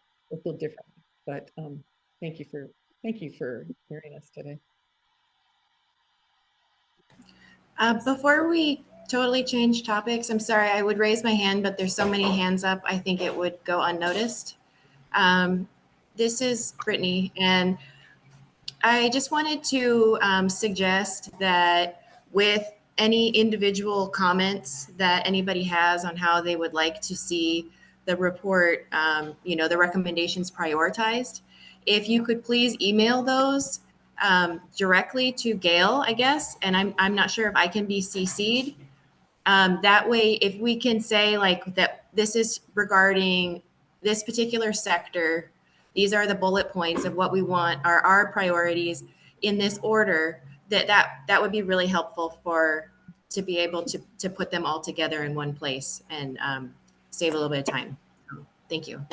differently, but thank you for hearing us today. Before we totally change topics, I'm sorry, I would raise my hand, but there's so many hands up, I think it would go unnoticed. This is Brittany, and I just wanted to suggest that with any individual comments that anybody has on how they would like to see the report, the recommendations prioritized, if you could please email those directly to Gail, I guess, and I'm not sure if I can be CC'd. That way, if we can say like that, this is regarding this particular sector, these are the bullet points of what we want are our priorities in this order, that would be really helpful to be able to put them all together in one place and save a little bit of time. Thank you.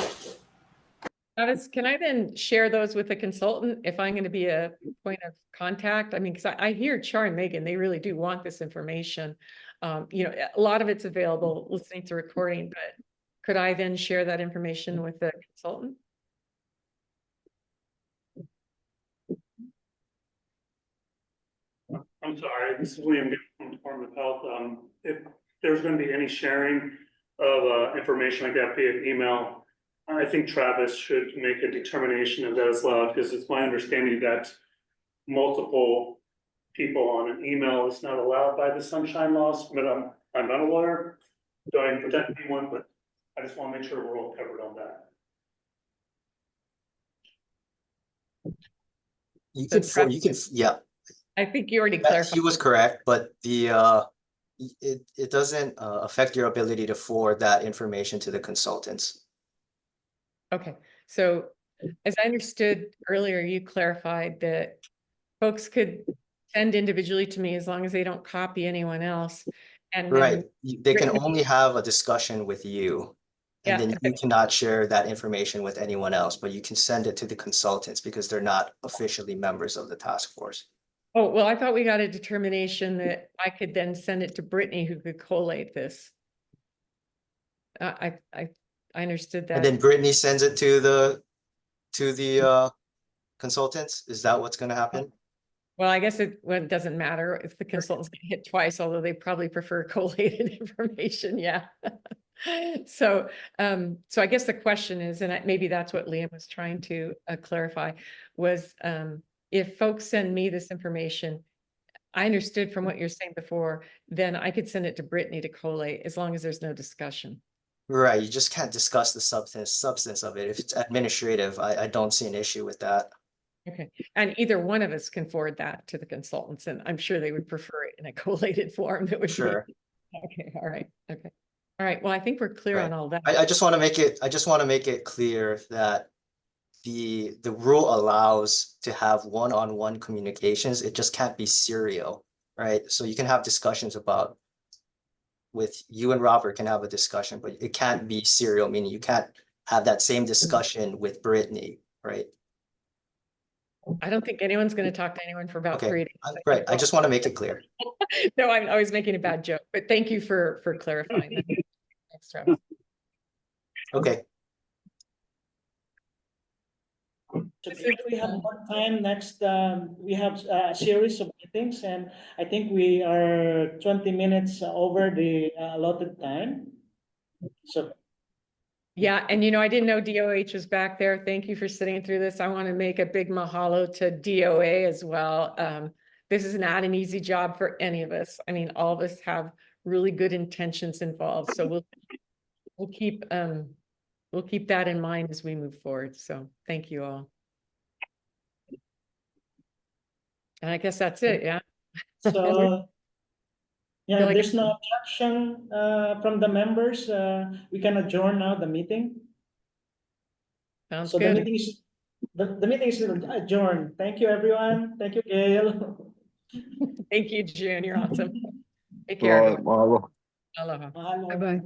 Travis, can I then share those with the consultant if I'm going to be a point of contact? I mean, because I hear Char and Megan, they really do want this information. A lot of it's available listening to recording, but could I then share that information with the consultant? I'm sorry, this is William from the Department of Health. If there's going to be any sharing of information like that via email, I think Travis should make a determination of that as well, because it's my understanding that multiple people on an email is not allowed by the sunshine laws, but I'm not a lawyer, don't protect anyone, but I just want to make sure we're all covered on that. Yeah. I think you already Yeah, clarified. he was correct, but it doesn't affect your ability to forward that information to the consultants. Okay, so as I understood earlier, you clarified that folks could send individually to me as long as they don't copy anyone else. And Right, they can Brittany- only have a discussion with you. And Yeah, then you cannot share that information with anyone else, but you can send it to the consultants because they're not officially members of the task force. Oh, well, I thought we got a determination that I could then send it to Brittany, who could collate this. I understood that. And then Brittany sends it to the consultants. Is that what's going to happen? Well, I guess it doesn't matter if the consultants get hit twice, although they probably prefer collated information. Yeah. So I guess the question is, and maybe that's what Liam was trying to clarify, was if folks send me this information, I understood from what you're saying before, then I could send it to Brittany to collate as long as there's no discussion. Right, you just can't discuss the substance of it. If it's administrative, I don't see an issue with that. Okay, and either one of us can forward that to the consultants, and I'm sure they would prefer it in a collated form. That would Sure. Okay, all right, okay. All right, well, I think we're clear on all that. I just want to make it clear that the rule allows to have one-on-one communications. It just can't be serial, right? So you can have discussions about with you and Robert can have a discussion, but it can't be serial, meaning you can't have that same discussion with Brittany, right? I don't think anyone's going to talk to anyone for about Okay, 3 days. right. I just want to make it clear. No, I was making a bad joke, but thank you for clarifying that. Thanks, Travis. Okay, So if we have more time next, we have a series of meetings, and I think we are 20 minutes over the allotted time. So Yeah, and you know, I didn't know DOH was back there. Thank you for sitting through this. I want to make a big mahalo to DOA as well. This is not an easy job for any of us. I mean, all of us have really good intentions involved. So we'll keep that in mind as we move forward. So thank you all. And I guess that's it, yeah. So, yeah, Feel like there's no objection from the members. We can adjourn now the meeting. Sounds So good. the meeting is adjourned. Thank you, everyone. Thank you, Gail. Thank you, June. You're awesome. Take care, Right, everyone. Marlo. Aloha. Mahalo. Bye-bye.